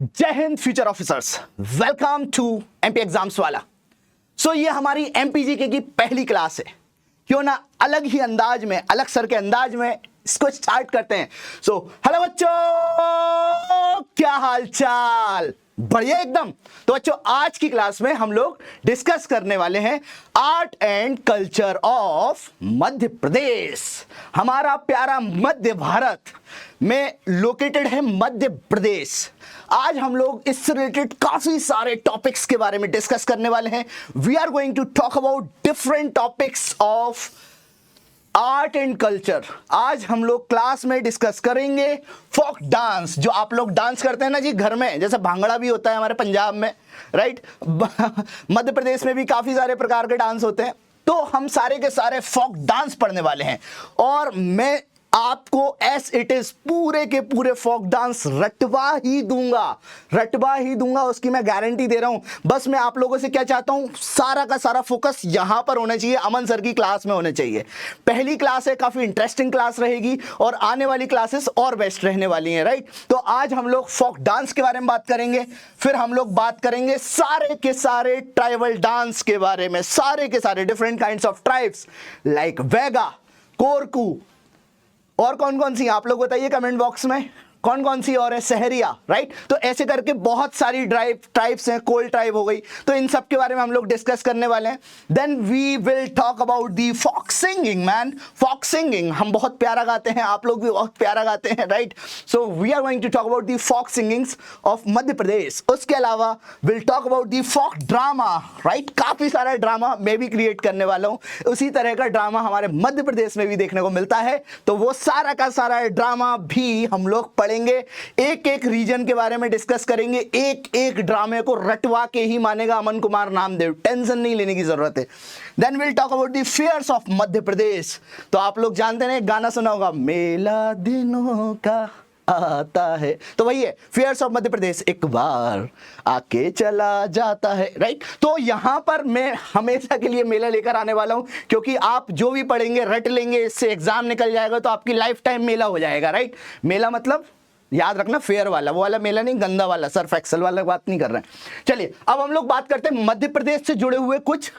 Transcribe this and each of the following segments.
जय Hind future officers, welcome to MP exams वाला। ये हमारी एमपीजीके की पहली क्लास है। क्यों ना अलग ही अंदाज में, अलग सर के अंदाज में इसको स्टार्ट करते हैं। हेलो बच्चों, क्या हाल चाल? बढ़िया एकदम। तो बच्चों, आज की क्लास में हम लोग डिस्कस करने वाले हैं art and culture of Madhya प्रदेश। हमारा प्यारा मध्य भारत में लोकेटेड है मध्य प्रदेश। आज हम लोग इससे रिलेटेड काफी सारे टॉपिक्स के बारे में डिस्कस करने वाले हैं। We are going to talk about different topics of art and culture. आज हम लोग क्लास में डिस्कस करेंगे फोक डांस, जो आप लोग डांस करते हैं ना जी घर में, जैसे भांगड़ा भी होता है हमारे पंजाब में, राइट। मध्य प्रदेश में भी काफी सारे प्रकार के डांस होते हैं। तो हम सारे के सारे फोक डांस पढ़ने वाले हैं और मैं आपको एस इट इज पूरे के पूरे फोक डांस रटवा ही दूंगा, उसकी मैं गारंटी दे रहा हूं। बस मैं आप लोगों से क्या चाहता हूं, सारा का सारा फोकस यहां पर होना चाहिए, अमन सर की क्लास में होना चाहिए। पहली क्लास है, काफी इंटरेस्टिंग क्लास रहेगी और आने वाली क्लासेस और बेस्ट रहने वाली हैं, राइट। तो आज हम लोग फोक डांस के बारे में बात करेंगे, फिर हम लोग बात करेंगे सारे के सारे ट्राइबल डांस के बारे में, सारे के सारे different kinds of tribes like वेगा, कोरकू, और कौन कौन सी आप लोग बताइए कमेंट बॉक्स में, कौन कौन सी और है, सहरिया, राइट। तो ऐसे करके बहुत सारी ट्राइब्स हैं, कोल ट्राइब हो गई। तो इन सब के बारे में हम लोग डिस्कस करने वाले हैं। Then we will talk about the folk singing. Man, folk singing हम बहुत प्यारा गाते हैं, आप लोग भी बहुत प्यारा गाते हैं, right. So we are going to talk about the folk singings of Madhya Pradesh. उसके अलावा will talk about the folk drama, right. काफी सारा ड्रामा मैं भी क्रिएट करने वाला हूं, उसी तरह का ड्रामा हमारे मध्य प्रदेश में भी देखने को मिलता है। तो वो सारा का सारा ड्रामा भी हम लोग एक एक रीजन के बारे में डिस्कस करेंगे, एक एक ड्रामे को रटवा के ही मानेगा अमन कुमार नामदेव, टेंशन नहीं लेने की जरूरत है। Then will talk about the fairs of Madhya Pradesh. तो आप लोग जानते हैं, गाना सुना होगा, मेला दिनों का आता है, तो वही है फेयर्स ऑफ मध्य प्रदेश, एक बार आके चला जाता है, राइट। तो यहां पर मैं हमेशा के लिए मेला लेकर आने वाला हूं, क्योंकि आप जो भी पढ़ेंगे रट लेंगे, इससे एग्जाम निकल जाएगा तो आपकी लाइफ टाइम मेला हो जाएगा, राइट। मेला मतलब याद रखना फेयर वाला, वो वाला मेला नहीं, गंदा वाला, सर्फ एक्सल वाला बात नहीं कर रहे हैं। चलिए अब हम लोग बात करते हैं मध्य प्रदेश से जुड़े हुए कुछ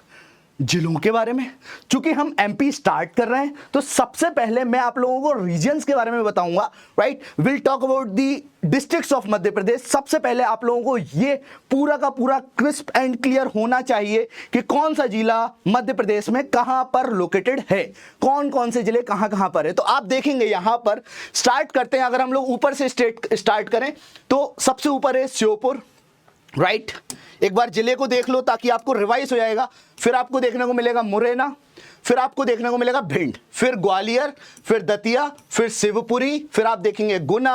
जिलों के बारे में। चूंकि हम एमपी स्टार्ट कर रहे हैं तो सबसे पहले मैं आप लोगों को रीजन्स के बारे में बताऊंगा, right. Will talk about the districts of Madhya Pradesh. सबसे पहले आप लोगों को ये पूरा का पूरा क्रिस्प एंड क्लियर होना चाहिए कि कौन सा जिला मध्य प्रदेश में कहां पर लोकेटेड है, कौन कौन से जिले कहां कहां पर है। तो आप देखेंगे यहां पर स्टार्ट करते हैं, अगर हम लोग ऊपर से स्टेट स्टार्ट करें तो सबसे ऊपर है श्योपुर, राइट। एक बार जिले को देख लो ताकि आपको रिवाइज हो जाएगा। फिर आपको देखने को मिलेगा मुरैना, फिर आपको देखने को मिलेगा भिंड, फिर ग्वालियर, फिर दतिया, फिर शिवपुरी, फिर आप देखेंगे गुना,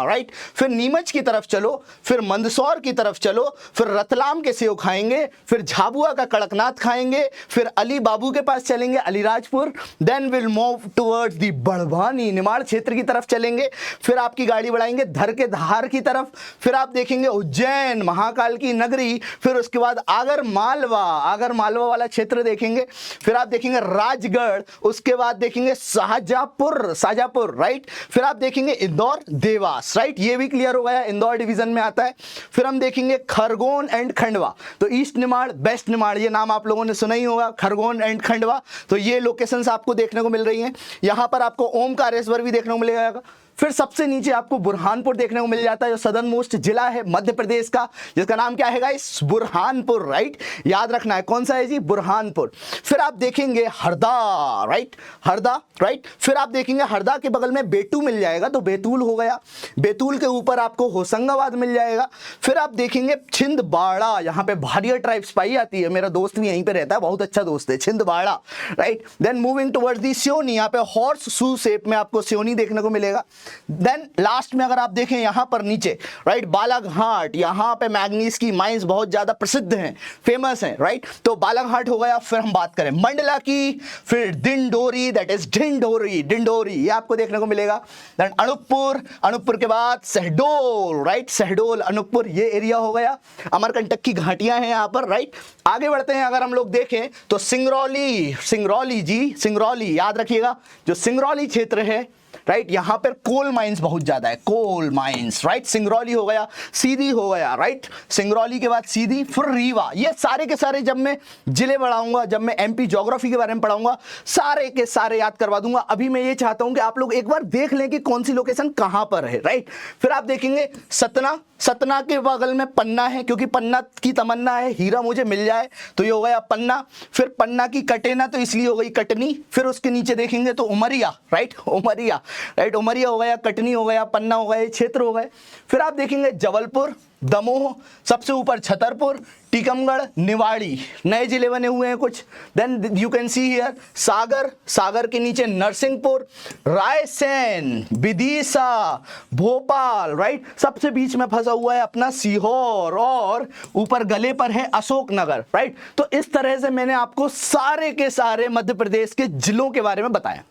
राइट। फिर नीमच की तरफ चलो, फिर मंदसौर की तरफ चलो, फिर रतलाम के सेव खाएंगे, फिर झाबुआ का कड़कनाथ खाएंगे, फिर अली बाबू के पास चलेंगे, Alirajpur. Then will move towards the Barwani, Nimar क्षेत्र की तरफ चलेंगे। फिर आपकी गाड़ी बढ़ाएंगे धर के धार की तरफ, फिर आप देखेंगे उज्जैन, महाकाल की नगरी। फिर उसके बाद आगर मालवा वाला क्षेत्र देखेंगे। फिर आप देखेंगे राजगढ़, उसके बाद देखेंगे शाहजहांपुर, राइट। फिर आप देखेंगे इंदौर, देवास, राइट। ये भी क्लियर हो गया, इंदौर डिवीजन में आता है। फिर हम देखेंगे खरगोन एंड खंडवा। तो ईस्ट निमाड़, वेस्ट निमाड़, ये नाम आप लोगों ने सुना ही होगा, खरगोन एंड खंडवा। तो ये लोकेशंस आपको देखने को मिल रही हैं। यहां पर आपको ओमकारेश्वर भी देखने को मिलेगा। फिर सबसे नीचे आपको बुरहानपुर देखने को मिल जाता है, जो सदर्न मोस्ट जिला है मध्य प्रदेश का, जिसका नाम क्या है गाइस, बुरहानपुर, राइट। याद रखना है कौन सा है जी, बुरहानपुर। फिर आप देखेंगे हरदा, राइट, हरदा, राइट। फिर आप देखेंगे हरदा के बगल में बेटू मिल जाएगा, तो बैतूल हो गया। बैतूल के ऊपर आपको होशंगाबाद मिल जाएगा। फिर आप देखेंगे छिंदवाड़ा, यहाँ पे भारिया ट्राइब्स पाई जाती है, मेरा दोस्त भी यहीं पे रहता है, बहुत अच्छा दोस्त है, Chhindwara, right. Then moving towards the Seoni, यहाँ पे हॉर्स शू शेप में आपको सियोनी देखने को मिलेगा। देन लास्ट में अगर आप देखें यहां पर नीचे, राइट, बालाघाट, यहां पे मैग्नीज की माइंस बहुत ज्यादा प्रसिद्ध हैं, फेमस हैं, राइट। तो बालाघाट हो गया। फिर हम बात करें मंडला की, फिर दिंडोरी, दैट इज डिंडोरी, ये आपको देखने को मिलेगा। देन अनूपपुर के बाद शहडोल, राइट, शहडोल, अनूपपुर, ये एरिया हो गया। अमरकंटक की घाटियां हैं यहां पर, राइट। आगे बढ़ते हैं, अगर हम लोग देखें तो सिंगरौली जी, सिंगरौली याद रखिएगा, जो सिंगरौली क्षेत्र है राइट। यहाँ पर कोल माइंस बहुत ज्यादा है, कोल माइंस, राइट। सिंगरौली हो गया, सीधी हो गया, राइट। सिंगरौली के बाद सीधी, फिर रीवा। ये सारे के सारे जब मैं जिले पढ़ाऊंगा, जब मैं एमपी ज्योग्राफी के बारे में पढ़ाऊंगा, सारे के सारे याद करवा दूंगा। अभी मैं ये चाहता हूं कि आप लोग एक बार देख लें कि कौन सी लोकेशन कहां पर है, राइट। फिर आप देखेंगे सतना, सतना के बगल में पन्ना है, क्योंकि पन्ना की तमन्ना है हीरा मुझे मिल जाए, तो ये हो गया पन्ना। फिर पन्ना की कटेना, तो इसलिए हो गई कटनी। फिर उसके नीचे देखेंगे तो उमरिया, राइट, उमरिया, राइट। उमरिया हो गया, कटनी हो गया, पन्ना हो गया, क्षेत्र हो गए। फिर आप देखेंगे जबलपुर, दमोह, सबसे ऊपर छतरपुर, टीकमगढ़, निवाड़ी, नए जिले बने हुए हैं कुछ। Then you can see here Sagar, Sagar के नीचे नरसिंहपुर, रायसेन, विदिशा, भोपाल, राइट। सबसे बीच में फंसा हुआ है अपना सीहोर, और ऊपर गले पर है अशोकनगर, राइट। तो इस तरह से मैंने आपको सारे के सारे मध्य प्रदेश के जिलों के बारे में बताया,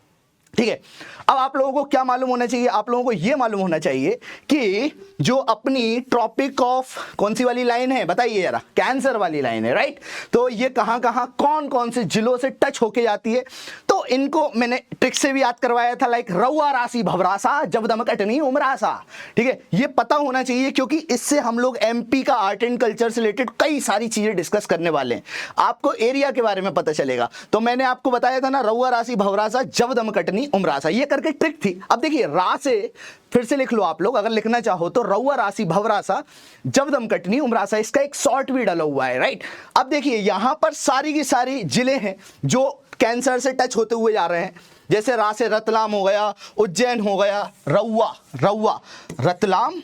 ठीक है। अब आप लोगों को क्या मालूम होना चाहिए? आप लोगों को यह मालूम होना चाहिए कि जो अपनी ट्रॉपिक ऑफ कौन सी वाली लाइन है बताइए जरा, कैंसर वाली लाइन है, राइट। तो ये कहां कहां कौन कौन से जिलों से टच होके जाती है, तो इनको मैंने ट्रिक से भी याद करवाया था, लाइक रउआ, राशि, भवरासा, जबदम, कटनी, उमरासा, ठीक है। ये पता होना चाहिए, क्योंकि इससे हम लोग एमपी का आर्ट एंड कल्चर से रिलेटेड कई सारी चीजें डिस्कस करने वाले हैं। आपको एरिया के बारे में पता चलेगा। तो मैंने आपको बताया था ना, रउआ, राशि, भवरासा, जबदम, कटनी, उमरासा, ये करके ट्रिक थी। अब देखिए रा से फिर से लिख लो आप लोग, अगर लिखना चाहो तो रउआ, राशि, भवरासा, जबदम, कटनी, उमरासा, इसका एक शॉर्ट भी डाला हुआ है, राइट। अब देखिए यहां पर सारी की सारी जिले हैं जो कैंसर से टच होते हुए जा रहे हैं। जैसे रा से रतलाम हो गया, उज्जैन हो गया, रउआ, रउआ, Ratlam,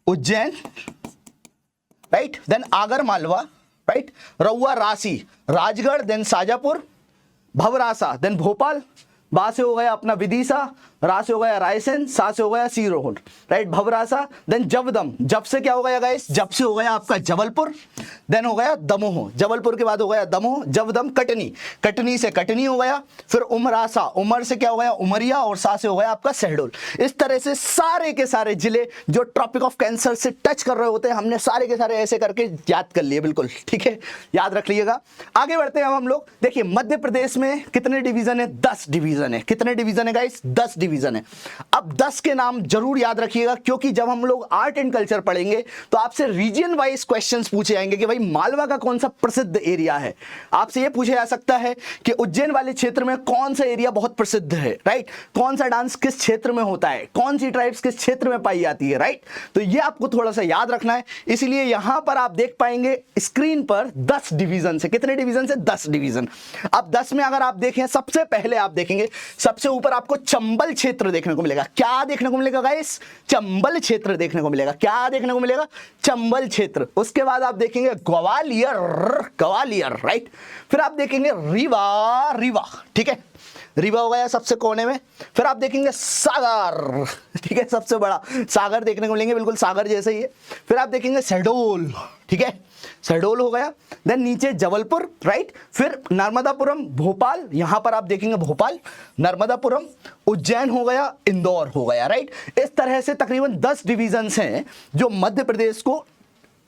Ujjain, right. Then Agar Malwa, right. रउआ, राशि, राजगढ़, देन शाजापुर, भवरासा, देन भोपाल, बा से हो गया अपना विदिशा, रा से हो गया रायसेन, सा से हो गया सीरोड, राइट, भवरासा। देन जबदम, जब से क्या हो गया गाइस, जब से हो गया आपका जबलपुर, देन हो गया दमोह, जबलपुर के बाद हो गया दमोह, जबदम, कटनी, कटनी से कटनी हो गया, फिर उमरासा, उमर से क्या हो गया उमरिया, और सा से हो गया आपका शहडोल। इस तरह से सारे के सारे जिले जो ट्रॉपिक ऑफ कैंसर से टच कर रहे होते हैं, हमने सारे के सारे ऐसे करके याद कर लिए, बिल्कुल ठीक है, याद रख लीजिएगा। आगे बढ़ते हैं हम लोग। देखिए मध्य प्रदेश में कितने डिवीजन है? 10 डिवीजन है। कितने डिवीजन है गाइस? 10 डिवीजन है। अब 10 के नाम जरूर याद रखिएगा, क्योंकि जब हम लोग आर्ट एंड कल्चर पढ़ेंगे तो आपसे रीजन वाइज क्वेश्चंस पूछे जाएंगे कि भाई मालवा का कौन सा प्रसिद्ध एरिया है। आपसे यह पूछा जा सकता है कि उज्जैन वाले क्षेत्र में कौन सा एरिया बहुत प्रसिद्ध है, राइट। कौन सा डांस किस क्षेत्र में होता है, कौन सी ट्राइब्स किस क्षेत्र में पाई जाती है, राइट। तो यह आपको थोड़ा सा याद रखना है। इसलिए यहां पर आप देख पाएंगे स्क्रीन पर 10 डिवीजन से। कितने डिवीजन से? 10 डिवीजन। अब 10 में अगर आप देखें, सबसे पहले आप देखेंगे सबसे ऊपर आपको चंबल क्षेत्र देखने को मिलेगा। क्या देखने को मिलेगा गाइस? चंबल क्षेत्र देखने को मिलेगा। क्या देखने को मिलेगा? चंबल क्षेत्र। उसके बाद आप देखेंगे ग्वालियर, ग्वालियर, राइट। फिर आप देखेंगे रीवा, रीवा, ठीक है, रीवा हो गया सबसे कोने में। फिर आप देखेंगे सागर, ठीक है, सबसे बड़ा सागर देखने को मिलेंगे, बिल्कुल सागर जैसे ही है। फिर आप देखेंगे शहडोल, ठीक है, शहडोल हो गया। देन नीचे जबलपुर, राइट। फिर नर्मदापुरम, भोपाल, यहां पर आप देखेंगे भोपाल, नर्मदापुरम, उज्जैन हो गया, इंदौर हो गया, राइट। इस तरह से तकरीबन 10 डिवीजन्स हैं जो मध्य प्रदेश को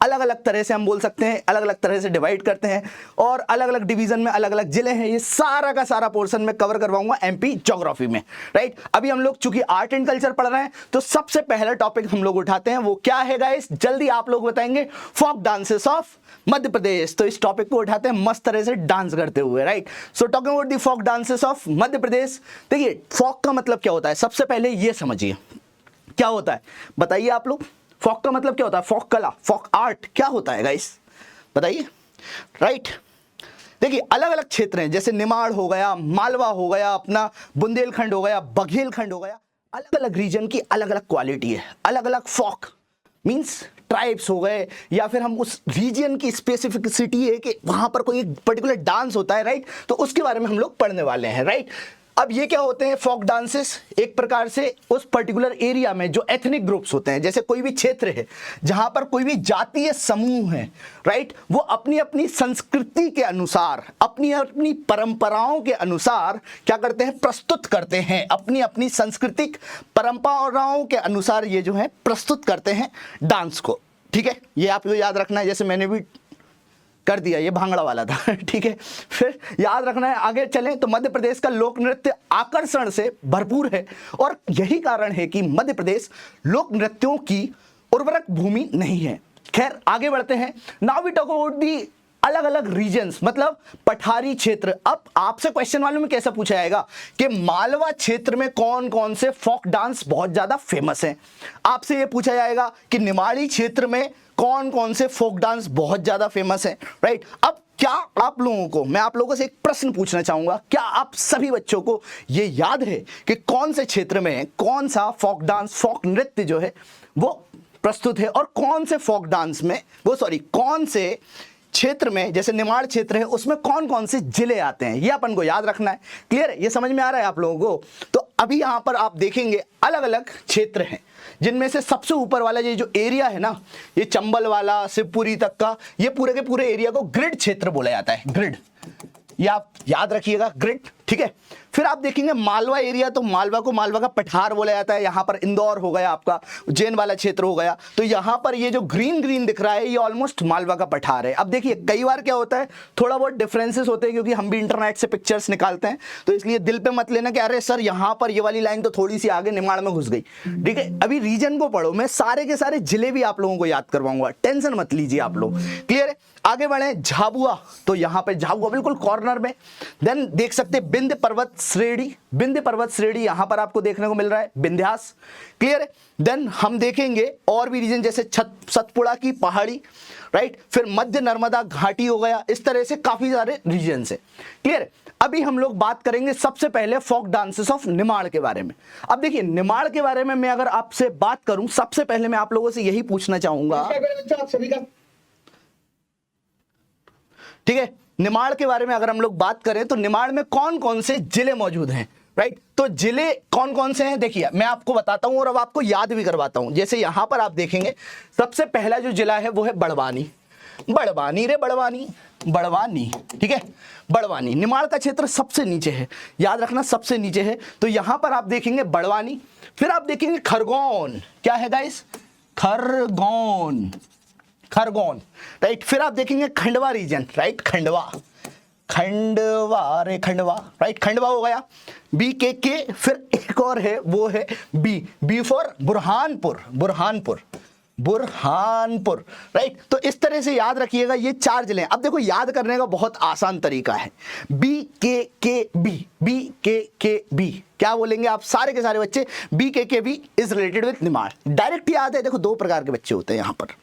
अलग अलग तरह से हम बोल सकते हैं, अलग अलग तरह से डिवाइड करते हैं, और अलग अलग डिवीजन में अलग अलग जिले हैं। ये सारा का सारा पोर्शन में कवर करवाऊंगा एमपी ज्योग्राफी में, राइट। अभी हम लोग चूंकि आर्ट एंड कल्चर पढ़ रहे हैं, तो सबसे पहला टॉपिक हम लोग उठाते हैं, वो क्या है गाइस? जल्दी आप लोग बताएंगे, फोक डांसेस ऑफ मध्य प्रदेश। तो इस टॉपिक को उठाते हैं मस्त तरह से डांस करते हुए, right. So talking about the folk dances of Madhya Pradesh. देखिए फोक का मतलब क्या होता है, सबसे पहले ये समझिए क्या होता है, बताइए आप लोग। फोक का मतलब क्या होता है? फोक कला, फोक आर्ट क्या होता है गाइस, बताइए, राइट। देखिए अलग अलग क्षेत्र हैं, जैसे निमाड़ हो गया, मालवा हो गया, अपना बुंदेलखंड हो गया, बघेलखंड हो गया। अलग अलग रीजन की अलग अलग क्वालिटी है, अलग अलग फोक मींस ट्राइब्स हो गए, या फिर हम उस रीजन की स्पेसिफिसिटी है कि वहां पर कोई एक पर्टिकुलर डांस होता है, राइट। तो उसके बारे में हम लोग पढ़ने वाले हैं, राइट। अब ये क्या होते हैं फोक डांसेस? एक प्रकार से उस पर्टिकुलर एरिया में जो एथनिक ग्रुप्स होते हैं, जैसे कोई भी क्षेत्र है जहां पर कोई भी जातीय समूह है, राइट, वो अपनी अपनी संस्कृति के अनुसार, अपनी अपनी परंपराओं के अनुसार क्या करते हैं? प्रस्तुत करते हैं। अपनी अपनी सांस्कृतिक परंपराओं के अनुसार ये जो है प्रस्तुत करते हैं डांस को, ठीक है। ये आपको याद रखना है। जैसे मैंने भी कर दिया, ये भांगड़ा वाला था। ठीक है, फिर याद रखना है, आगे चलें तो मध्य प्रदेश का लोक नृत्य आकर्षण से भरपूर है और यही कारण है कि मध्य प्रदेश लोक नृत्यों की उर्वरक भूमि नहीं है। खैर आगे बढ़ते हैं। Now we talk about the अलग अलग रीजन्स, मतलब पठारी क्षेत्र। अब आपसे क्वेश्चन मालूम है कैसा पूछा जाएगा कि मालवा क्षेत्र में कौन कौन से फोक डांस बहुत ज्यादा फेमस हैं। आपसे यह पूछा जाएगा कि निमाड़ी क्षेत्र में कौन कौन से फोक डांस बहुत ज्यादा फेमस हैं, राइट। अब क्या आप लोगों को, मैं आप लोगों से एक प्रश्न पूछना चाहूंगा, क्या आप सभी बच्चों को यह याद है कि कौन से क्षेत्र में कौन सा फोक डांस, फोक नृत्य जो है वो प्रस्तुत है और कौन से फोक डांस में कौन से क्षेत्र में, जैसे निमाड़ क्षेत्र है उसमें कौन कौन से जिले आते हैं, ये अपन को याद रखना है। क्लियर है, ये समझ में आ रहा है आप लोगों को। तो अभी यहां पर आप देखेंगे अलग अलग क्षेत्र हैं, जिनमें से सबसे ऊपर वाला ये जो एरिया है ना, ये चंबल वाला शिवपुरी तक का, ये पूरे के पूरे एरिया को ग्रिड क्षेत्र बोला जाता है। ग्रिड, ये आप याद रखिएगा, ग्रिड। ठीक है, फिर आप देखेंगे मालवा एरिया, तो मालवा को मालवा का पठार बोला जाता है। यहां पर इंदौर हो गया, आपका उज्जैन वाला क्षेत्र हो गया, तो यहां पर ये जो ग्रीन ग्रीन दिख रहा है ये ऑलमोस्ट मालवा का पठार है। अब देखिए कई बार क्या होता है, थोड़ा बहुत डिफरेंसेस होते हैं क्योंकि हम भी इंटरनेट से पिक्चर्स निकालते हैं, तो इसलिए दिल पे मत लेना कि अरे सर यहां पर ये वाली लाइन तो थोड़ी सी आगे निमाड़ में घुस गई। ठीक है, अभी रीजन को पढ़ो, मैं सारे के सारे जिले भी आप लोगों को याद करवाऊंगा, टेंशन मत लीजिए आप लोग। क्लियर है, आगे बढ़े। झाबुआ, तो यहां पे झाबुआ बिल्कुल कॉर्नर में। देन देख सकते हैं विंध्य पर्वत श्रेणी, विंध्य पर्वत श्रेणी यहां पर आपको देखने को मिल रहा है, विंध्यास। क्लियर है, देन हम देखेंगे और भी रीजन जैसे सतपुड़ा की पहाड़ी, राइट, फिर मध्य नर्मदा घाटी हो गया, इस तरह से काफी सारे रीजन है। क्लियर है, अभी हम लोग बात करेंगे सबसे पहले फोक डांसेस ऑफ निमाड़ के बारे में। अब देखिए निमाड़ के बारे में मैं अगर आपसे बात करूं, सबसे पहले मैं आप लोगों से यही पूछना चाहूंगा, आप सभी का, ठीक है, निमाड़ के बारे में अगर हम लोग बात करें तो निमाड़ में कौन कौन से जिले मौजूद हैं, राइट। तो जिले कौन कौन से हैं देखिए मैं आपको बताता हूं और अब आपको याद भी करवाता हूं। जैसे यहां पर आप देखेंगे सबसे पहला जो जिला है वो है बड़वानी। बड़वानी रे बड़वानी, बड़वानी, ठीक है, बड़वानी निमाड़ का क्षेत्र सबसे नीचे है, याद रखना सबसे नीचे है। तो यहां पर आप देखेंगे बड़वानी, फिर आप देखेंगे खरगोन, क्या है गाइस, खरगोन, खरगोन, राइट। फिर आप देखेंगे खंडवा रीजन, राइट, खंडवा, खंडवा रे खंडवा, राइट, खंडवा हो गया। BKK, फिर एक और है वो है B for Burhanpur, Burhanpur, Burhanpur, right. तो इस तरह से याद रखिएगा ये चार जिले। अब देखो याद करने का बहुत आसान तरीका है, BKKB, BKKB क्या बोलेंगे आप सारे के सारे बच्चे, BKKB is related with Nimar. Direct याद है, देखो दो प्रकार के बच्चे होते हैं यहाँ पर,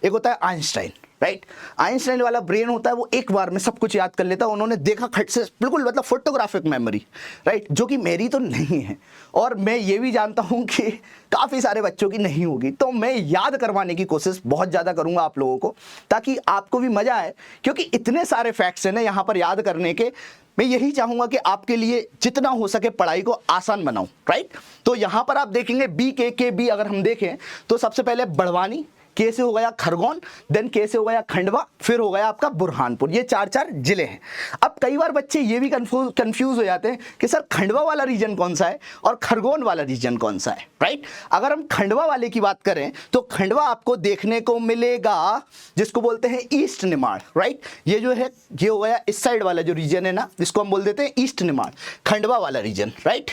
एक होता है आइंस्टाइन, राइट, आइंस्टाइन वाला ब्रेन होता है, वो एक बार में सब कुछ याद कर लेता है, उन्होंने देखा खट से, बिल्कुल मतलब फोटोग्राफिक मेमोरी, राइट, जो कि मेरी तो नहीं है और मैं ये भी जानता हूं कि काफ़ी सारे बच्चों की नहीं होगी। तो मैं याद करवाने की कोशिश बहुत ज़्यादा करूंगा आप लोगों को, ताकि आपको भी मज़ा आए, क्योंकि इतने सारे फैक्ट्स हैं ना यहाँ पर याद करने के। मैं यही चाहूंगा कि आपके लिए जितना हो सके पढ़ाई को आसान बनाऊं, राइट। तो यहाँ पर आप देखेंगे BKKB अगर हम देखें तो सबसे पहले बड़वानी, के से हो गया खरगोन, देन के से हो गया खंडवा, फिर हो गया आपका बुरहानपुर। ये चार चार जिले हैं। अब कई बार बच्चे ये भी कंफ्यूज हो जाते हैं कि सर खंडवा वाला रीजन कौन सा है और खरगोन वाला रीजन कौन सा है, राइट। अगर हम खंडवा वाले की बात करें तो खंडवा आपको देखने को मिलेगा जिसको बोलते हैं ईस्ट निमाड़, राइट। ये जो है ये हो गया इस साइड वाला जो रीजन है ना, जिसको हम बोल देते हैं ईस्ट निमाड़, खंडवा वाला रीजन, राइट।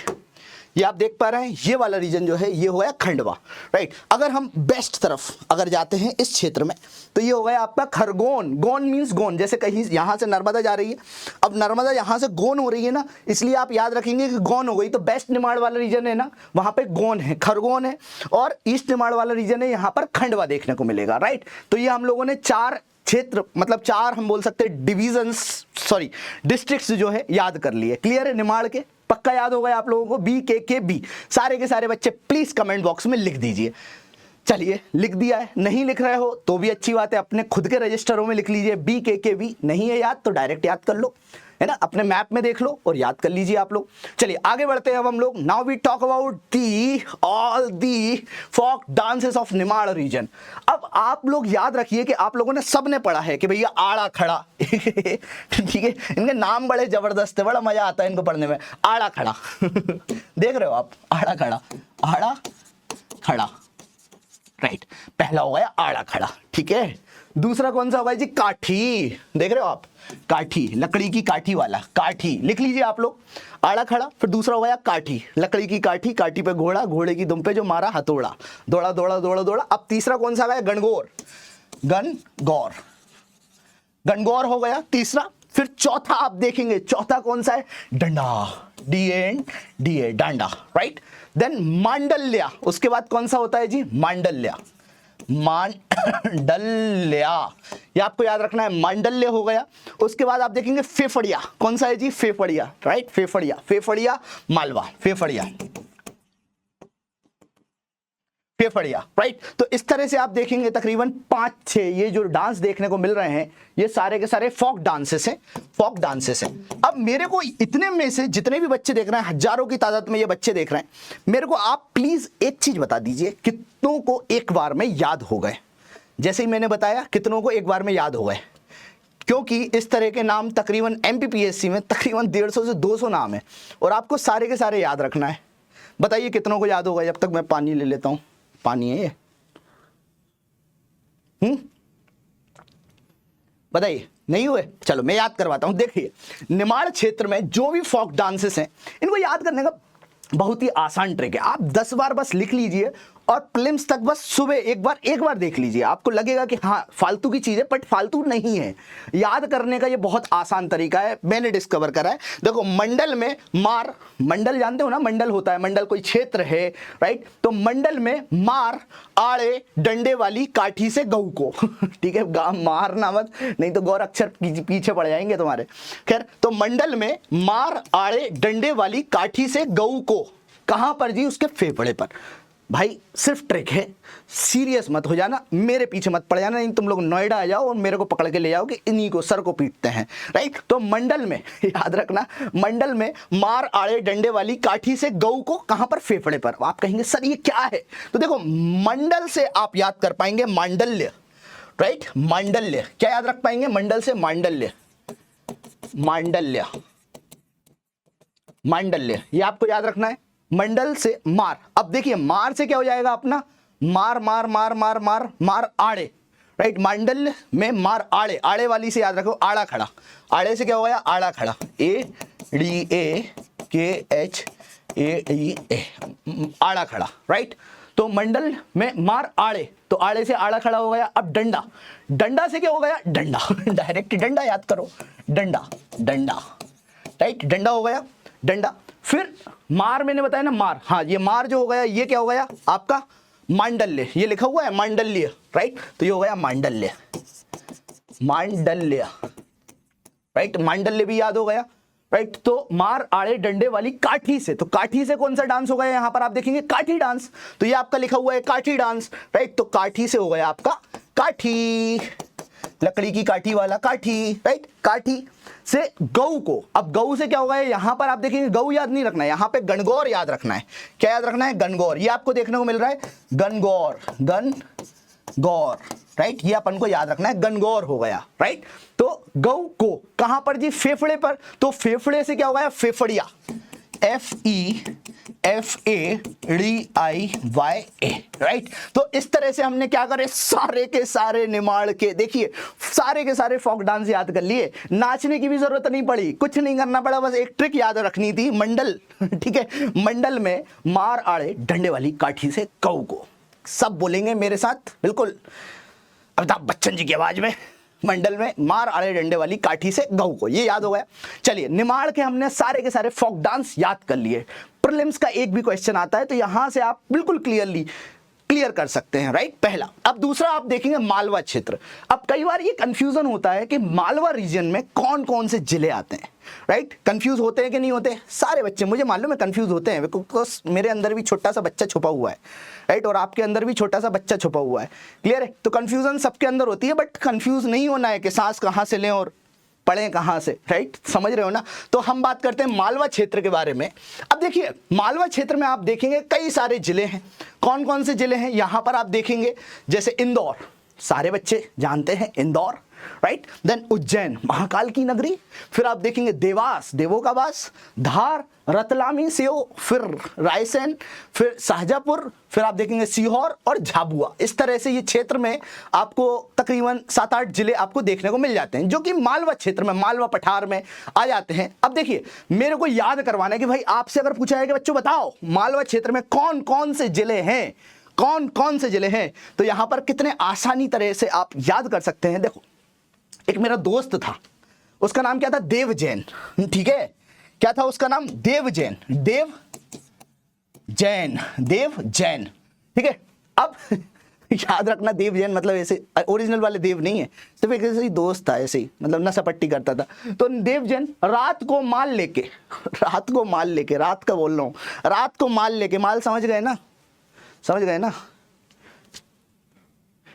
ये आप देख पा रहे हैं, ये वाला रीजन जो है ये हो गया खंडवा, राइट। अगर हम वेस्ट तरफ अगर जाते हैं इस क्षेत्र में तो ये हो गया आपका खरगोन। गोन मींस गोन, जैसे कहीं यहाँ से नर्मदा जा रही है, अब नर्मदा यहाँ से गोन हो रही है ना, इसलिए आप याद रखेंगे कि गोन हो गई, तो वेस्ट निमाड़ वाला रीजन है ना, वहाँ पे गोन है, खरगोन है, और ईस्ट निमाड़ वाला रीजन है, यहाँ पर खंडवा देखने को मिलेगा, राइट। तो ये हम लोगों ने चार क्षेत्र, मतलब चार हम बोल सकते हैं डिविजन्स, सॉरी डिस्ट्रिक्ट्स जो है याद कर लिए। क्लियर है निमाड़ के, पक्का याद हो गया आप लोगों को। BKKB सारे के सारे बच्चे प्लीज कमेंट बॉक्स में लिख दीजिए। चलिए लिख दिया है, नहीं लिख रहे हो तो भी अच्छी बात है, अपने खुद के रजिस्टरों में लिख लीजिए। BKKB नहीं है याद तो डायरेक्ट याद कर लो, है ना, अपने मैप में देख लो और याद कर लीजिए आप लोग। चलिए आगे बढ़ते हैं अब हम लोग। Now we talk about the all the folk dances of Nimar region. अब आप लोग याद रखिए कि आप लोगों ने सबने पढ़ा है कि भैया आड़ा खड़ा ठीक है, इनके नाम बड़े जबरदस्त है, बड़ा मजा आता है इनको पढ़ने में। आड़ा खड़ा देख रहे हो आप, आड़ा खड़ा, आड़ा खड़ा, राइट, पहला हो गया आड़ा खड़ा, ठीक है। दूसरा कौन सा होगा जी? काठी। देख रहे हो आप, काठी, लकड़ी की काठी वाला, काठी लिख लीजिए आप लोग। आड़ा खड़ा, फिर दूसरा हो गया काठी, लकड़ी की काठी, काठी पे घोड़ा, घोड़े की दुम पे जो मारा हथौड़ा, दौड़ा दौड़ा दौड़ा दौड़ा। अब तीसरा कौन सा आ गया? गणगौर, गणगौर, गणगौर हो गया तीसरा। फिर चौथा आप देखेंगे, चौथा कौन सा है? डंडा, DANDA, डांडा, राइट। देन मांडल्या, उसके बाद कौन सा होता है जी? मांडल्या, मांडल्या, ये आपको याद रखना है, मांडल्य हो गया। उसके बाद आप देखेंगे फेफड़िया, कौन सा है जी? फेफड़िया, राइट, फेफड़िया, फेफड़िया मालवा, फेफड़िया, फेफड़िया, राइट। तो इस तरह से आप देखेंगे तकरीबन 5-6 ये जो डांस देखने को मिल रहे हैं, ये सारे के सारे फोक डांसेस हैं, फोक डांसेस हैं। अब मेरे को इतने में से जितने भी बच्चे देख रहे हैं, हजारों की तादाद में ये बच्चे देख रहे हैं, मेरे को आप प्लीज एक चीज बता दीजिए, कितनों को एक बार में याद हो गए? जैसे ही मैंने बताया, कितनों को एक बार में याद हो गए? क्योंकि इस तरह के नाम तकरीबन MPPSC में तकरीबन 150 से 200 नाम है और आपको सारे के सारे याद रखना है। बताइए कितनों को याद होगा? जब तक मैं पानी ले लेता हूं। पानी है ये, बताइए, नहीं हुए? चलो मैं याद करवाता हूं। देखिए, निमाड़ क्षेत्र में जो भी फोक डांसेस हैं, इनको याद करने का बहुत ही आसान ट्रिक है। आप 10 बार बस लिख लीजिए और प्रीलिम्स तक बस सुबह एक बार देख लीजिए। आपको लगेगा कि हाँ फालतू की चीज़ है, बट फालतू नहीं है। याद करने का ये बहुत आसान तरीका है, मैंने डिस्कवर करा है। देखो, मंडल में मार, मंडल जानते हो ना, मंडल होता है, मंडल कोई क्षेत्र है, राइट। तो मंडल में मार आड़े डंडे वाली काठी से गऊ को ठीक है, मारना मत, नहीं तो गौर अक्षर पीछे पड़ जाएंगे तुम्हारे। खैर, तो मंडल में मार आड़े डंडे वाली काठी से गऊ को, कहां पर जी? उसके फेफड़े पर। भाई सिर्फ ट्रिक है, सीरियस मत हो जाना, मेरे पीछे मत पड़ जाना, नहीं तुम लोग नोएडा आ जाओ और मेरे को पकड़ के ले जाओ कि इन्हीं को सर को पीटते हैं, राइट। तो मंडल में याद रखना, मंडल में मार आड़े डंडे वाली काठी से गऊ को, कहां पर? फेफड़े पर। आप कहेंगे सर ये क्या है? तो देखो, मंडल से आप याद कर पाएंगे मांडल्य, राइट, मांडल्य। क्या याद रख पाएंगे? मंडल से मांडल्य, मांडल्य, मांडल्य, ये आपको याद रखना है। मंडल से मार। अब देखिए, मार से क्या हो जाएगा अपना? मार मार मार मार मार मार आड़े, राइट। मांडल्य में मार आड़े, आड़े वाली से याद रखो, आड़ा खड़ा। आड़े से क्या हो गया? आड़ा खड़ा, ADAKHADA, आड़ा खड़ा, राइट। तो मंडल में मार आड़े, तो आड़े से आड़ा खड़ा हो गया। अब डंडा, डंडा से क्या हो गया? डंडा डायरेक्ट डंडा याद करो, डंडा, डंडा, राइट, डंडा हो गया, डंडा। फिर मार मैंने बताया ना, मार, हाँ, ये मार जो हो गया, ये क्या हो गया आपका? मांडल्य, ये लिखा हुआ है मांडल्य, राइट। तो ये हो गया मांडल्य, मांडल्य, राइट, मांडल्य भी याद हो गया, राइट। तो मार आड़े डंडे वाली काठी से, तो काठी से कौन सा डांस हो गया? यहां पर आप देखेंगे काठी डांस, तो ये आपका लिखा हुआ है काठी डांस, राइट। तो काठी से हो गया आपका काठी, लकड़ी की काठी वाला काठी, राइट। काठी से गऊ को, अब गऊ से क्या होगा? यहां पर आप देखेंगे गऊ याद नहीं रखना है, यहां पे गणगौर याद रखना है। क्या याद रखना है? गणगौर। ये आपको देखने को मिल रहा है गणगौर, गणगौर, राइट। ये अपन को याद रखना है, गणगौर हो गया, राइट। तो गऊ को कहां पर जी? फेफड़े पर। तो फेफड़े से क्या हो गया? फेफड़िया, FEFADIYA, राइट। तो इस तरह से हमने क्या करे? सारे के सारे निमाड़ के, देखिए सारे के सारे फोक डांस याद कर लिए, नाचने की भी जरूरत नहीं पड़ी, कुछ नहीं करना पड़ा, बस एक ट्रिक याद रखनी थी, मंडल ठीक है। मंडल में मार आड़े डंडे वाली काठी से गऊ को, सब बोलेंगे मेरे साथ बिल्कुल अमिताभ बच्चन जी की आवाज में, मंडल में मार आड़े डंडे वाली काठी से गऊ को, ये याद हो गया। चलिए, निमाड़ के हमने सारे के सारे फोक डांस याद कर लिए। प्रीलिम्स का एक भी क्वेश्चन आता है तो यहां से आप बिल्कुल क्लियर कर सकते हैं, राइट, पहला। अब दूसरा आप देखेंगे मालवा क्षेत्र। अब कई बार ये कंफ्यूजन होता है कि मालवा रीजन में कौन कौन से जिले आते हैं, राइट। कंफ्यूज होते हैं कि नहीं होते? सारे बच्चे, मुझे मालूम है कंफ्यूज होते हैं, बिकॉज मेरे अंदर भी छोटा सा बच्चा छुपा हुआ है, राइट, और आपके अंदर भी छोटा सा बच्चा छुपा हुआ है, क्लियर है। तो कंफ्यूजन सबके अंदर होती है, बट कंफ्यूज नहीं होना है कि सांस कहाँ से लें और पढ़ें कहाँ से, राइट, समझ रहे हो ना। तो हम बात करते हैं मालवा क्षेत्र के बारे में। अब देखिए, मालवा क्षेत्र में आप देखेंगे कई सारे जिले हैं। कौन कौन से जिले हैं? यहां पर आप देखेंगे जैसे इंदौर, सारे बच्चे जानते हैं इंदौर, राइट। देन उज्जैन, महाकाल की नगरी। फिर आप देखेंगे देवास, देवों का वास। धार, रतलामी, सेओ, फिर रायसेन, फिर शाहजहाँपुर, फिर आप देखेंगे सीहोर और झाबुआ। इस तरह से ये क्षेत्र में आपको तकरीबन 7-8 जिले आपको देखने को मिल जाते हैं, जो कि मालवा क्षेत्र में, मालवा पठार में आ जाते हैं। अब देखिए, मेरे को याद करवाना है कि भाई आपसे अगर पूछा है कि बच्चों बताओ मालवा क्षेत्र में कौन कौन से जिले हैं, कौन कौन से जिले हैं, तो यहां पर कितने आसानी तरह से आप याद कर सकते हैं। देखो, एक मेरा दोस्त था, उसका नाम क्या था, देव जैन। ठीक है, क्या था उसका नाम, देव जैन, देव जैन, देव जैन। ठीक है, अब याद रखना, देव जैन मतलब ऐसे ओरिजिनल वाले देव नहीं है, सिर्फ एक ऐसे ही दोस्त था, ऐसे ही मतलब नशा पट्टी करता था। तो देव जैन रात को माल लेके, रात को माल लेके, रात का बोल रहा हूं, रात को माल लेके, माल समझ गए ना, समझ गए ना,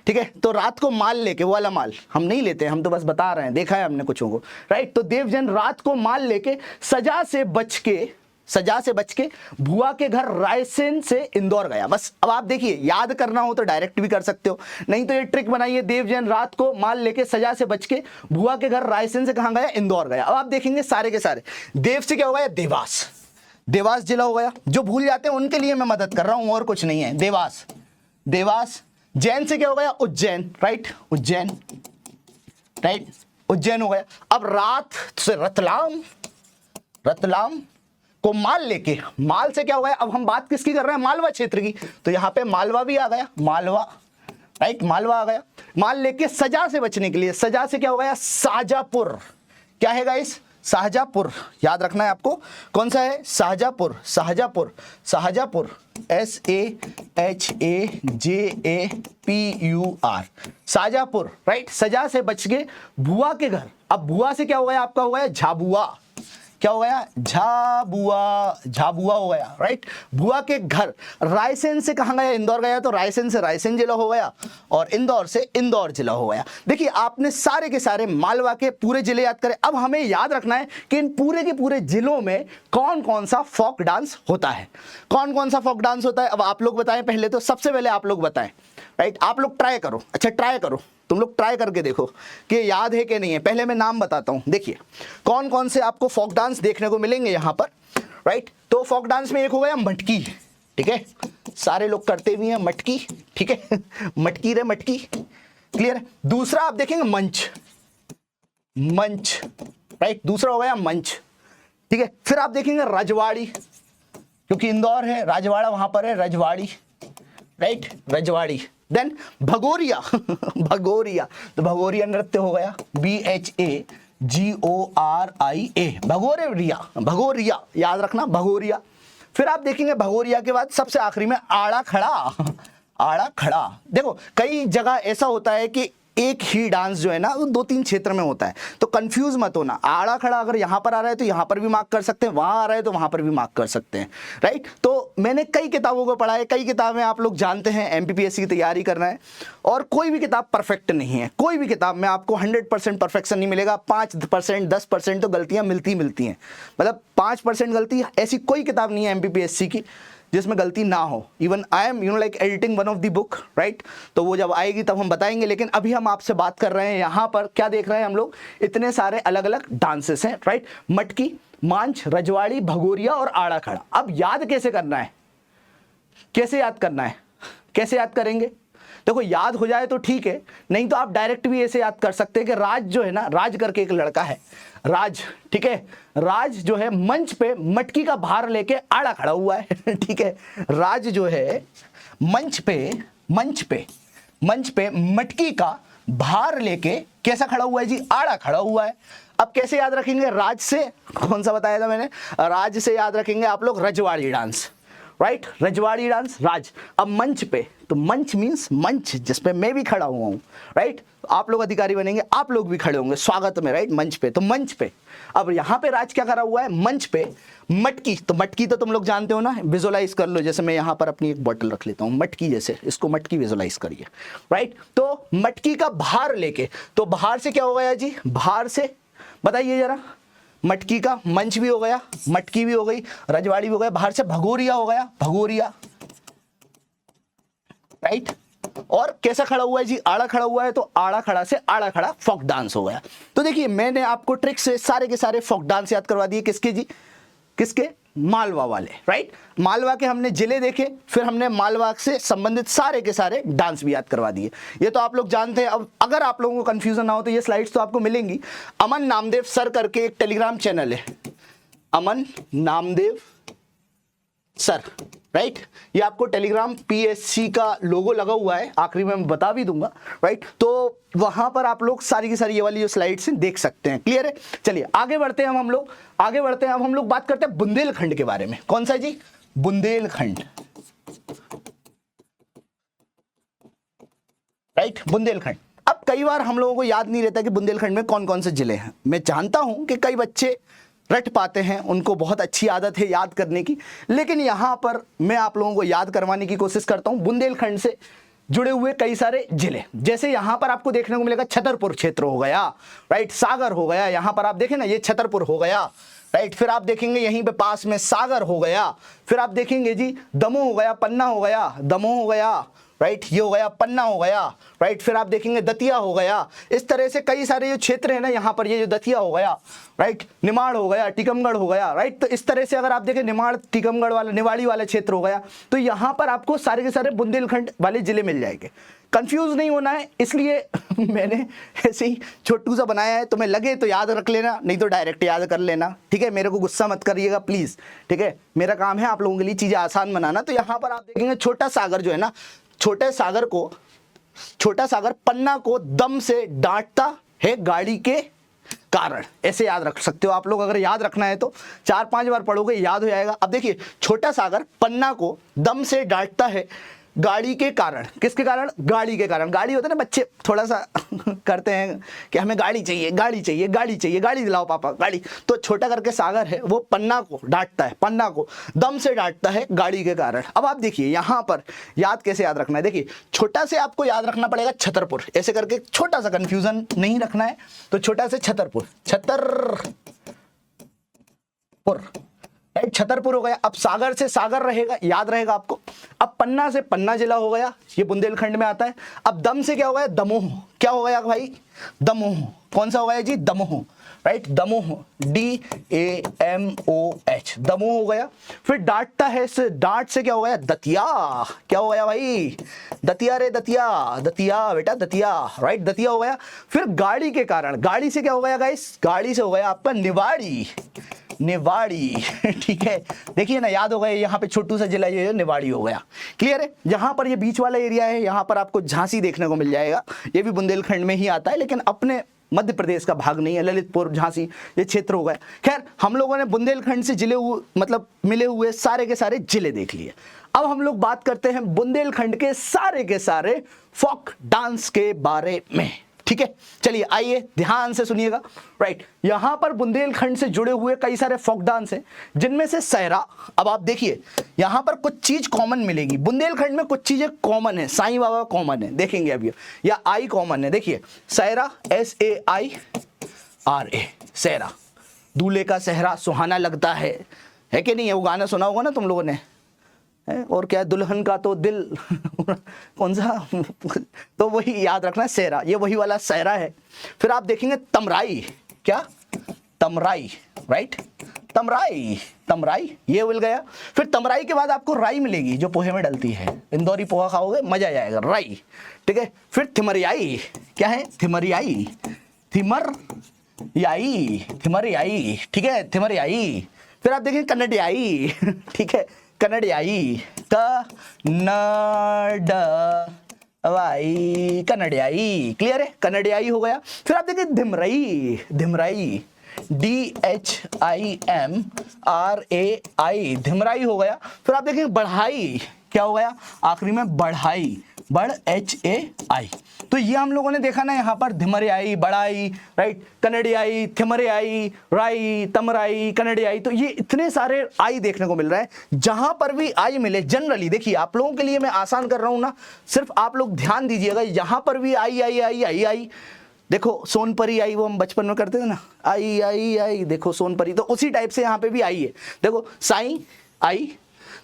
ठीक है। तो रात को माल लेके, वो वाला माल हम नहीं लेते, हम तो बस बता रहे हैं, देखा है हमने कुछों को, राइट। तो देवजन रात को माल लेके सजा से बच के भुआ के घर रायसेन से इंदौर गया। बस अब आप देखिए, याद करना हो तो डायरेक्ट भी कर सकते हो, नहीं तो ये ट्रिक बनाइए, देवजन रात को माल लेके सजा से बच के भुआ के घर रायसेन से कहां गया, इंदौर गया। अब आप देखेंगे सारे के सारे, देव से क्या हो गया, देवास, देवास जिला हो गया। जो भूल जाते हैं उनके लिए मैं मदद कर रहा हूं, और कुछ नहीं है, देवास, देवास। जैन से क्या हो गया, उज्जैन, राइट, उज्जैन, राइट, उज्जैन हो गया। अब रात से रतलाम, रतलाम को माल लेके, माल से क्या हो गया, अब हम बात किसकी कर रहे हैं, मालवा क्षेत्र की, तो यहां पे मालवा भी आ गया, मालवा, राइट, मालवा आ गया। माल लेके सजा से बचने के लिए, सजा से क्या हो गया, शाहजहाँपुर। क्या है गाइस, शाहजहाँपुर, याद रखना है आपको, कौन सा है, शाहजहाँपुर, शाहजहाँपुर, शाहजहाँपुर, SAHAJAPUR, शाहजहाँपुर, राइट। सजा से बच के भुआ के घर, अब भुआ से क्या हो गया, आपका हो गया झाबुआ, क्या हो गया, झाबुआ, झाबुआ हो गया, राइट। भुआ के घर, रायसेन से कहां गया, इंदौर गया, तो रायसेन से रायसेन जिला हो गया, और इंदौर से इंदौर जिला हो गया। देखिए, आपने सारे के सारे मालवा के पूरे जिले याद करें। अब हमें याद रखना है कि इन पूरे के पूरे जिलों में कौन कौन सा फोक डांस होता है, कौन कौन सा फोक डांस होता है। अब आप लोग बताएं, पहले तो सबसे पहले आप लोग बताएं, राइट। आप लोग ट्राई करो, अच्छा ट्राई करो, तुम लोग ट्राई करके देखो कि याद है कि नहीं है। पहले मैं नाम बताता हूं, देखिए कौन कौन से आपको फोक डांस देखने को मिलेंगे यहां पर, राइट। तो फोक डांस में एक हो गया मटकी, ठीक है, सारे लोग करते भी हैं मटकी, ठीक है, मटकी रे मटकी, क्लियर है। दूसरा आप देखेंगे मंच, मंच, राइट, दूसरा हो गया मंच, ठीक है। फिर आप देखेंगे रजवाड़ी, क्योंकि इंदौर है, राजवाड़ा वहां पर है, रजवाड़ी, राइट, रजवाड़ी। देन भगोरिया, भगोरिया, तो भगोरिया नृत्य हो गया, BHAGORIA, भगोरिया, भगोरिया, याद रखना, भगोरिया। फिर आप देखेंगे भगोरिया के बाद सबसे आखिरी में आड़ा खड़ा, आड़ा खड़ा। देखो, कई जगह ऐसा होता है कि एक ही डांस जो है ना वो 2-3 क्षेत्र में होता है, तो कंफ्यूज मत होना। आड़ा खड़ा अगर यहां पर आ रहा है तो यहां पर भी मार्क कर सकते हैं, वहां आ रहा है तो वहां पर भी मार्क कर सकते हैं, राइट। तो मैंने कई किताबों को पढ़ा है, कई किताबें आप लोग जानते हैं, MPPSC की तैयारी करना है, और कोई भी किताब परफेक्ट नहीं है, कोई भी किताब में आपको 100% परफेक्शन नहीं मिलेगा। 5%, 10% तो गलतियां मिलती हैं, मतलब 5% गलती ऐसी कोई किताब नहीं है MPPSC की जिसमें गलती ना हो। Even I am like editing one of the book, right. तो वो जब आएगी तब हम बताएंगे, लेकिन अभी हम आपसे बात कर रहे हैं यहाँ पर क्या देख रहे हैं हम लोग, इतने सारे अलग अलग डांसेस हैं, राइट। मटकी, मांझ, रजवाड़ी, भगोरिया और आड़ा खड़ा। अब याद कैसे करना है, कैसे याद करना है, कैसे याद करेंगे। देखो, याद हो जाए तो ठीक है, नहीं तो आप डायरेक्ट भी ऐसे याद कर सकते हैं कि राज जो है ना, राज करके एक लड़का है, राज, ठीक है, राज जो है मंच पे मटकी का भार लेके आड़ा खड़ा हुआ है, ठीक है। राज जो है मंच पे मटकी का भार लेके कैसा खड़ा हुआ है जी, आड़ा खड़ा हुआ है। अब कैसे याद रखेंगे, राज से, कौन सा बताया था मैंने, राज से याद रखेंगे आप लोग रजवाड़ी डांस, राइट, रजवाड़ी डांस, राज। अब मंच पे, तो मंच मींस मंच जिसपे मैं भी खड़ा हुआ हूं, राइट। आप लोग अधिकारी बनेंगे, आप लोग भी खड़े होंगे स्वागत में, राइट, मंच पे, तो मंच पे। अब यहां पे राज क्या करा हुआ है, मंच पे मटकी, तो मटकी तो तुम लोग जानते हो ना, विजुअलाइज कर लो। जैसे मैं यहां पर अपनी एक बोतल रख लेता हूं, मटकी जैसे, इसको मटकी विजुअलाइज करिए, राइट। तो मटकी का भार लेके, तो भार से क्या हो गया जी, भार से बताइए जरा, मटकी का मंच भी हो गया, मटकी भी हो गई, रजवाड़ी भी हो गया, बाहर से भगोरिया हो गया, भगोरिया, राइट, और कैसा खड़ा हुआ है जी, आड़ा खड़ा हुआ है, तो आड़ा खड़ा से आड़ा खड़ा फोक डांस हो गया। तो देखिए मैंने आपको ट्रिक से सारे के सारे फोक डांस याद करवा दिए। किसके जी, किसके, मालवा वाले, राइट। मालवा के हमने जिले देखे, फिर हमने मालवा से संबंधित सारे के सारे डांस भी याद करवा दिए। ये तो आप लोग जानते हैं। अब अगर आप लोगों को कंफ्यूजन ना हो तो ये स्लाइड्स तो आपको मिलेंगी। अमन नामदेव सर करके एक टेलीग्राम चैनल है, अमन नामदेव सर, राइट। ये आपको टेलीग्राम पीएससी का लोगो लगा हुआ है, आखिरी में मैं बता भी दूंगा, राइट। तो वहां पर आप लोग सारी की सारी ये वाली जो स्लाइड्स हैं देख सकते हैं। क्लियर है। चलिए आगे बढ़ते हैं हम लोग आगे बढ़ते हैं। अब हम लोग बात करते हैं बुंदेलखंड के बारे में। कौन सा जी, बुंदेलखंड, राइट, बुंदेलखंड। अब कई बार हम लोगों को याद नहीं रहता कि बुंदेलखंड में कौन कौन से जिले हैं। मैं जानता हूं कि कई बच्चे रट पाते हैं, उनको बहुत अच्छी आदत है याद करने की, लेकिन यहां पर मैं आप लोगों को याद करवाने की कोशिश करता हूं बुंदेलखंड से जुड़े हुए कई सारे जिले। जैसे यहां पर आपको देखने को मिलेगा छतरपुर क्षेत्र हो गया, राइट, सागर हो गया। यहां पर आप देखें ना, ये छतरपुर हो गया, राइट। फिर आप देखेंगे यहीं पे पास में सागर हो गया। फिर आप देखेंगे जी दमोह हो गया, पन्ना हो गया, दमोह हो गया, राइट, ये हो गया, पन्ना हो गया, राइट। फिर आप देखेंगे दतिया हो गया। इस तरह से कई सारे जो क्षेत्र है ना यहाँ पर, ये जो दतिया हो गया, राइट, निमाड़ हो गया, टीकमगढ़ हो गया, राइट। तो इस तरह से अगर आप देखें निमाड़, टीकमगढ़ वाला, निवाड़ी वाला क्षेत्र हो गया, तो यहाँ पर आपको सारे के सारे बुंदेलखंड वाले जिले मिल जाएंगे। कंफ्यूज नहीं होना है, इसलिए मैंने ऐसे ही छोटू सा बनाया है। तुम्हें लगे तो याद रख लेना, नहीं तो डायरेक्ट याद कर लेना, ठीक है। मेरे को गुस्सा मत करिएगा प्लीज, ठीक है। मेरा काम है आप लोगों के लिए चीजें आसान बनाना। तो यहाँ पर आप देखेंगे छोटा सागर जो है ना, छोटे सागर को, छोटा सागर पन्ना को दम से डांटता है गाड़ी के कारण। ऐसे याद रख सकते हो आप लोग। अगर याद रखना है तो 4-5 बार पढ़ोगे याद हो जाएगा। अब देखिए छोटा सागर पन्ना को दम से डांटता है गाड़ी के कारण। किसके कारण, गाड़ी के कारण। गाड़ी होता है ना, बच्चे थोड़ा सा करते हैं कि हमें गाड़ी चाहिए, गाड़ी चाहिए, गाड़ी चाहिए, गाड़ी दिलाओ पापा, गाड़ी। तो छोटा करके सागर है, वो पन्ना को डांटता है, पन्ना को दम से डांटता है गाड़ी के कारण। अब आप देखिए यहाँ पर याद कैसे याद रखना है। देखिए छोटा से आपको याद रखना पड़ेगा छतरपुर, ऐसे करके छोटा सा कंफ्यूजन नहीं रखना है। तो छोटा से छतरपुर, छतरपुर, राइट, छतरपुर हो गया। अब सागर से सागर रहेगा, याद रहेगा आपको। अब पन्ना से पन्ना जिला हो गया, ये बुंदेलखंड में आता है। अब दम से क्या हो गया, दमोह। क्या हो गया भाई, दमोह। कौन सा हो गया जी, दमोह, राइट, दमोह, DAMOH, दमोह हो गया। फिर डांटता है, से डांट से क्या हो गया, दतिया। क्या हो गया भाई, दतिया रे दतिया, दतिया बेटा दतिया, राइट, दतिया हो गया। फिर गाड़ी के कारण, गाड़ी से क्या हो गया गाइस, गाड़ी से हो गया आपका निवाड़ी, निवाड़ी, ठीक है। देखिए ना याद हो गया, यहाँ पे छोटू सा जिला ये निवाड़ी हो गया। क्लियर है। यहाँ पर ये बीच वाला एरिया है, यहाँ पर आपको झांसी देखने को मिल जाएगा, ये भी बुंदेलखंड में ही आता है, लेकिन अपने मध्य प्रदेश का भाग नहीं है। ललितपुर, झांसी ये क्षेत्र हो गए। खैर हम लोगों ने बुंदेलखंड से जिले हुए, मतलब मिले हुए सारे के सारे जिले देख लिए। अब हम लोग बात करते हैं बुंदेलखंड के सारे फोक डांस के बारे में, ठीक है। चलिए आइए ध्यान से सुनिएगा, राइट। यहां पर बुंदेलखंड से जुड़े हुए कई सारे फोक डांस हैं, जिनमें से सहरा। अब आप देखिए यहां पर कुछ चीज कॉमन मिलेगी। बुंदेलखंड में कुछ चीजें कॉमन है, साईं बाबा कॉमन है, देखेंगे अभी, या आई कॉमन है। देखिए सहरा, SAIRA, सहरा, दूल्हे का सहरा सुहाना लगता है कि नहीं है। वो गाना सुना होगा ना तुम लोगों ने, और क्या, दुल्हन का तो दिल कौन सा, तो वही याद रखना, सहरा, ये वही वाला सहरा है। फिर आप देखेंगे तमराई, क्या, तमराई, राइट, तमराई, तमराई ये मिल गया। फिर तमराई के बाद आपको राई मिलेगी, जो पोहे में डलती है। इंदौरी पोहा खाओगे मजा आ जाएगा, राई, ठीक है। फिर थिमरियाई, क्या है, थिमरियाई, थिमरियाई, थिमरियाई, ठीक है, थिमरियाई। फिर आप देखेंगे कन्नडियाई, ठीक है, कन्नडियाई, कन्नडियाई, कन्नडियाई, क्लियर है, कन्नडियाई हो गया। फिर आप देखिए धिमरई, धिमरई, DHIMRAI, धिमराई हो गया। फिर आप देखेंगे बढ़ाई, क्या हो गया, आखिरी में बढ़ाई, बढ़ HAI। तो ये हम लोगों ने देखा ना, यहाँ पर धिमरियाई, बढ़ाई, राइट, कन्नडियाई, थिमरियाई, राई, तमराई, कन्नडियाई। तो ये इतने सारे आई देखने को मिल रहा है। जहां पर भी आई मिले, जनरली देखिए आप लोगों के लिए मैं आसान कर रहा हूं ना, सिर्फ आप लोग ध्यान दीजिएगा। यहां पर भी आई आई आई आई आई, देखो सोनपरी आई, वो हम बचपन में करते थे ना, आई आई आई, देखो सोनपरी, तो उसी टाइप से यहाँ पे भी आई है। देखो साई आई,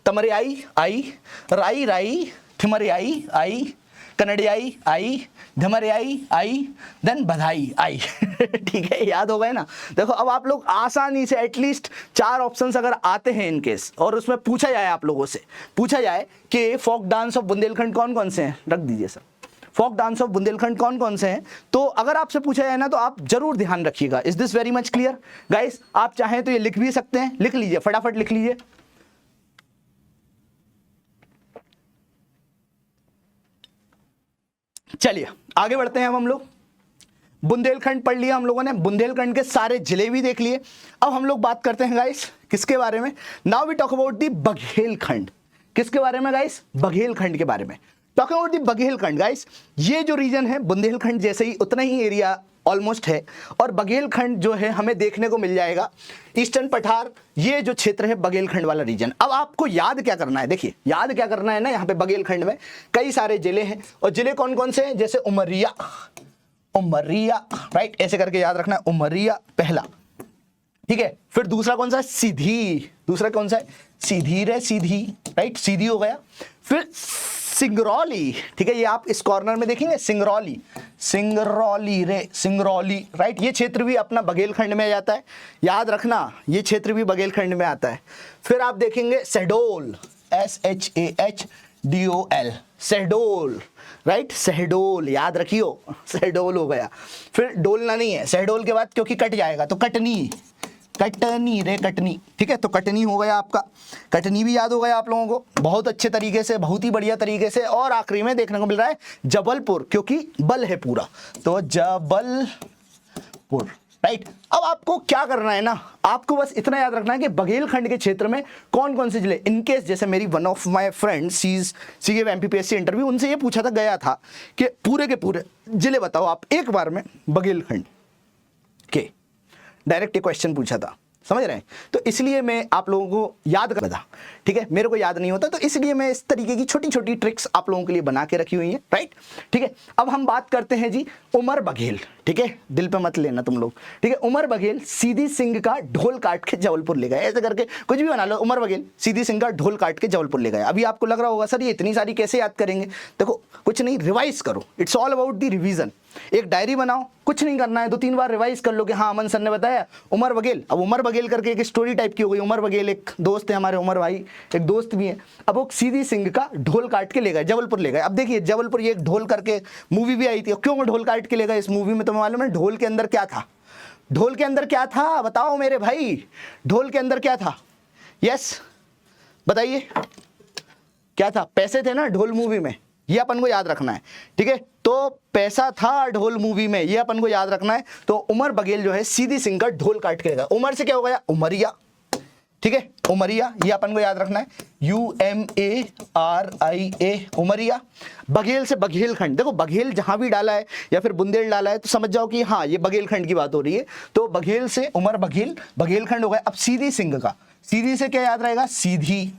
तमरियाई आई, राई राई, थिमरियाई आई, कन्नड़ियाई आई, धमरियाई आई, देन बधाई आई। ठीक है, याद हो गए ना। देखो अब आप लोग आसानी से एटलीस्ट 4 ऑप्शंस अगर आते हैं इन केस, और उसमें पूछा जाए, आप लोगों से पूछा जाए कि फोक डांस ऑफ बुंदेलखंड कौन कौन से हैं, रख दीजिए sir, folk dance of Bundelkhand कौन कौन से हैं, तो अगर आपसे पूछा जाए ना तो आप जरूर ध्यान रखिएगा। Is this very much clear guys? आप चाहें तो ये लिख भी सकते हैं, लिख लीजिए, फटाफट लिख लीजिए। चलिए आगे बढ़ते हैं हम लोग। बुंदेलखंड पढ़ लिया हम लोगों ने, बुंदेलखंड के सारे जिले भी देख लिए। अब हम लोग बात करते हैं गाइस किसके बारे में? Now we talk about the Baghelkhand. किसके बारे में गाइस? बघेलखंड के बारे में। Talk about the Baghelkhand guys, ये जो रीजन है बुंदेलखंड जैसे ही उतना ही एरिया ऑलमोस्ट है, और बघेलखंड जो है हमें देखने को मिल जाएगा ईस्टर्न पठार, ये जो क्षेत्र है बघेलखंड वाला रीजन। अब आपको याद क्या करना है, देखिए याद क्या करना है ना, यहाँ पे बघेलखंड में कई सारे जिले हैं, और जिले कौन कौन से हैं? जैसे उमरिया, उमरिया राइट, ऐसे करके याद रखना है, उमरिया पहला, ठीक है। फिर दूसरा कौन सा है? सीधी, दूसरा कौन सा है? सीधी रे सीधी, राइट, सीधी हो गया। फिर सिंगरौली, ठीक है, ये आप इस कॉर्नर में देखेंगे, सिंगरौली, सिंगरौली रे सिंगरौली, राइट, ये क्षेत्र भी अपना बघेलखंड में आ जाता है, याद रखना ये क्षेत्र भी बघेलखंड में आता है। फिर आप देखेंगे शहडोल, SHAHDOL, शहडोल, राइट, शहडोल, याद रखियो, शहडोल हो गया। फिर डोलना नहीं है शहडोल के बाद, क्योंकि कट जाएगा, तो कटनी, कटनी रे कटनी, ठीक है, तो कटनी हो गया आपका, कटनी भी याद हो गया आप लोगों को बहुत अच्छे तरीके से, बहुत ही बढ़िया तरीके से। और आखिरी में देखने को मिल रहा है जबलपुर, क्योंकि बल है पूरा, तो जबलपुर, राइट। अब आपको क्या करना है ना, आपको बस इतना याद रखना है कि बघेलखंड के क्षेत्र में कौन कौन से जिले, इनकेस जैसे मेरी one of my friend C gave MPPSC interview, उनसे ये पूछा था, गया था कि पूरे के पूरे जिले बताओ आप एक बार में बघेलखंड के, डायरेक्ट ये क्वेश्चन पूछा था, समझ रहे हैं? तो इसलिए मैं आप लोगों को याद कर था, ठीक है, मेरे को याद नहीं होता, तो इसलिए मैं इस तरीके की छोटी छोटी ट्रिक्स आप लोगों के लिए बना के रखी हुई हैं, राइट, ठीक है। अब हम बात करते हैं जी उमर बघेल, ठीक है, दिल पे मत लेना तुम लोग, ठीक है। उमर बघेल सीधी सिंह का ढोल काट के जबलपुर ले गए, ऐसे करके कुछ भी बना लो, उमर बघेल सीधी सिंह का ढोल काट के जबलपुर ले गए। अभी आपको लग रहा होगा सर ये इतनी सारी कैसे याद करेंगे? देखो कुछ नहीं, रिवाइज करो, it's all about the revision. एक डायरी बनाओ, कुछ नहीं करना है, 2-3 बार रिवाइज कर लो कि हाँ अमन सर ने बताया उमर बघेल। अब उमर बघेल करके एक स्टोरी टाइप की हो गई, उमर बघेल एक दोस्त है हमारे, उमर भाई एक दोस्त भी है। अब वो सीधी सिंह का ढोल काट के ले गए, जबलपुर ले गए। अब देखिए जबलपुर, ये एक ढोल करके मूवी भी आई थी, क्यों ढोल काट के ले गए इस मूवी में? तुम्हें मालूम है ढोल के अंदर क्या था? ढोल के अंदर क्या था बताओ मेरे भाई, ढोल के अंदर क्या था? यस बताइए क्या था? पैसे थे ना ढोल मूवी में, ये अपन को याद रखना है, ठीक है। तो पैसा था ढोल मूवी में, ये अपन को याद रखना है। तो उमर बघेल जो है सीधी सिंह का ढोल काट के लेगा। उमर से क्या हो गया? उमरिया, ठीक है, उमरिया, ये अपन को याद रखना है, UMARIA, उमरिया। बघेल से बघेलखंड, देखो बघेल जहां भी डाला है या फिर बुंदेल डाला है तो समझ जाओ कि हाँ ये बघेलखंड की बात हो रही है। तो बघेल से उमर बघेल, बघेलखंड हो गया। अब सीधी सिंह का, सीधी से क्या याद रहेगा? सीधी,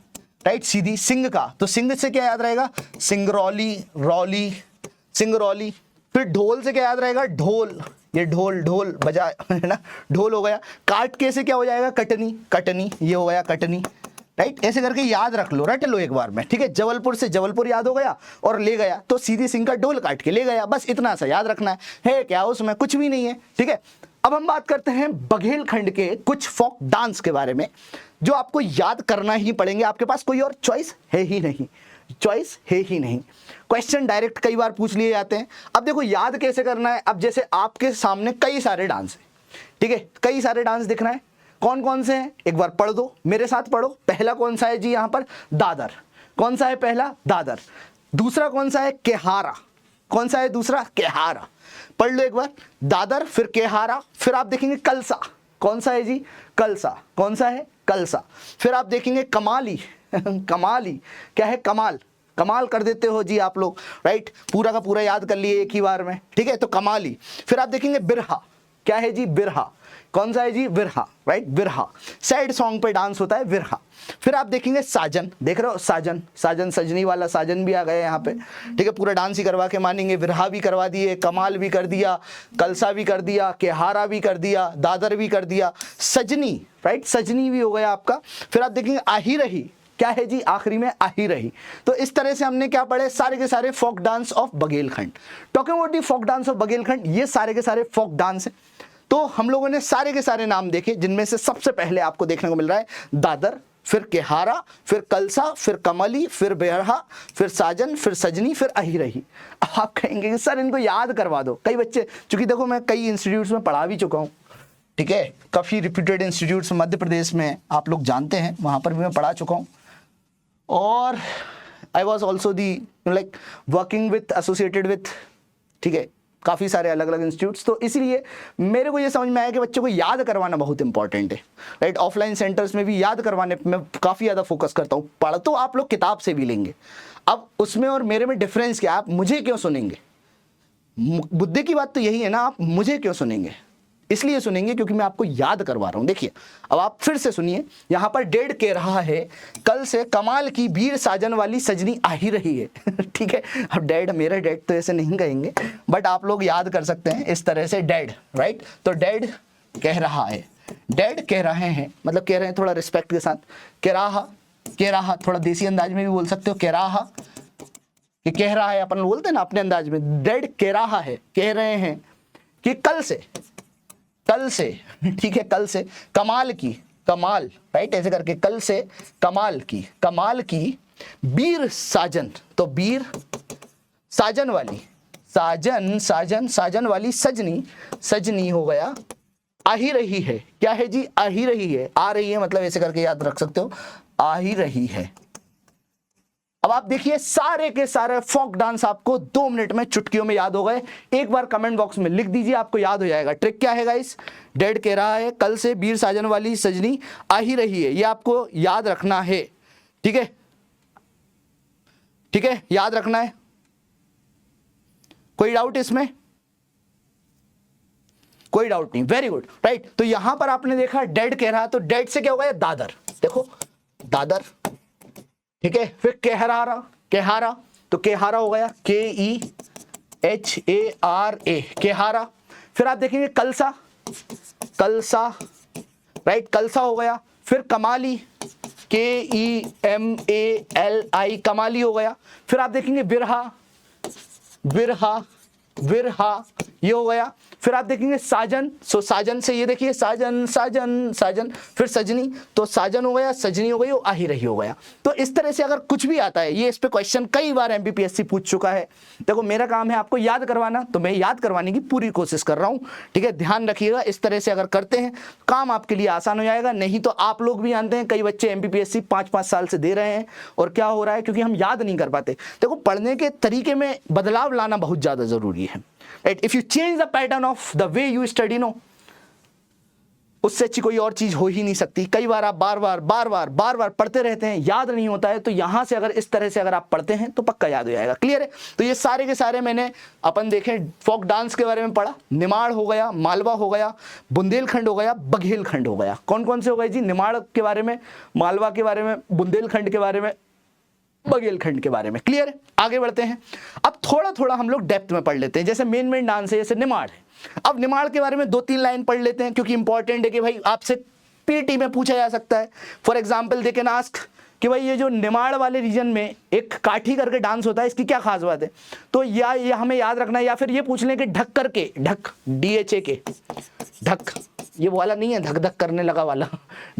राइट, सीधी। सिंह का, तो सिंह से क्या याद रहेगा? सिंगरौली, रौली, सिंगरौली। फिर ढोल से क्या याद रहेगा? ढोल, ये ढोल, ढोल बजा है ना, ढोल हो गया। काट के से क्या हो जाएगा? कटनी, कटनी, ये हो गया कटनी, राइट। ऐसे करके याद रख लो, रट लो एक बार में, ठीक है। जबलपुर से जबलपुर याद हो गया और ले गया, तो सीधी सिंह का ढोल काट के ले गया, बस इतना सा याद रखना है क्या उसमें? कुछ भी नहीं है, ठीक है। अब हम बात करते हैं बघेलखंड के कुछ फोक डांस के बारे में, जो आपको याद करना ही पड़ेंगे, आपके पास कोई और चॉइस है ही नहीं, चॉइस है ही नहीं। क्वेश्चन डायरेक्ट कई बार पूछ लिए जाते हैं। अब देखो याद कैसे करना है। अब जैसे आपके सामने कई सारे डांस है, ठीक है, कई सारे डांस दिख रहे हैं, कौन कौन से हैं एक बार पढ़ दो, मेरे साथ पढ़ो। पहला कौन सा है जी? यहाँ पर दादर। कौन सा है पहला? दादर। दूसरा कौन सा है? केहारा। कौन सा है दूसरा? केहारा। पढ़ लो एक बार, दादर, फिर केहारा, फिर आप देखेंगे कलसा। कौन सा है जी? कलसा। कौन सा है? कलसा। फिर आप देखेंगे कमाली कमाली, क्या है? कमाल। कमाल कर देते हो जी आप लोग, राइट, पूरा का पूरा याद कर लिए एक ही बार में, ठीक है, तो कमाली। फिर आप देखेंगे बिरहा। क्या है जी? बिरहा। कौन सा है जी? बिरहा, राइट, बिरहा। सैड सॉन्ग पे डांस होता है, बिरहा। फिर आप देखेंगे साजन, देख रहे हो साजन, साजन सजनी वाला साजन भी आ गया यहाँ पे, ठीक है, पूरा डांस ही करवा के मानेंगे। बिरहा भी करवा दिए, कमाल भी कर दिया, कलसा भी कर दिया, केहारा भी कर दिया, दादर भी कर दिया, सजनी, राइट, सजनी भी हो गया आपका। फिर आप देखेंगे आही रही, क्या है जी, आखिरी में आही रही। तो इस तरह से हमने क्या पढ़े, सारे के सारे folk dance of Baghelkhand. Talking about the folk dance of Baghelkhand, ये सारे के सारे फोक डांस हैं। तो हम लोगों ने सारे के सारे नाम देखे, जिनमें से सबसे पहले आपको देखने को मिल रहा है दादर, फिर केहारा, फिर कलसा, फिर कमली, फिर बेरहा, फिर साजन, फिर सजनी, फिर अही रही। आप कहेंगे कि सर इनको याद करवा दो। कई बच्चे, चूंकि देखो मैं कई इंस्टीट्यूट्स में पढ़ा भी चुका हूँ, ठीक है, काफ़ी रिप्यूटेड इंस्टीट्यूट्स मध्य प्रदेश में आप लोग जानते हैं, वहाँ पर भी मैं पढ़ा चुका हूँ। और I was also the like working with associated with, ठीक है, काफ़ी सारे अलग अलग इंस्टीट्यूट्स। तो इसलिए मेरे को ये समझ में आया कि बच्चों को याद करवाना बहुत इंपॉर्टेंट है, राइट। ऑफलाइन सेंटर्स में भी याद करवाने में काफ़ी ज़्यादा फोकस करता हूँ। पढ़ तो आप लोग किताब से भी लेंगे, अब उसमें और मेरे में डिफरेंस क्या, आप मुझे क्यों सुनेंगे? मुद्दे की बात तो यही है ना, आप मुझे क्यों सुनेंगे? इसलिए सुनेंगे क्योंकि मैं आपको याद करवा रहा हूं। देखिए अब आप फिर से सुनिए, यहां पर डेढ़ कह रहा है कल से कमाल की बीर साजन वाली सजनी आ ही रही है ठीक है, अब डैड, मेरा डैड तो ऐसे नहीं कहेंगे, बट आप लोग याद कर सकते हैं इस तरह से, डैड, राइट। तो डैड कह रहा है, डैड कह रहे हैं, मतलब कह रहे हैं थोड़ा रिस्पेक्ट के साथ, कह रहा, थोड़ा देसी अंदाज में भी बोल सकते हो, कह रहा, कि कह रहा है अपन बोलते हैं ना अपने अंदाज में। डैड कह रहा है, कह रहे हैं कि कल से, ठीक है, कल से कमाल की, कमाल, राइट, ऐसे करके, कल से कमाल की बीर साजन, तो बीर साजन वाली, साजन वाली सजनी हो गया, आ ही रही है। क्या है जी, आ ही रही है, आ रही है मतलब ऐसे करके याद रख सकते हो, आ ही रही है। अब आप देखिए सारे के सारे फोक डांस आपको 2 मिनट में चुटकियों में याद हो गए। एक बार कमेंट बॉक्स में लिख दीजिए, आपको याद हो जाएगा। ट्रिक क्या है गाइस, डैड कह रहा है कल से बीर साजन वाली सजनी आ ही रही है, ये आपको याद रखना है, ठीक है, ठीक है, याद रखना है। कोई डाउट इसमें? कोई डाउट नहीं, वेरी गुड, राइट। तो यहां पर आपने देखा डैड कह रहा, तो डैड से क्या हो गया, दादर, देखो दादर, ठीक है, फिर केहारा, तो केहारा हो गया, KEHARA, केहारा। फिर आप देखेंगे कलसा, राइट, कलसा हो गया। फिर कमाली, KEMALI, कमाली हो गया। फिर आप देखेंगे विरहा, ये हो गया। फिर आप देखेंगे साजन, सो साजन से ये देखिए साजन, फिर सजनी, तो साजन हो गया, सजनी हो गई, आ ही रही हो गया। तो इस तरह से अगर कुछ भी आता है, ये इस पे क्वेश्चन कई बार MPPSC पूछ चुका है। देखो मेरा काम है आपको याद करवाना, तो मैं याद करवाने की पूरी कोशिश कर रहा हूँ, ठीक है, ध्यान रखिएगा। इस तरह से अगर करते हैं काम आपके लिए आसान हो जाएगा। नहीं तो आप लोग भी जानते हैं कई बच्चे MPPSC 5-5 साल से दे रहे हैं, और क्या हो रहा है, क्योंकि हम याद नहीं कर पाते। देखो पढ़ने के तरीके में बदलाव लाना बहुत ज़्यादा ज़रूरी है, right. If you change the pattern of the way you study, no, उससे अच्छी कोई और चीज हो ही नहीं सकती। कई बार आप बार बार पढ़ते रहते हैं, याद नहीं होता है, तो यहां से अगर इस तरह से अगर आप पढ़ते हैं तो पक्का याद हो जाएगा। क्लियर है? तो ये सारे के सारे मैंने अपन देखे, फोक डांस के बारे में पढ़ा, निमाड़ हो गया, मालवा हो गया, बुंदेलखंड हो गया, बघेलखंड हो गया। कौन कौन से हो गए जी? निमाड़ के बारे में, मालवा के बारे में, बुंदेलखंड के बारे में, बघेलखंड के बारे में। क्लियर है? आगे बढ़ते हैं। अब थोड़ा थोड़ा हम लोग डेप्थ में पढ़ लेते हैं। जैसे मेन डांस है, जैसे निमाड़ है। अब निमाड़ के बारे में 2-3 लाइन पढ़ लेते हैं, क्योंकि इंपॉर्टेंट है कि भाई आपसे पीटी में पूछा जा सकता है। For example they can ask कि भाई ये जो निमाड़ वाले रीजन में एक काठी करके डांस होता है, इसकी क्या खास बात है? तो या ये हमें याद रखना है, या फिर ये पूछ लें कि ढक करके, ढक, DHAK, ढक, ये वाला नहीं है धक धक करने लगा वाला,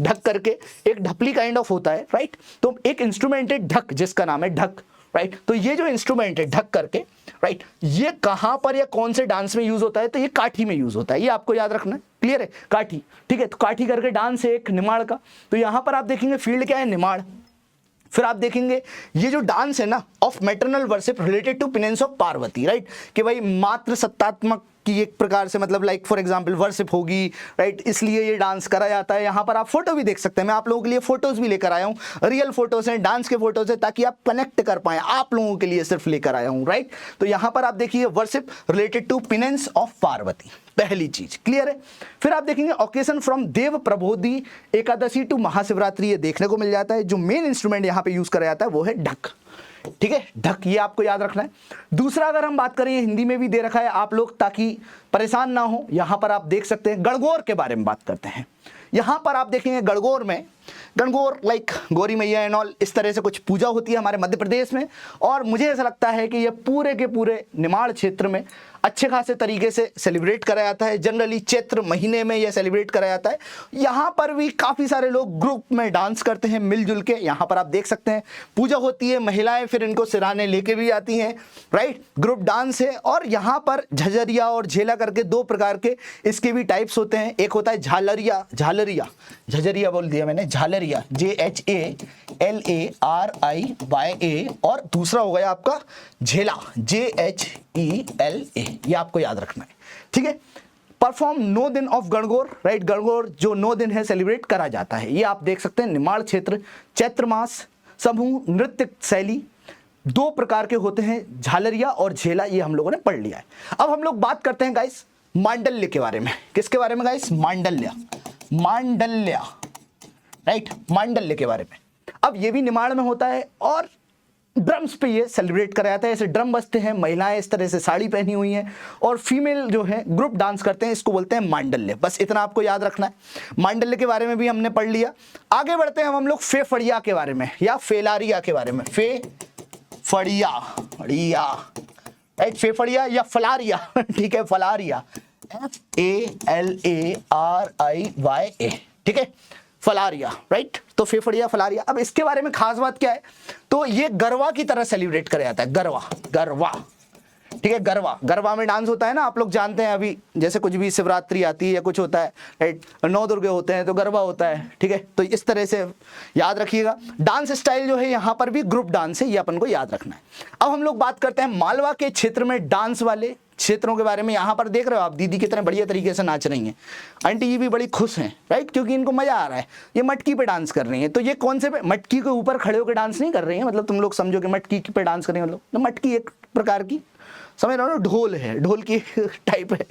ढक करके एक ढपली काइंड ऑफ होता है, राइट। तो एक इंस्ट्रूमेंट है ढक, जिसका नाम है ढक, राइट। तो ये जो इंस्ट्रूमेंट है ढक करके, राइट, ये कहां पर या कौन से डांस में यूज होता है? तो ये काठी में यूज होता है, ये आपको याद रखना है। क्लियर है? काठी, ठीक है। तो काठी करके डांस है एक निमाड़ का। तो यहां पर आप देखेंगे फील्ड क्या है? निमाड़। फिर आप देखेंगे ये जो डांस है ना, of maternal worship related to penance of Parvati, right, कि भाई मातृ सत्तात्मक की एक प्रकार से, मतलब लाइक फॉर एग्जांपल वर्शिप होगी, राइट, इसलिए ये डांस करा जाता है। यहाँ पर आप फोटो भी देख सकते हैं, मैं आप लोगों के लिए फोटोज भी लेकर आया हूँ, रियल फोटोज हैं, डांस के फोटोज हैं, ताकि आप कनेक्ट कर पाए, आप लोगों के लिए सिर्फ लेकर आया हूँ, राइट। तो यहाँ पर आप देखिए worship related to penance of Parvati, पहली चीज। क्लियर है? फिर आप देखेंगे occasion from Dev Prabodhi Ekadashi to Mahashivratri, ये देखने को मिल जाता है। जो मेन इंस्ट्रूमेंट यहाँ पे यूज करा जाता है वो है ढक, ठीक है, ढक, ये आपको याद रखना है। दूसरा अगर हम बात करें, हिंदी में भी दे रखा है आप लोग, ताकि परेशान ना हो, यहां पर आप देख सकते हैं गणगौर के बारे में बात करते हैं। यहां पर आप देखेंगे गणगौर में गणगौर लाइक गौरी मैया एंड ऑल, इस तरह से कुछ पूजा होती है हमारे मध्य प्रदेश में। और मुझे ऐसा लगता है कि ये पूरे के पूरे निमाड़ क्षेत्र में अच्छे खासे तरीके से सेलिब्रेट करा जाता है। जनरली चैत्र महीने में यह सेलिब्रेट करा जाता है। यहाँ पर भी काफ़ी सारे लोग ग्रुप में डांस करते हैं मिलजुल के। यहाँ पर आप देख सकते हैं पूजा होती है, महिलाएं फिर इनको सिराने लेके भी आती हैं, राइट। ग्रुप डांस है। और यहाँ पर झझरिया और झेला करके दो प्रकार के इसके भी टाइप्स होते हैं। एक होता है झालरिया, झालरिया, झझरिया बोल दिया मैंने, झालरिया ZHALARIYA, और दूसरा हो गया आपका झेला, JHELA। ये आपको याद रखना है, ठीक है। परफॉर्म 9 दिन ऑफ गणगौर, राइट। गणगौर जो 9 दिन है सेलिब्रेट करा जाता है। ये आप देख सकते हैं निमाड़ क्षेत्र, चैत्र मास, समूह नृत्य शैली, दो प्रकार के होते हैं, झालरिया और झेला। ये हम लोगों ने पढ़ लिया है। अब हम लोग बात करते हैं गाइस मांडल्य के बारे में। किसके बारे में गाइस? मांडल्य, मांडल्य, राइट, मांडल्य के बारे में। अब ये भी निमाड़ में होता है और ड्रम्स पे ये सेलिब्रेट करा जाता है। ऐसे ड्रम बजते हैं, महिलाएं इस तरह से साड़ी पहनी हुई हैं और फीमेल जो है ग्रुप डांस करते हैं। इसको बोलते हैं मांडल्य। बस इतना आपको याद रखना है। मांडल्य के बारे में भी हमने पढ़ लिया। आगे बढ़ते हैं हम लोग फेफड़िया के बारे में या फेलारिया के बारे में। फेफड़िया, फड़िया, राइट, फेफड़िया या फलारिया, ठीक है, फलारिया, FALARIYA, ठीक है, फलारिया, राइट। तो फेफड़िया, फलारिया। अब इसके बारे में खास बात क्या है, तो ये गरबा की तरह सेलिब्रेट किया जाता है। गरबा, गरबा, ठीक है, गरबा। गरबा में डांस होता है ना, आप लोग जानते हैं। अभी जैसे कुछ भी शिवरात्रि आती है या कुछ होता है, राइट, 9 दुर्गे होते हैं तो गरबा होता है, ठीक है। तो इस तरह से याद रखिएगा। डांस स्टाइल जो है यहाँ पर भी ग्रुप डांस है, ये अपन को याद रखना है। अब हम लोग बात करते हैं मालवा के क्षेत्र में डांस वाले क्षेत्रों के बारे में। यहाँ पर देख रहे हो आप दीदी कितने बढ़िया तरीके से नाच रही हैं। आंटी जी भी बड़ी खुश हैं, राइट, क्योंकि इनको मजा आ रहा है। ये मटकी पे डांस कर रही हैं। तो ये कौन से पे? मटकी के ऊपर खड़े होकर डांस नहीं कर रही हैं, मतलब तुम लोग समझो कि मटकी पे डांस कर रही हैं। मतलब तो मटकी एक प्रकार की, समझ रहे हो ना, ढोल है, ढोल की टाइप है।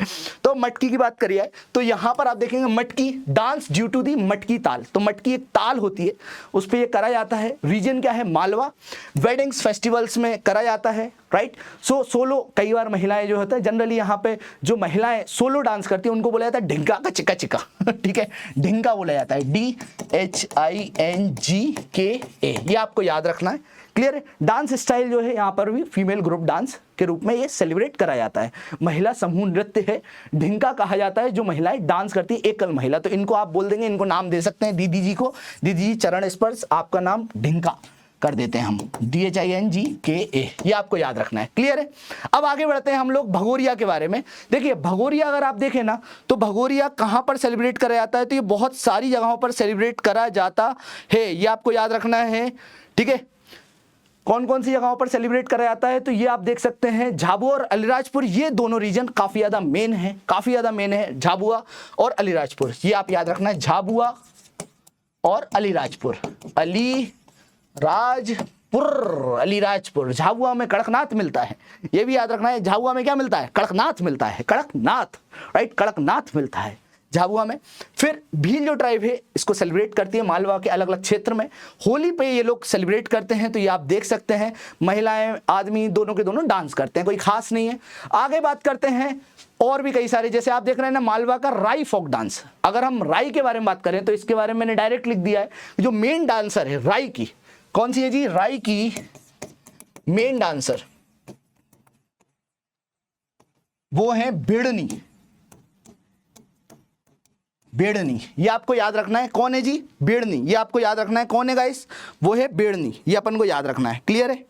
तो मटकी की बात करिए तो यहाँ पर आप देखेंगे मटकी डांस ड्यू टू दी मटकी ताल। तो मटकी एक ताल होती है, उस पर यह करा जाता है। रीजन क्या है? मालवा। वेडिंग्स फेस्टिवल्स में करा जाता है, राइट। सो सोलो, कई बार महिलाएं जो होता है, जनरली यहाँ पे जो महिलाएं सोलो डांस करती है उनको बोला जाता है ढिंका का चिका चिका, ठीक है, ढिंका बोला जाता है, DHINGKA। ये आपको याद रखना है, क्लियर है। डांस स्टाइल जो है यहाँ पर भी फीमेल ग्रुप डांस के रूप में ये सेलिब्रेट करा जाता है। महिला समूह नृत्य है, ढिंका कहा जाता है जो महिलाएं डांस करती है, एकल महिला। तो इनको आप बोल देंगे, इनको नाम दे सकते हैं दीदी जी को, दीदी जी चरण स्पर्श, आपका नाम ढिंका कर देते हैं हम, DHINGKA। ये आपको याद रखना है, क्लियर है। अब आगे बढ़ते हैं हम लोग भगोरिया के बारे में। देखिए भगोरिया अगर आप देखें ना, तो भगोरिया कहाँ पर सेलिब्रेट करा जाता है? तो ये बहुत सारी जगहों पर सेलिब्रेट करा जाता है, ये आपको याद रखना है, ठीक है। कौन कौन सी जगहों पर सेलिब्रेट करा जाता है? तो ये आप देख सकते हैं झाबुआ और अलीराजपुर, ये दोनों रीजन काफी ज्यादा मेन है, काफी ज्यादा मेन है, झाबुआ और अलीराजपुर। ये आप याद रखना है, झाबुआ और अलीराजपुर, अलीराजपुर, अलीराजपुर। झाबुआ में कड़कनाथ मिलता है, ये भी याद रखना है। झाबुआ में क्या मिलता है? कड़कनाथ मिलता है, कड़कनाथ, राइट, कड़कनाथ मिलता है झाबुआ में। फिर भील जो ट्राइब है इसको सेलिब्रेट करती है मालवा के अलग अलग क्षेत्र में। होली पे ये लोग सेलिब्रेट करते हैं, तो ये आप देख सकते हैं महिलाएं आदमी दोनों के दोनों डांस करते हैं, कोई खास नहीं है। आगे बात करते हैं और भी कई सारे, जैसे आप देख रहे हैं ना मालवा का राई फोक डांस। अगर हम राई के बारे में बात करें तो इसके बारे में मैंने डायरेक्ट लिख दिया है। जो मेन डांसर है राई की, कौन सी है जी? राई की मेन डांसर वो है बेड़नी, बेड़नी। ये आपको याद रखना है, कौन है जी? बेड़नी। ये आपको याद रखना है, कौन है गाइस? वो है बेड़नी। ये अपन को याद रखना है, क्लियर है,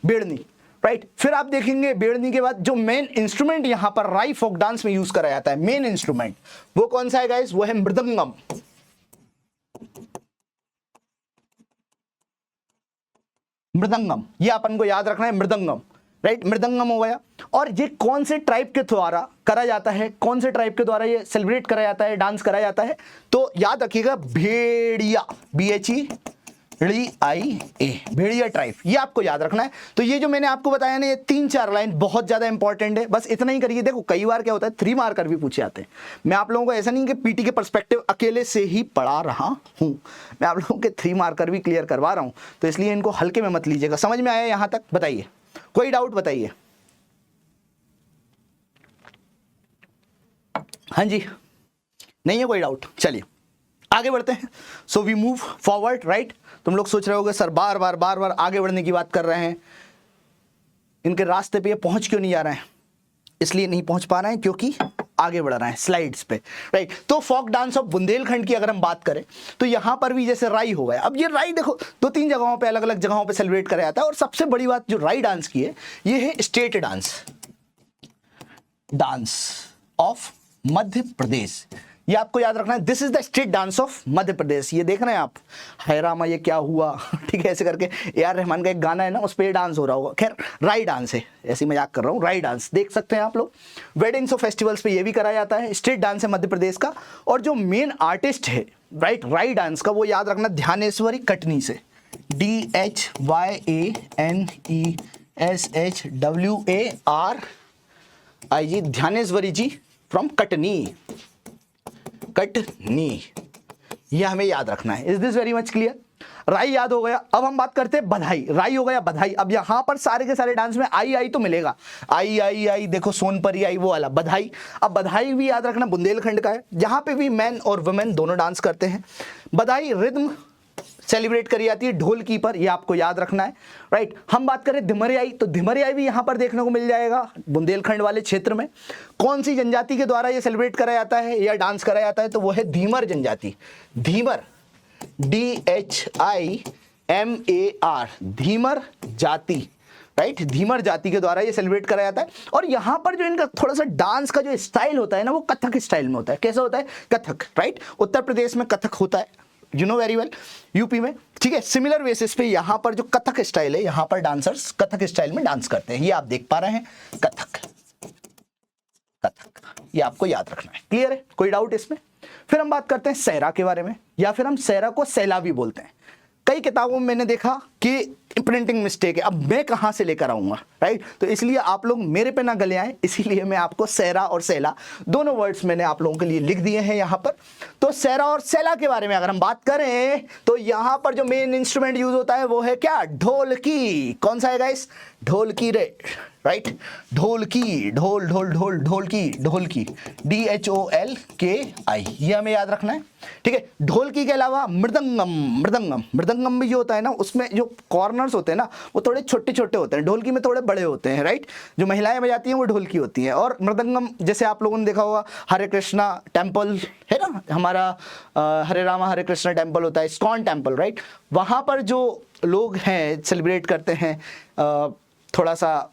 बेड़नी, राइट। फिर आप देखेंगे बेड़नी के बाद जो मेन इंस्ट्रूमेंट यहां पर राई फोक डांस में यूज करा जाता है, मेन इंस्ट्रूमेंट वो कौन सा है गाइस? वो है मृदंगम। मृदंगम, ये अपन को याद रखना है, मृदंगम, राइट, मृदंगम हो गया। और ये कौन से ट्राइब के द्वारा करा जाता है? कौन से ट्राइब के द्वारा ये सेलिब्रेट करा जाता है, डांस करा जाता है? तो याद रखिएगा भेड़िया, BHEDIA, भेड़िया ट्राइब। ये आपको याद रखना है। तो ये जो मैंने आपको बताया ना, ये 3-4 लाइन बहुत ज्यादा इंपॉर्टेंट है, बस इतना ही करिए। देखो कई बार क्या होता है 3 मार्कर भी पूछे जाते हैं। मैं आप लोगों को ऐसा नहीं कि पीटी के पर्सपेक्टिव अकेले से ही पढ़ा रहा हूं, मैं आप लोगों के 3 मार्कर भी क्लियर करवा रहा हूं, तो इसलिए इनको हल्के में मत लीजिएगा। समझ में आया यहां तक? बताइए, कोई डाउट बताइए। हाँ जी, नहीं है कोई डाउट? चलिए आगे बढ़ते हैं। So we move forward, right. तुम लोग सोच रहे होगे सर बार बार आगे बढ़ने की बात कर रहे हैं, इनके रास्ते पे ये पहुंच क्यों नहीं जा रहे हैं? इसलिए नहीं पहुंच पा रहे हैं क्योंकि आगे बढ़ रहे हैं स्लाइड्स पे, राइट। तो फोक डांस ऑफ बुंदेलखंड की अगर हम बात करें तो यहां पर भी जैसे राई हो गया। अब ये राई देखो 2-3 जगहों पे, अलग अलग जगहों पे सेलिब्रेट कराया जाता है। और सबसे बड़ी बात जो राई डांस की है, ये है state dance of Madhya Pradesh. ये आपको याद रखना है, this is the state dance of Madhya Pradesh. ये देख रहे हैं आप, हाय रामा ये क्या हुआ, ठीक है, ऐसे करके ए.आर. रहमान का एक गाना है ना, उस पर डांस हो रहा होगा। खैर राई डांस है, ऐसी मजाक कर रहा हूँ। राई डांस देख सकते हैं आप लोग, वेडिंग्स और फेस्टिवल्स पे ये भी कराया जाता है। स्टेट डांस है मध्य प्रदेश का। और जो मेन आर्टिस्ट है राइट राई डांस का, वो याद रखना ध्यानेश्वरी कटनी से, DHYANESHWARI, ध्यानेश्वरी जी फ्रॉम कटनी। ये हमें याद रखना है। Is this very much clear? राई याद हो गया। अब हम बात करते हैं बधाई। राई हो गया, बधाई। अब यहां पर सारे के सारे डांस में आई तो मिलेगा, आई देखो सोनपरी आई, वो वाला बधाई। अब बधाई भी याद रखना बुंदेलखंड का है, जहां पे भी मैन और वुमेन दोनों डांस करते हैं। बधाई रिद्म सेलिब्रेट करी जाती है ढोलकी पर, ये आपको याद रखना है, राइट। हम बात करें धिमरियाई, तो धिमरियाई भी यहाँ पर देखने को मिल जाएगा बुंदेलखंड वाले क्षेत्र में। कौन सी जनजाति के द्वारा ये सेलिब्रेट कराया जाता है या डांस कराया जाता है? तो वो है धीमर जनजाति। धीमर, DHIMAR, धीमर जाति, राइट। धीमर जाति के द्वारा ये सेलिब्रेट कराया जाता है। और यहाँ पर जो इनका थोड़ा सा डांस का जो स्टाइल होता है ना, वो कथक स्टाइल में होता है। कैसा होता है? कथक, राइट। उत्तर प्रदेश में कथक होता है, you know very well, UP में, ठीक है। सिमिलर बेसिस पे यहाँ पर जो कथक स्टाइल है, यहाँ पर डांसर्स कथक स्टाइल में डांस करते हैं। ये आप देख पा रहे हैं, कथक, ये आपको याद रखना है। क्लियर है? कोई डाउट इसमें? फिर हम बात करते हैं सहरा के बारे में, या फिर हम सहरा को सैला भी बोलते हैं। कई किताबों में मैंने देखा कि प्रिंटिंग मिस्टेक है, अब मैं कहाँ से लेकर आऊँगा, राइट। तो इसलिए आप लोग मेरे पे ना गले आए, इसीलिए मैं आपको सहरा और सैला दोनों वर्ड्स मैंने आप लोगों के लिए लिख दिए हैं यहाँ पर। तो सहरा और सैला के बारे में अगर हम बात करें तो यहाँ पर जो मेन इंस्ट्रूमेंट यूज होता है वो है क्या? ढोलकी। कौन सा है गाइस? ढोलकी, राइट। ढोलकी, ढोल ढोल ढोल ढोलकी, ढोलकी, DHOLKI, ये हमें याद रखना है, ठीक है। ढोलकी के अलावा मृदंगम भी जो होता है ना, उसमें जो कॉर्नर्स होते हैं ना, वो थोड़े छोटे छोटे होते हैं, ढोलकी में थोड़े बड़े होते हैं, राइट। जो महिलाएं बजाती हैं वो ढोलकी होती हैं। और मृदंगम जैसे आप लोगों ने देखा होगा, हरे कृष्णा टेम्पल है ना हमारा, हरे रामा हरे कृष्णा टेम्पल होता है, इस्कॉन टेम्पल, राइट। वहाँ पर जो लोग हैं सेलिब्रेट करते हैं, थोड़ा सा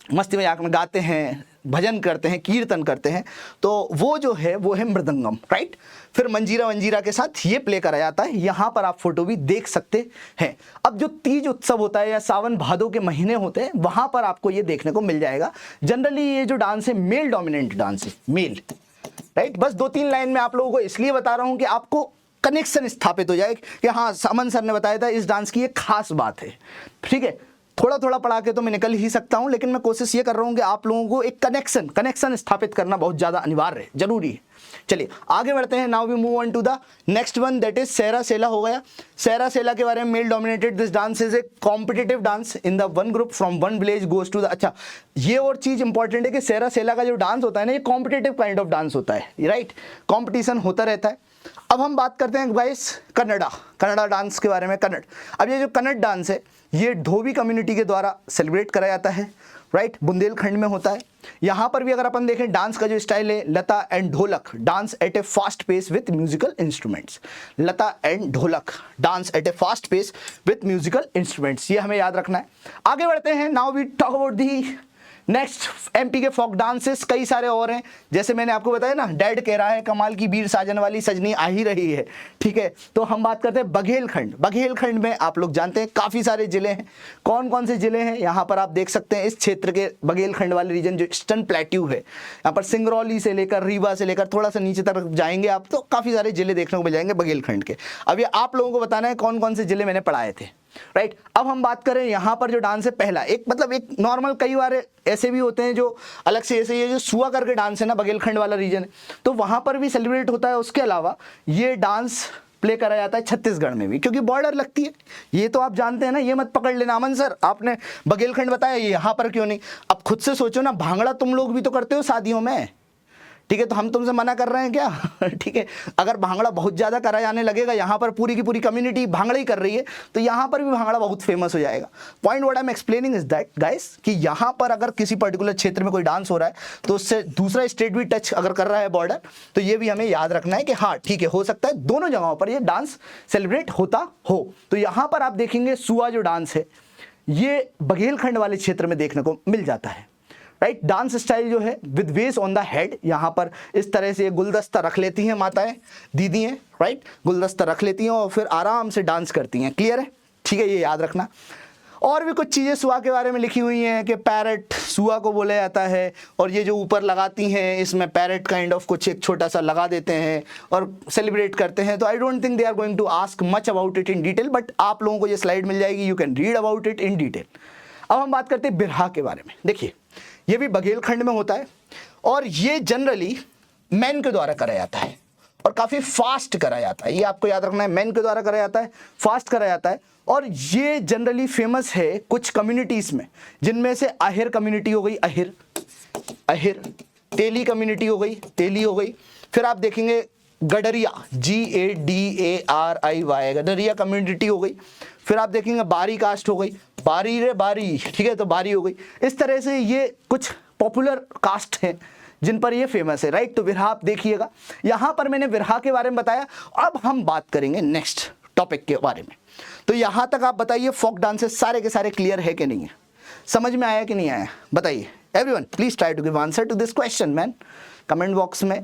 मस्ती मजाक में गाते हैं, भजन करते हैं, कीर्तन करते हैं, तो वो जो है वो है मृदंगम, राइट। फिर मंजीरा वंजीरा के साथ ये प्ले करा जाता है। यहाँ पर आप फोटो भी देख सकते हैं। अब जो तीज उत्सव होता है या सावन भादो के महीने होते हैं, वहाँ पर आपको ये देखने को मिल जाएगा। जनरली ये जो डांस है मेल डोमिनेंट डांस है, मेल, राइट। बस 2-3 लाइन में आप लोगों को इसलिए बता रहा हूँ कि आपको कनेक्शन स्थापित हो जाए कि हाँ, अमन सर ने बताया था इस डांस की एक खास बात है, ठीक है। थोड़ा थोड़ा पढ़ा के तो मैं निकल ही सकता हूं, लेकिन मैं कोशिश ये कर रहा हूं कि आप लोगों को एक कनेक्शन स्थापित करना बहुत ज़्यादा अनिवार्य है, जरूरी है। चलिए आगे बढ़ते हैं। Now we move on to the next one, that is Sahra Saila हो गया। सहरा सैला के बारे में, male dominated this dance is a competitive dance in the one group from one village goes to the. अच्छा, ये और चीज इंपॉर्टेंट है कि सहरा सैला का जो डांस होता है ना, ये कॉम्पिटिटिव काइंड ऑफ डांस होता है, राइट। कॉम्पिटिशन होता रहता है। अब हम बात करते हैं गाइस कन्नड़ा डांस के बारे में। कन्नड़, अब ये जो कन्नड़ डांस है ये धोबी कम्युनिटी के द्वारा सेलिब्रेट कराया जाता है, राइट। बुंदेलखंड में होता है। यहाँ पर भी अगर अपन देखें डांस का जो स्टाइल है, lata and dholak dance at a fast pace with musical instruments. Lata and dholak dance at a fast pace with musical instruments, ये हमें याद रखना है। आगे बढ़ते हैं। Now we talk about the next MP के फोक डांसेस। कई सारे और हैं, जैसे मैंने आपको बताया ना, डैड कह रहा है कमाल की बीर साजन वाली सजनी आ ही रही है, ठीक है। तो हम बात करते हैं बघेलखंड। बघेलखंड में आप लोग जानते हैं काफ़ी सारे जिले हैं। कौन कौन से जिले हैं यहाँ पर आप देख सकते हैं। इस क्षेत्र के बघेलखंड वाले रीजन जो ईस्टर्न प्लेट्यू है, यहाँ पर सिंगरौली से लेकर रीवा से लेकर थोड़ा सा नीचे तक जाएंगे आप तो काफ़ी सारे जिले देखने को मिल जाएंगे बघेलखंड के। अब ये आप लोगों को बताना है कौन कौन से जिले मैंने पढ़ाए थे, राइट। अब हम बात करें यहाँ पर जो डांस है, पहला एक मतलब एक नॉर्मल, कई बार ऐसे भी होते हैं जो अलग से, ऐसे ये जो सुआ करके डांस है ना, बघेलखंड वाला रीजन है, तो वहाँ पर भी सेलिब्रेट होता है। उसके अलावा ये डांस प्ले करा जाता है छत्तीसगढ़ में भी, क्योंकि बॉर्डर लगती है। ये तो आप जानते हैं ना, ये मत पकड़ लेना अमन सर आपने बघेलखंड बताया, ये यहाँ पर क्यों नहीं। अब खुद से सोचो ना, भांगड़ा तुम लोग भी तो करते हो शादियों में, ठीक है, तो हम तुमसे मना कर रहे हैं क्या? ठीक है, अगर भांगड़ा बहुत ज़्यादा करा जाने लगेगा, यहाँ पर पूरी की पूरी कम्युनिटी भांगड़ा ही कर रही है, तो यहाँ पर भी भांगड़ा बहुत फेमस हो जाएगा। Point what I am explaining is that guys कि यहाँ पर अगर किसी पर्टिकुलर क्षेत्र में कोई डांस हो रहा है तो उससे दूसरा स्टेट भी टच अगर कर रहा है बॉर्डर, तो ये भी हमें याद रखना है कि हाँ ठीक है, हो सकता है दोनों जगहों पर ये डांस सेलिब्रेट होता हो। तो यहाँ पर आप देखेंगे सुआ जो डांस है ये बघेलखंड वाले क्षेत्र में देखने को मिल जाता है, राइट। डांस स्टाइल जो है विद वेस ऑन द हेड, यहाँ पर इस तरह से गुलदस्ता रख लेती हैं माताएं, दीदी हैं, राइट, गुलदस्ता रख लेती हैं और फिर आराम से डांस करती हैं। क्लियर है? ठीक है, ये याद रखना। और भी कुछ चीज़ें सुआ के बारे में लिखी हुई हैं कि पैरेट सुआ को बोला जाता है, और ये जो ऊपर लगाती हैं इसमें पैरेट काइंड ऑफ कुछ एक छोटा सा लगा देते हैं और सेलिब्रेट करते हैं। तो I don't think they are going to ask much about it in detail, but आप लोगों को ये स्लाइड मिल जाएगी, you can read about it in detail. अब हम बात करते हैं बिरहा के बारे में। देखिए, ये भी बघेलखंड में होता है और ये जनरली मैन के द्वारा करा जाता है और काफ़ी फास्ट करा जाता है। ये आपको याद रखना है, मैन के द्वारा करा जाता है, फास्ट करा जाता है। और ये जनरली फेमस है कुछ कम्युनिटीज़ में, जिनमें से आहिर कम्युनिटी हो गई, आहिर, तेली कम्युनिटी हो गई, तेली हो गई। फिर आप देखेंगे गडरिया, GADARIY, गडरिया कम्युनिटी हो गई। फिर आप देखेंगे बारी कास्ट हो गई, बारी रे बारी, ठीक है, तो बारी हो गई। इस तरह से ये कुछ पॉपुलर कास्ट हैं जिन पर ये फेमस है, राइट। तो विरहा आप देखिएगा, यहाँ पर मैंने विरहा के बारे में बताया। अब हम बात करेंगे नेक्स्ट टॉपिक के बारे में। तो यहाँ तक आप बताइए फोक डांसेस सारे के सारे क्लियर है कि नहीं है, समझ में आया कि नहीं आया, बताइए। Everyone please try to give answer to this question man, comment box में।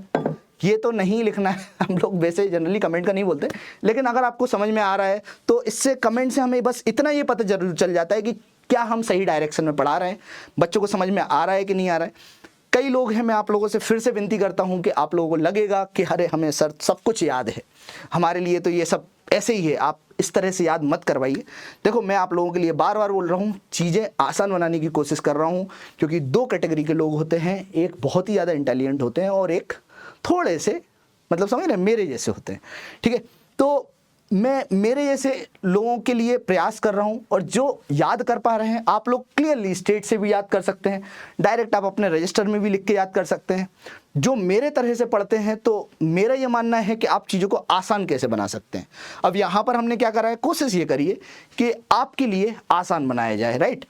ये तो नहीं लिखना है, हम लोग वैसे जनरली कमेंट का नहीं बोलते, लेकिन अगर आपको समझ में आ रहा है तो इससे कमेंट से हमें बस इतना ये पता जरूर चल जाता है कि क्या हम सही डायरेक्शन में पढ़ा रहे हैं, बच्चों को समझ में आ रहा है कि नहीं आ रहा है। कई लोग हैं, मैं आप लोगों से फिर से विनती करता हूं कि आप लोगों को लगेगा कि अरे हमें सर सब कुछ याद है, हमारे लिए तो ये सब ऐसे ही है, आप इस तरह से याद मत करवाइए। देखो, मैं आप लोगों के लिए बार बार बोल रहा हूँ, चीज़ें आसान बनाने की कोशिश कर रहा हूँ, क्योंकि दो कैटेगरी के लोग होते हैं, एक बहुत ही ज़्यादा इंटेलिजेंट होते हैं और एक थोड़े से, मतलब समझ रहे, मेरे जैसे होते हैं, ठीक है। तो मैं मेरे जैसे लोगों के लिए प्रयास कर रहा हूं, और जो याद कर पा रहे हैं आप लोग क्लियरली स्टेट से भी याद कर सकते हैं, डायरेक्ट आप अपने रजिस्टर में भी लिख के याद कर सकते हैं। जो मेरे तरह से पढ़ते हैं, तो मेरा ये मानना है कि आप चीज़ों को आसान कैसे बना सकते हैं। अब यहाँ पर हमने क्या करा है, कोशिश ये करिए कि आपके लिए आसान बनाया जाए, राइट।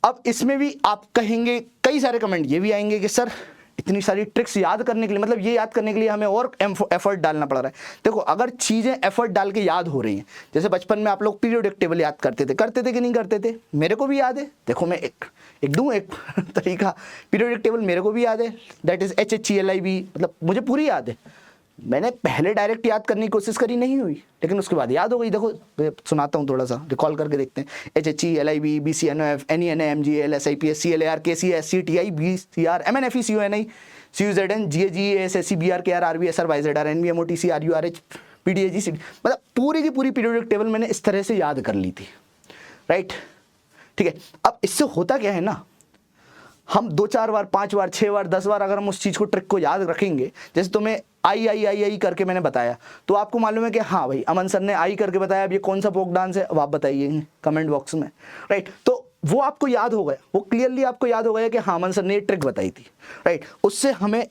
अब इसमें भी आप कहेंगे, कई सारे कमेंट ये भी आएंगे कि सर इतनी सारी ट्रिक्स याद करने के लिए, मतलब ये याद करने के लिए हमें और एफर्ट डालना पड़ रहा है। देखो, अगर चीज़ें एफर्ट डाल के याद हो रही हैं, जैसे बचपन में आप लोग पीरियोडिक टेबल याद करते थे कि नहीं करते थे? मेरे को भी याद है। देखो, मैं एक तरीका, पीरियोडिक टेबल मेरे को भी याद है, दैट इज़ HHELIB, मतलब मुझे पूरी याद है। मैंने पहले डायरेक्ट याद करने की कोशिश करी, नहीं हुई, लेकिन उसके बाद याद हो गई। देखो, सुनाता हूँ, थोड़ा सा रिकॉल करके देखते हैं। HHELIB, BCNOF, NENA, MGL, SIPS, CLAR, KCS, CTI, BCR, MNFE, CUNI, CUZN, GAG, SSC, BR, KR, RB, SR, YZR, NB, MOT, CRURH, PDAG, मतलब पूरी की पूरी पीरियोडिक टेबल मैंने इस तरह से याद कर ली थी, राइट। ठीक है, अब इससे होता क्या है ना, हम 2-4 बार, 5 बार, 6 बार, 10 बार अगर हम उस चीज़ को, ट्रिक को याद रखेंगे, जैसे तुम्हें आई करके मैंने बताया, तो आपको मालूम है कि हाँ भाई, अमन सर ने आई करके बताया, अब ये कौन सा फोक डांस है, अब आप बताइए कमेंट बॉक्स में, राइट। तो वो आपको याद हो गया, वो क्लियरली आपको याद हो गया कि हाँ, अमन सर ने ये ट्रिक बताई थी, राइट। उससे हमें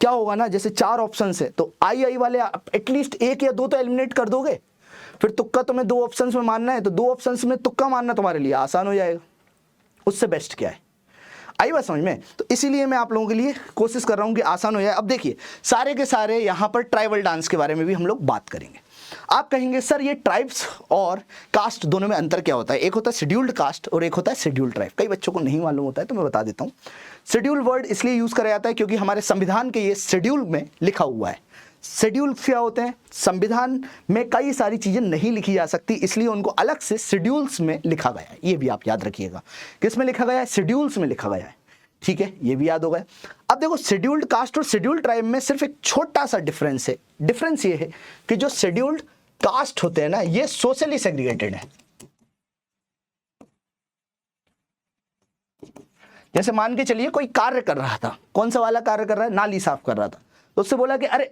क्या होगा ना, जैसे 4 ऑप्शन है, तो आई वाले एटलीस्ट 1 या 2 तो एलिमिनेट कर दोगे। फिर तुक्का तुम्हें 2 ऑप्शन में मानना है, तो 2 ऑप्शन में तुक्का मानना तुम्हारे लिए आसान हो जाएगा। उससे बेस्ट क्या है, आई बात समझ में? तो इसीलिए मैं आप लोगों के लिए कोशिश कर रहा हूं कि आसान हो जाए। अब देखिए, सारे के सारे यहां पर ट्राइबल डांस के बारे में भी हम लोग बात करेंगे। आप कहेंगे सर ये ट्राइब्स और कास्ट दोनों में अंतर क्या होता है? एक होता है शेड्यूल्ड कास्ट और एक होता है शेड्यूल्ड ट्राइब। कई बच्चों को नहीं मालूम होता है, तो मैं बता देता हूँ। शेड्यूल वर्ड इसलिए यूज़ करा जाता है क्योंकि हमारे संविधान के ये शेड्यूल में लिखा हुआ है। शेड्यूल क्या होते हैं? संविधान में कई सारी चीज़ें नहीं लिखी जा सकती, इसलिए उनको अलग से शेड्यूल्स में लिखा गया है। ये भी आप याद रखिएगा, किस में लिखा गया है? शेड्यूल्स में लिखा गया है, ठीक है, ये भी याद होगा। अब देखो, शेड्यूल्ड कास्ट और शेड्यूल्ड ट्राइब में सिर्फ एक छोटा सा डिफरेंस है। डिफरेंस ये है कि जो शेड्यूल्ड कास्ट होते हैं ना, ये सोशली सेग्रीगेटेड है। जैसे मान के चलिए कोई कार्य कर रहा था, कौन सा वाला कार्य कर रहा है? नाली साफ कर रहा था, तो उससे बोला कि अरे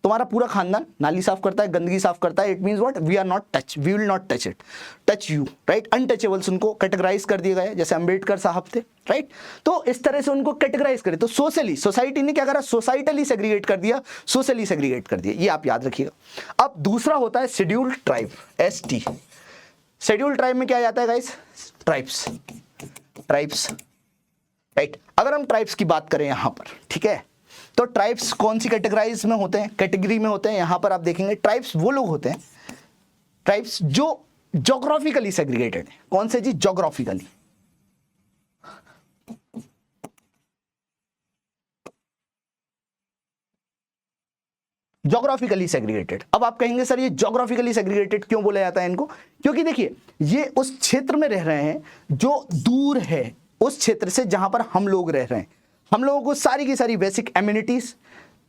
तुम्हारा पूरा खानदान नाली साफ करता है, गंदगी साफ करता है, it means what, we are not touch, we will not touch it, touch you, right. Untouchables उनको कैटेगराइज कर दिए गए, जैसे अंबेडकर साहब थे, राइट। तो इस तरह से उनको कैटेगराइज करे। तो सोशली, सोसाइटी ने क्या करा, सोसाइटली सेग्रीगेट कर दिया, सोशली सेग्रीगेट कर दिया, ये आप याद रखिएगा। अब दूसरा होता है scheduled tribe, ST। Scheduled tribe में क्या जाता है गाइस, ट्राइब्स, ट्राइब्स, राइट। अगर हम ट्राइब्स की बात करें यहां पर, ठीक है, तो ट्राइब्स कौन सी कैटेगराइज में होते हैं, कैटेगरी में होते हैं। यहां पर आप देखेंगे ट्राइब्स वो लोग होते हैं, ट्राइब्स जो ज्योग्राफिकली सेग्रीगेटेड है। कौन से जी, ज्योग्राफिकली। Geographically segregated. अब आप कहेंगे सर ये ज्योग्राफिकली सेग्रीगेटेड क्यों बोला जाता है इनको, क्योंकि देखिए ये उस क्षेत्र में रह रहे हैं जो दूर है उस क्षेत्र से जहां पर हम लोग रह रहे हैं। हम लोगों को सारी की सारी basic amenities,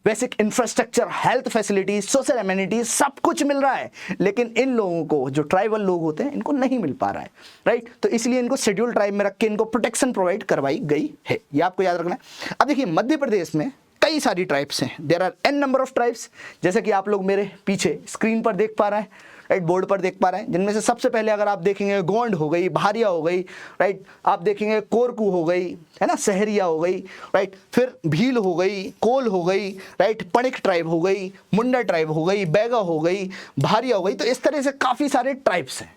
basic infrastructure, health facilities, social amenities सब कुछ मिल रहा है, लेकिन इन लोगों को, जो ट्राइबल लोग होते हैं, इनको नहीं मिल पा रहा है, राइट। तो इसलिए इनको शेड्यूल ट्राइब में रख के इनको प्रोटेक्शन प्रोवाइड करवाई गई है, ये आपको याद रखना है। अब देखिए मध्य प्रदेश में कई सारी ट्राइब्स हैं, there are n number of tribes, जैसे कि आप लोग मेरे पीछे स्क्रीन पर देख पा रहे हैं, राइट, बोर्ड पर देख पा रहे हैं। जिनमें से सबसे पहले अगर आप देखेंगे गोंड हो गई, भारिया हो गई, राइट, आप देखेंगे कोरकू हो गई, है ना, सहरिया हो गई, राइट, फिर भील हो गई, कोल हो गई, राइट, पणिक ट्राइब हो गई, मुंडा ट्राइब हो गई, बैगा हो गई, भारिया हो गई। तो इस तरह से काफ़ी सारे ट्राइब्स हैं।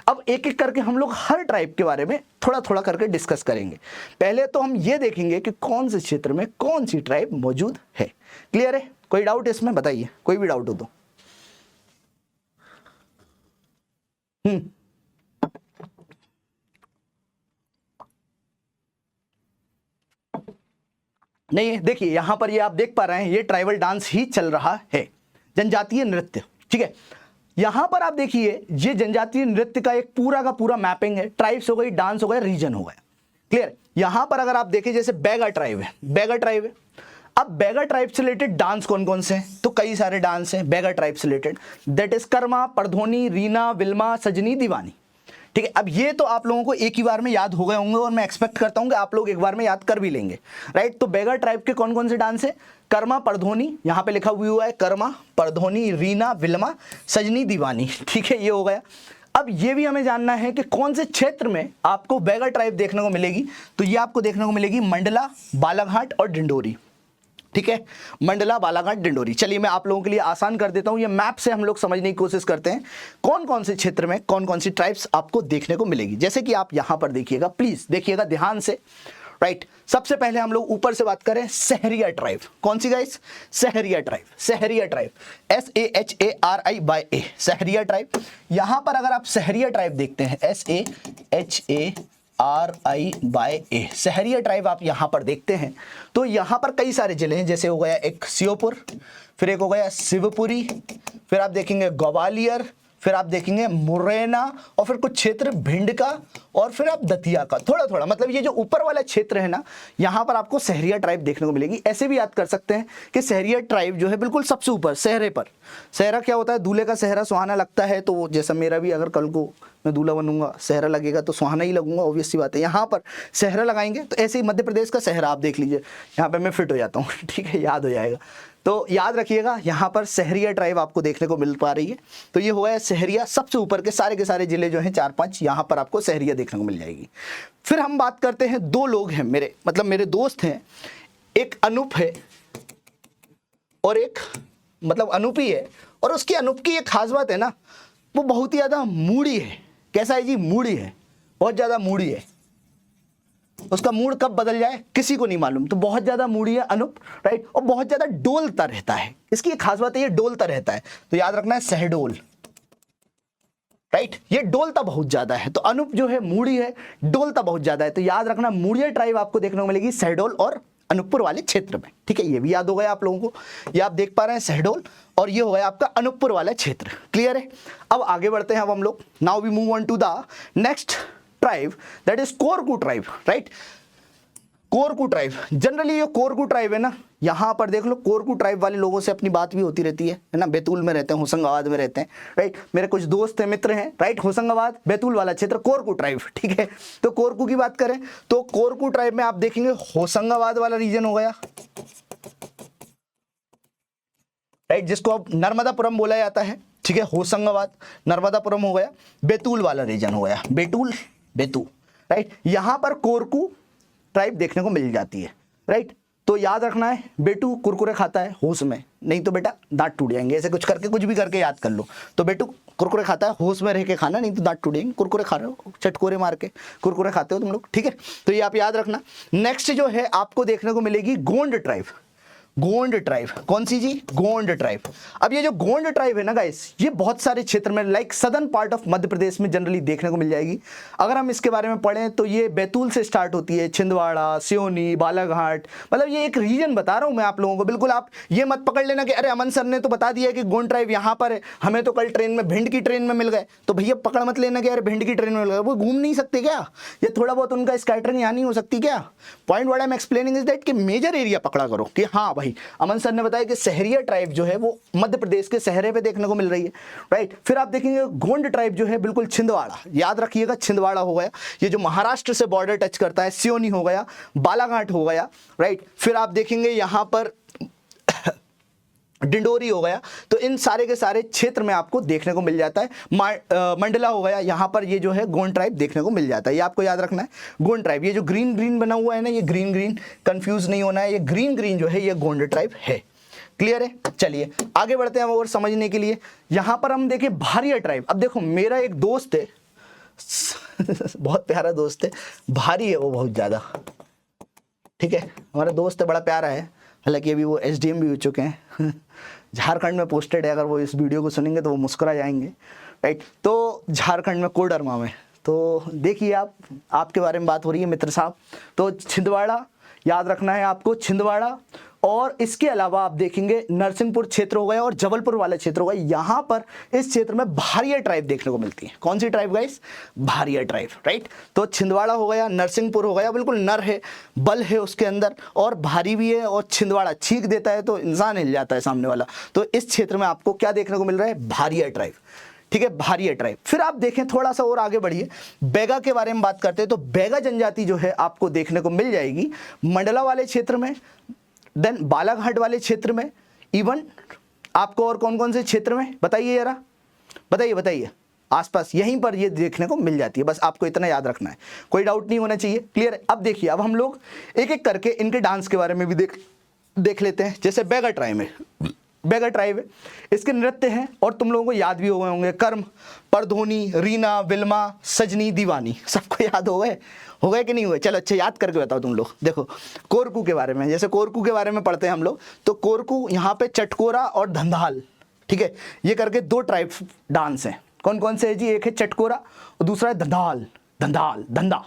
अब एक एक करके हम लोग हर ट्राइब के बारे में थोड़ा थोड़ा करके डिस्कस करेंगे। पहले तो हम ये देखेंगे कि कौन से क्षेत्र में कौन सी ट्राइब मौजूद है। क्लियर है? कोई डाउट इसमें बताइए, कोई भी डाउट हो तो। नहीं, देखिए यहां पर ये आप देख पा रहे हैं, ये ट्राइबल डांस ही चल रहा है, जनजातीय नृत्य, ठीक है। यहां पर आप देखिए ये जनजातीय नृत्य का एक पूरा का पूरा मैपिंग है, ट्राइब्स हो गई, डांस हो गया, रीजन हो गया। क्लियर? यहां पर अगर आप देखें जैसे बैगा ट्राइब है, बैगा ट्राइब है। अब बैगा ट्राइब से रिलेटेड डांस कौन कौन से हैं? तो कई सारे डांस हैं बैगा ट्राइब से related, that is Karma, Pardhoni, Reena, Wilma, सजनी, दीवानी, ठीक है। अब ये तो आप लोगों को एक ही बार में याद हो गए होंगे और मैं एक्सपेक्ट करता हूं कि आप लोग एक बार में याद कर भी लेंगे, राइट। तो बैगा ट्राइब के कौन कौन से डांस है? कर्मा, परधोनी, यहां पे लिखा हुआ है कर्मा, परधोनी, रीना, विल्मा, सजनी, दीवानी, ठीक है, ये हो गया। अब ये भी हमें जानना है कि कौन से क्षेत्र में आपको बैगा ट्राइब देखने को मिलेगी। तो ये आपको देखने को मिलेगी मंडला, बालाघाट और डिंडोरी, ठीक है, मंडला, बालाघाट, डिंडोरी। चलिए मैं आप लोगों के लिए आसान कर देता हूं, ये मैप से हम लोग समझने की कोशिश करते हैं कौन कौन से क्षेत्र में कौन कौन सी ट्राइब्स आपको देखने को मिलेगी। जैसे कि आप यहां पर देखिएगा, प्लीज देखिएगा ध्यान से, राइट। सबसे पहले हम लोग ऊपर से बात करें, सहरिया ट्राइब। कौन see guys? Sahariya tribe, Sahariya tribe, SAHARI/A, Sahariya tribe. यहां पर अगर आप सहरिया ट्राइब देखते हैं, SAHARI/A, सहरिया ट्राइब आप यहां पर देखते हैं, तो यहां पर कई सारे जिले हैं, जैसे हो गया एक श्योपुर, फिर एक हो गया शिवपुरी, फिर आप देखेंगे ग्वालियर, फिर आप देखेंगे मुरैना, और फिर कुछ क्षेत्र भिंड का, और फिर आप दतिया का, थोड़ा थोड़ा, मतलब ये जो ऊपर वाला क्षेत्र है ना, यहां पर आपको सहरिया ट्राइब देखने को मिलेगी। ऐसे भी याद कर सकते हैं कि सहरिया ट्राइब जो है बिल्कुल सबसे ऊपर, सहरे पर। सहरा क्या होता है? दूल्हे का सहरा सुहाना लगता है, तो जैसा मेरा भी अगर कल को मैं दूल्हा बनूंगा, सहरा लगेगा तो सुहाना ही लगूंगा, ऑब्वियस सी बात है। यहाँ पर सहरा लगाएंगे, तो ऐसे ही मध्य प्रदेश का सहरा आप देख लीजिए, यहाँ पे मैं फिट हो जाता हूँ, ठीक है, याद हो जाएगा। तो याद रखिएगा, यहाँ पर सहरिया ट्राइब आपको देखने को मिल पा रही है। तो ये हुआ है सहरिया, सबसे ऊपर के सारे जिले जो हैं 4-5, यहाँ पर आपको सहरिया देखने को मिल जाएगी। फिर हम बात करते हैं, दो लोग हैं मेरे, मतलब मेरे दोस्त हैं, एक अनूप है और एक मतलब अनूप ही है, और उसकी अनूप की एक खास बात है ना, वो बहुत ही ज़्यादा मूडी है। कैसा है जी? मूडी है, बहुत ज़्यादा मूडी है। उसका मूड कब बदल जाए किसी को नहीं मालूम, तो बहुत ज्यादा मूडी है अनूप, राइट, और बहुत ज्यादा डोलता रहता है। इसकी एक खास बात है, ये डोलता रहता है, तो याद रखना है सहडोल, राइट, ये डोलता बहुत ज्यादा है। तो अनूप जो है मूडी है, डोलता बहुत ज्यादा है, तो याद रखना मूडिया ट्राइब आपको देखने को मिलेगी सहडोल और अनूपपुर वाले क्षेत्र में, ठीक है, ये भी याद हो गया आप लोगों को। ये आप देख पा रहे हैं सहडोल, और ये हो गया आपका अनूपपुर वाला क्षेत्र। क्लियर है? अब आगे बढ़ते हैं, अब हम लोग now we move on to the next tribe, that is Korku tribe, right. Korku tribe, generally ये कोरकू ट्राइब है ना, यहां पर देख लो, कोरकू ट्राइब वाले लोगों से अपनी बात भी होती रहती है ना, बैतूल में रहते हैं, होशंगाबाद में रहते हैं, राइट। मेरे कुछ दोस्त हैं, मित्र हैं, राइट, होशंगाबाद, बैतूल वाला क्षेत्र, कोरकू ट्राइब, ठीक है। तो कोरकू की बात करें तो कोरकू ट्राइब में आप देखेंगे होशंगाबाद वाला रीजन हो गया, राइट, राइट, जिसको अब नर्मदापुरम बोला जाता है, ठीक है, होशंगाबाद, नर्मदापुरम हो गया, बैतूल वाला रीजन हो गया, बैतूल, बैतूल, राइट। यहां पर कोरकू ट्राइब देखने को मिल जाती है, राइट। तो याद रखना है, बेटू कुरकुरे खाता है होश में, नहीं तो बेटा दांत टूट जाएंगे, ऐसे कुछ करके कुछ भी करके याद कर लो। तो बेटू कुरकुरे खाता है, होश में रह के खाना, नहीं तो दांत टूट जाएंगे। कुरकुरे खा रहे हो, चटकोरे मार के कुरकुरे खाते हो तुम लोग, ठीक है। तो ये आप याद रखना। नेक्स्ट जो है आपको देखने को मिलेगी गोंड ट्राइब। गोंड ट्राइब कौन सी जी? गोंड ट्राइब। अब ये जो गोंड ट्राइब है ना गाइस, ये बहुत सारे क्षेत्र में like southern part of Madhya प्रदेश में जनरली देखने को मिल जाएगी। अगर हम इसके बारे में पढ़ें तो ये बैतूल से स्टार्ट होती है, छिंदवाड़ा, सिवनी, बालाघाट, मतलब ये एक रीजन बता रहा हूं मैं आप लोगों को। बिल्कुल आप ये मत पकड़ लेना कि अरे अमन सर ने तो बता दिया कि गोंड ट्राइब यहाँ पर है, हमें तो कल ट्रेन में भिंड की ट्रेन में मिल गए, तो भैया पकड़ मत लेना कि अरे भिंड की ट्रेन में मिल गए। वो घूम नहीं सकते क्या? ये थोड़ा बहुत उनका स्कैटरिंग यहाँ नहीं हो सकती क्या? Point what I am explaining is that कि मेजर एरिया पकड़ा करो कि हाँ भाई, अमन सर ने बताया कि सहरिया ट्राइब जो है वो मध्य प्रदेश के सहरे पे देखने को मिल रही है, राइट। फिर आप देखेंगे गोंड ट्राइब जो है बिल्कुल छिंदवाड़ा, याद रखिएगा, छिंदवाड़ा हो गया, ये जो महाराष्ट्र से बॉर्डर टच करता है, सिवनी हो गया, बालाघाट हो गया, राइट। फिर आप देखेंगे यहां पर डिंडोरी हो गया। तो इन सारे के सारे क्षेत्र में आपको देखने को मिल जाता है। मंडला हो गया, यहाँ पर ये जो है गोंड ट्राइब देखने को मिल जाता है। ये आपको याद रखना है, गोंड ट्राइब। ये जो ग्रीन ग्रीन बना हुआ है ना, ये ग्रीन ग्रीन कंफ्यूज नहीं होना है, ये ग्रीन ग्रीन जो है ये गोंड ट्राइब है। क्लियर है? चलिए आगे बढ़ते हैं और समझने के लिए। यहां पर हम देखें भारिया ट्राइब। अब देखो मेरा एक दोस्त है बहुत प्यारा दोस्त है, भारी है वो बहुत ज्यादा, ठीक है, हमारा दोस्त है, बड़ा प्यारा है, हालांकि अभी वो एसडीएम भी हो चुके हैं झारखंड में पोस्टेड है। अगर वो इस वीडियो को सुनेंगे तो वो मुस्कुरा जाएंगे, राइट। तो झारखंड में कोडरमा में, तो देखिए आप, आपके बारे में बात हो रही है मित्र साहब। तो छिंदवाड़ा याद रखना है आपको, छिंदवाड़ा। और इसके अलावा आप देखेंगे नरसिंहपुर क्षेत्र हो गया और जबलपुर वाला क्षेत्र हो गया। यहां पर इस क्षेत्र में भारिया ट्राइब देखने को मिलती है। कौन सी tribe guys? Bharia tribe, right. तो छिंदवाड़ा हो गया, नरसिंहपुर हो गया, बिल्कुल नर है, बल है उसके अंदर और भारी भी है। और छिंदवाड़ा छींक देता है तो इंसान हिल जाता है सामने वाला। तो इस क्षेत्र में आपको क्या देखने को मिल रहा है? भारिया ट्राइब, ठीक है, भारिया ट्राइब। फिर आप देखें थोड़ा सा और आगे बढ़िए, बैगा के बारे में बात करते हैं। तो बैगा जनजाति जो है आपको देखने को मिल जाएगी मंडला वाले क्षेत्र में, देन बालाघाट वाले क्षेत्र में, इवन आपको और कौन कौन से क्षेत्र में बताइए जरा, बताइए बताइए, आसपास यहीं पर ये देखने को मिल जाती है। बस आपको इतना याद रखना है, कोई डाउट नहीं होना चाहिए। क्लियर है? अब देखिए, अब हम लोग एक एक करके इनके डांस के बारे में भी देख लेते हैं। जैसे बैगा ट्राइब में, बैगा ट्राइब है, इसके नृत्य हैं और तुम लोगों को याद भी हो गए होंगे, कर्म, परधोनी, रीना, विल्मा, सजनी, दीवानी, सबको याद हो गए कि नहीं हुए? चलो अच्छा याद करके बताओ तुम लोग। देखो कोरकू के बारे में, जैसे कोरकू के बारे में पढ़ते हैं हम लोग, तो कोरकू यहाँ पे चटकोरा और धंधाल, ठीक है, ये करके दो ट्राइब डांस हैं। कौन कौन से है जी? एक है चटकोरा और दूसरा है धंधाल, धंधाल, धंधा,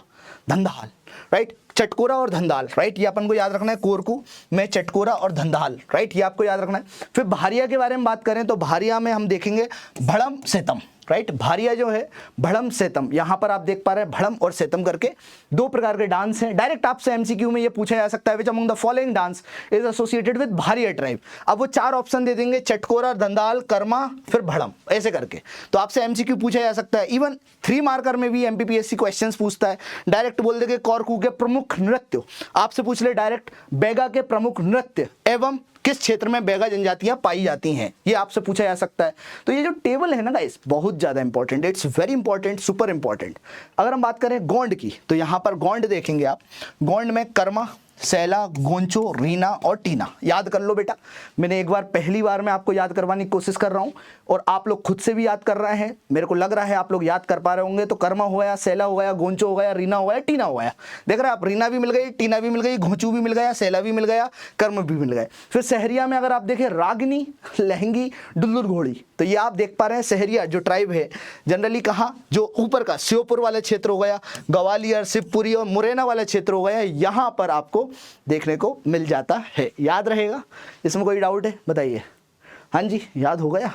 धंधाल, राइट। चटकोरा और धंधाल, राइट, ये अपन को याद रखना है। कोरकू में चटकोरा और धंधाल, राइट, ये आपको याद रखना है। फिर भारिया के बारे में बात करें तो भारिया में हम देखेंगे भड़म सेतम, राइट। भारिया जो है भड़म सेतम, यहां पर आप देख पा रहे हैं भड़म और सेतम करके दो प्रकार के डांस हैं। डायरेक्ट आपसे एमसीक्यू में ये पूछा जा सकता है, which among the following dance is associated with Bharia tribe. अब वो चार ऑप्शन दे देंगे, चटकोरा, धंधाल, कर्मा, फिर भड़म, ऐसे करके। तो आपसे एमसीक्यू पूछा जा सकता है। इवन 3 मार्कर में भी एमपीपीएससी क्वेश्चंस पूछता है। डायरेक्ट बोल देंगे कोरकू के प्रमुख नृत्य, आपसे पूछ ले डायरेक्ट बैगा के प्रमुख नृत्य एवं किस क्षेत्र में बैगा जनजातियां पाई जाती हैं, ये आपसे पूछा जा सकता है। तो ये जो टेबल है ना गाइस, बहुत ज्यादा important, it's very important, super important. अगर हम बात करें गोंड की, तो यहां पर गोंड देखेंगे आप, गोंड में कर्मा, सैला, गोंचो, रीना और टीना, याद कर लो बेटा। मैंने एक बार पहली बार में आपको याद करवाने की कोशिश कर रहा हूं और आप लोग खुद से भी याद कर रहे हैं, मेरे को लग रहा है आप लोग याद कर पा रहे होंगे। तो कर्मा हो गया, सैला हो गया, गोंचो हो गया, रीना हो गया, टीना हो गया। देख रहे हैं आप, रीना भी मिल गई, टीना भी मिल गई, घोंचू भी मिल गया, सैला भी मिल गया, कर्म भी मिल गए। फिर सहरिया में अगर आप देखें रागिनी, लहंगी, डुल्लुर घोड़ी, तो ये आप देख पा रहे हैं सहरिया जो ट्राइब है जनरली कहाँ, जो ऊपर का श्योपुर वाला क्षेत्र हो गया, ग्वालियर, शिवपुरी और मुरैना वाला क्षेत्र हो गया, यहाँ पर आपको देखने को मिल जाता है। याद रहेगा? इसमें कोई डाउट है? बताइए। हाँ जी, याद हो गया?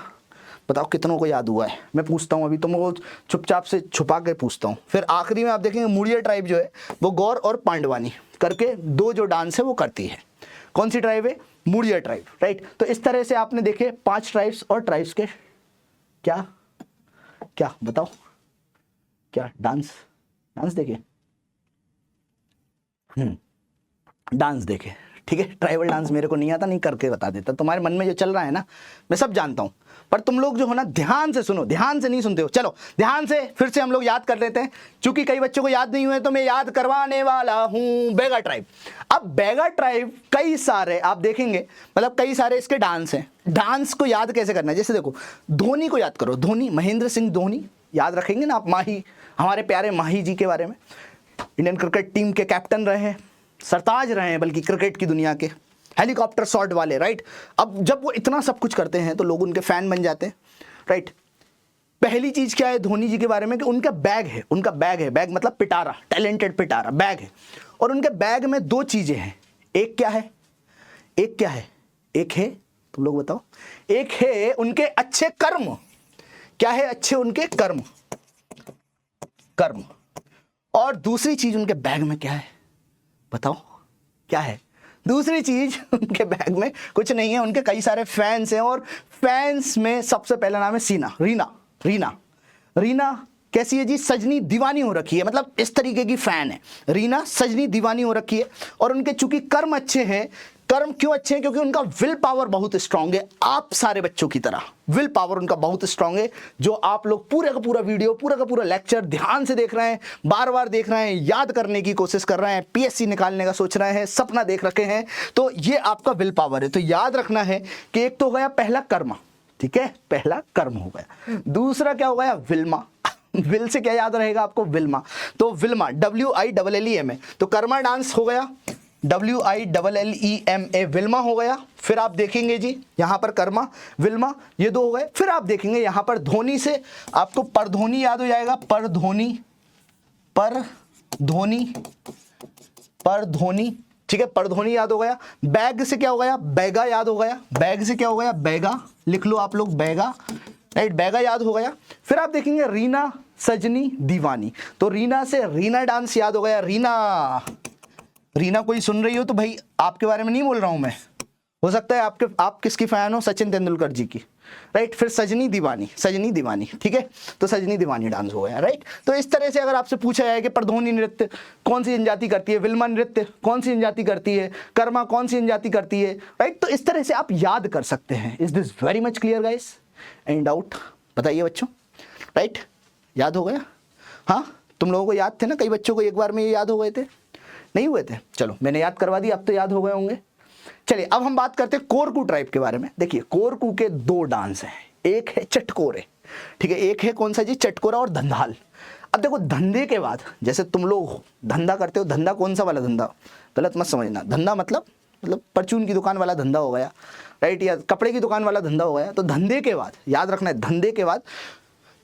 बताओ कितनों को याद हुआ है? मैं पूछता हूँ अभी तुमको, चुपचाप से छुपा के पूछता हूँ। फिर आखिरी में आप देखेंगे मुड़िया ट्राइब जो है वो गौर और पांडवानी करके दो जो डांस है वो करती है। कौन सी ट्राइब है? मुड़िया ट्राइब, राइट। तो इस तरह से आपने देखे 5 ट्राइब्स और ट्राइब्स के क्या क्या बताओ, क्या डांस देखे? डांस देखे, ठीक है, ट्राइबल डांस मेरे को नहीं आता, नहीं करके बता देता। तुम्हारे मन में जो चल रहा है ना मैं सब जानता हूँ, पर तुम लोग जो हो ना ध्यान से सुनो, ध्यान से नहीं सुनते हो। चलो ध्यान से फिर से हम लोग याद कर लेते हैं, क्योंकि कई बच्चों को याद नहीं हुए तो मैं याद करवाने वाला हूँ। बैगा ट्राइब। अब बैगा ट्राइब कई सारे आप देखेंगे, मतलब कई सारे इसके डांस हैं। डांस को याद कैसे करना है, जैसे देखो धोनी को याद करो, धोनी, महेंद्र सिंह धोनी याद रखेंगे ना आप, माही, हमारे प्यारे माही जी के बारे में, इंडियन क्रिकेट टीम के कैप्टन रहे हैं, सरताज रहे हैं बल्कि क्रिकेट की दुनिया के, हेलीकॉप्टर शॉट वाले, राइट। अब जब वो इतना सब कुछ करते हैं तो लोग उनके फैन बन जाते हैं, राइट। पहली चीज क्या है धोनी जी के बारे में कि उनका बैग है, उनका बैग है, बैग मतलब पिटारा, टैलेंटेड पिटारा, बैग है। और उनके बैग में दो चीजें हैं, एक क्या है, एक क्या है, एक है, तुम लोग बताओ, एक है उनके अच्छे कर्म। क्या है अच्छे उनके कर्म, कर्म। और दूसरी चीज उनके बैग में क्या है, बताओ क्या है। दूसरी चीज उनके बैग में कुछ नहीं है, उनके कई सारे फैंस हैं, और फैंस में सबसे पहला नाम है सीना, रीना। रीना, रीना कैसी है जी, सजनी दीवानी हो रखी है, मतलब इस तरीके की फैन है रीना, सजनी दीवानी हो रखी है। और उनके चूंकि कर्म अच्छे हैं, कर्म क्यों अच्छे हैं, क्योंकि उनका विल पावर बहुत स्ट्रांग है, आप सारे बच्चों की तरह विल पावर उनका बहुत स्ट्रांग है, जो आप लोग पूरे का पूरा वीडियो, पूरा का पूरा लेक्चर ध्यान से देख रहे हैं, बार बार देख रहे हैं, याद करने की कोशिश कर रहे हैं, पीएससी निकालने का सोच रहे हैं, सपना देख रखे हैं, तो ये आपका विल पावर है। तो याद रखना है कि एक तो हो गया पहला कर्म, ठीक है, पहला कर्म हो गया, दूसरा क्या हो गया विल्मा। विल से क्या याद रहेगा आपको, विल्मा। तो विल्मा WILLEMA, तो कर्मा डांस हो गया, WILLEMA, विल्मा हो गया। फिर आप देखेंगे जी यहां पर कर्मा, विल्मा, ये दो हो गए। फिर आप देखेंगे यहां पर धोनी से आपको परधोनी याद हो जाएगा, परधोनी, परधोनी, परधोनी, ठीक है, परधोनी याद हो गया। बैग से क्या हो गया, बैगा याद हो गया, बैग से क्या हो गया, बैगा, लिख लो आप लोग बैगा, राइट, बैगा याद हो गया। फिर आप देखेंगे रीना, सजनी दीवानी, तो रीना से रीना डांस याद हो गया, रीना। रीना कोई सुन रही हो तो भाई आपके बारे में नहीं बोल रहा हूं मैं, हो सकता है आप किसकी फैन हो, सचिन तेंदुलकर जी की, राइट। फिर सजनी दीवानी, सजनी दीवानी, ठीक है, तो सजनी दीवानी डांस हो गया, राइट। तो इस तरह से अगर आपसे पूछा जाए कि परधोनी नृत्य कौन सी जनजाति करती है, विल्मा नृत्य कौन सी जनजाति करती है, कर्मा कौन सी जनजाति करती है, राइट, तो इस तरह से आप याद कर सकते हैं। Is this very much clear guys, any doubt बताइए बच्चों, राइट, याद हो गया। हाँ तुम लोगों को याद थे ना, कई बच्चों को एक बार में ये याद हो गए थे, नहीं हुए थे, चलो मैंने याद करवा दी, अब तो याद हो गए होंगे। चलिए अब हम बात करते हैं कोरकू ट्राइब के बारे में। देखिए कोरकू के दो डांस हैं, एक है चटकोरे, ठीक है, एक है कौन सा जी, चटकोरा और धंधाल। अब देखो धंधे के बाद, जैसे तुम लोग धंधा करते हो, धंधा कौन सा वाला धंधा, गलत मत समझना, धंधा मतलब परचून की दुकान वाला धंधा हो गया, राइट, या कपड़े की दुकान वाला धंधा हो गया। तो धंधे के बाद याद रखना है, धंधे के बाद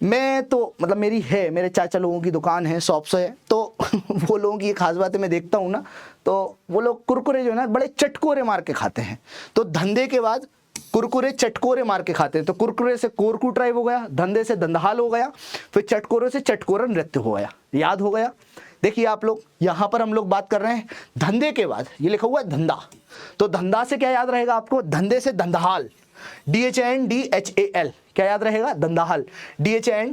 मैं तो मतलब मेरी है, मेरे चाचा लोगों की दुकान है, शॉप्स है, तो वो लोगों की ये खास बात है, मैं देखता हूँ ना, तो वो लोग कुरकुरे जो है ना बड़े चटकोरे मार के खाते हैं। तो धंधे के बाद कुरकुरे चटकोरे मार के खाते हैं, तो कुरकुरे से कोरकू ट्राइब हो गया, धंधे से धंधाल हो गया, फिर चटकोरे से चटकोरा नृत्य हो गया, याद हो गया। देखिए आप लोग यहाँ पर हम लोग बात कर रहे हैं धंधे के बाद, ये लिखा हुआ है धंधा, तो धंधा से क्या याद रहेगा आपको, धंधे से धंधाल, DHANDHAL, क्या याद रहेगा, धंधाल, DHANDHAL,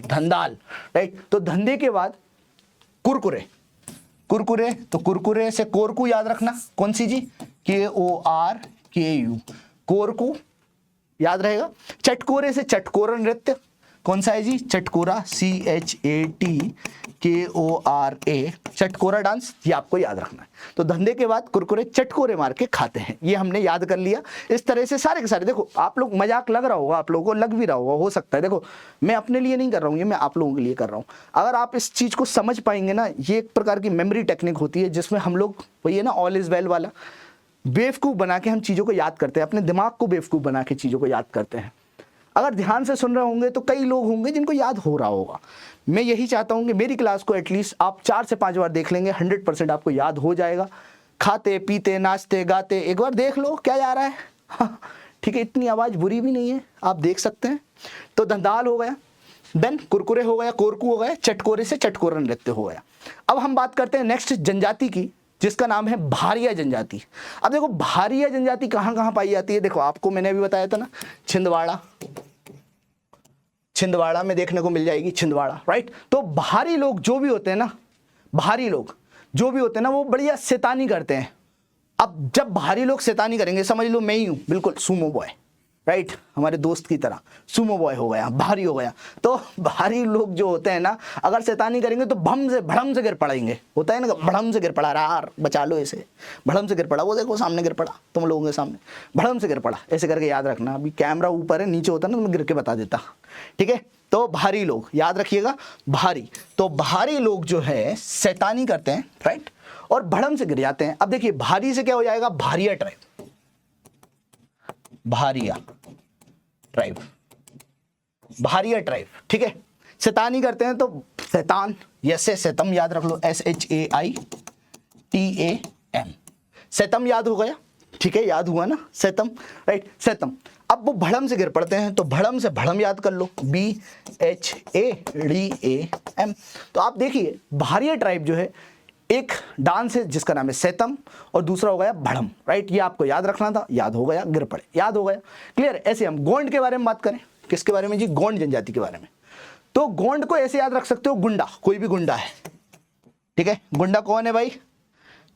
धंधाल, राइट। तो धंधे के बाद कुरकुरे, कुरकुरे, तो कुरकुरे से कोरकू याद रखना, कौन सी जी, KORKU, कोरकू याद रहेगा। चटकोरे से चटकोरा नृत्य, कौन सा है जी, चटकोरा, CHATKORA, चटकोरा डांस, ये आपको याद रखना है। तो धंधे के बाद कुरकुरे चटकोरे मार के खाते हैं, ये हमने याद कर लिया। इस तरह से सारे के सारे, देखो आप लोग मजाक लग रहा होगा, आप लोगों को लग भी रहा होगा, हो सकता है, देखो मैं अपने लिए नहीं कर रहा हूँ, ये मैं आप लोगों के लिए कर रहा हूँ। अगर आप इस चीज़ को समझ पाएंगे ना, ये एक प्रकार की मेमोरी टेक्निक होती है, जिसमें हम लोग वही है ना ऑल इज वेल वाला, बेवकूफ़ बना के हम चीज़ों को याद करते हैं, अपने दिमाग को बेवकूफ़ बना के चीज़ों को याद करते हैं। अगर ध्यान से सुन रहे होंगे तो कई लोग होंगे जिनको याद हो रहा होगा। मैं यही चाहता हूं कि मेरी क्लास को एटलीस्ट आप 4 से 5 बार देख लेंगे, 100% आपको याद हो जाएगा। खाते पीते नाचते गाते एक बार देख लो क्या जा रहा है, ठीक है, इतनी आवाज़ बुरी भी नहीं है, आप देख सकते हैं। तो धंधाल हो गया, देन कुरकुरे हो गया, कोरकू हो गया, चटकोरे से चटकोरा नृत्य हो गया। अब हम बात करते हैं नेक्स्ट जनजाति की, जिसका नाम है भारिया जनजाति। अब देखो भारिया जनजाति कहाँ कहाँ पाई जाती है, देखो आपको मैंने अभी बताया था ना, छिंदवाड़ा, छिंदवाड़ा में देखने को मिल जाएगी, छिंदवाड़ा, राइट। तो भारी लोग जो भी होते हैं ना, भारी लोग जो भी होते हैं ना वो बढ़िया शैतानी करते हैं। अब जब भारी लोग शैतानी करेंगे, समझ लो मैं ही हूँ बिल्कुल सुमो बॉय, राइट, हमारे दोस्त की तरह सुमो बॉय हो गया, भारी हो गया। तो भारी लोग जो होते हैं ना, अगर शैतानी करेंगे तो भम से भड़म से गिर पड़ेंगे। होता है ना, भड़म से गिर पड़ा, यार बचा लो इसे, भड़म से गिर पड़ा, वो देखो सामने गिर पड़ा, तुम लोगों के सामने भड़म से गिर पड़ा, ऐसे करके याद रखना। अभी कैमरा ऊपर है, नीचे होता ना तो मैं गिर के बता देता, ठीक है। तो भारी लोग याद रखिएगा, भारी। तो भारी लोग जो है शैतानी करते हैं, राइट, और भड़म से गिर जाते हैं। अब देखिए भारी से क्या हो जाएगा, Bharia tribe, Bharia tribe, Bharia tribe, ठीक है। शैतानी करते हैं तो शैतान, यसे शैतम याद रख लो, SHAITAM, शैतम याद हो गया, ठीक है, याद हुआ ना शैतम, राइट, शैतम। अब वो भड़म से गिर पड़ते हैं तो भड़म से भड़म याद कर लो, BHADAM। तो आप देखिए भारिया ट्राइब जो है, एक डांस है जिसका नाम है शैतम और दूसरा हो गया भड़म, राइट। ये आपको याद रखना था, याद हो गया, गिर पड़े, याद हो गया, क्लियर। ऐसे हम गोंड के बारे में बात करें, किसके बारे में जी, गोंड जनजाति के बारे में। तो गोंड को ऐसे याद रख सकते हो, गुंडा, कोई भी गुंडा है, ठीक है। गुंडा कौन है भाई,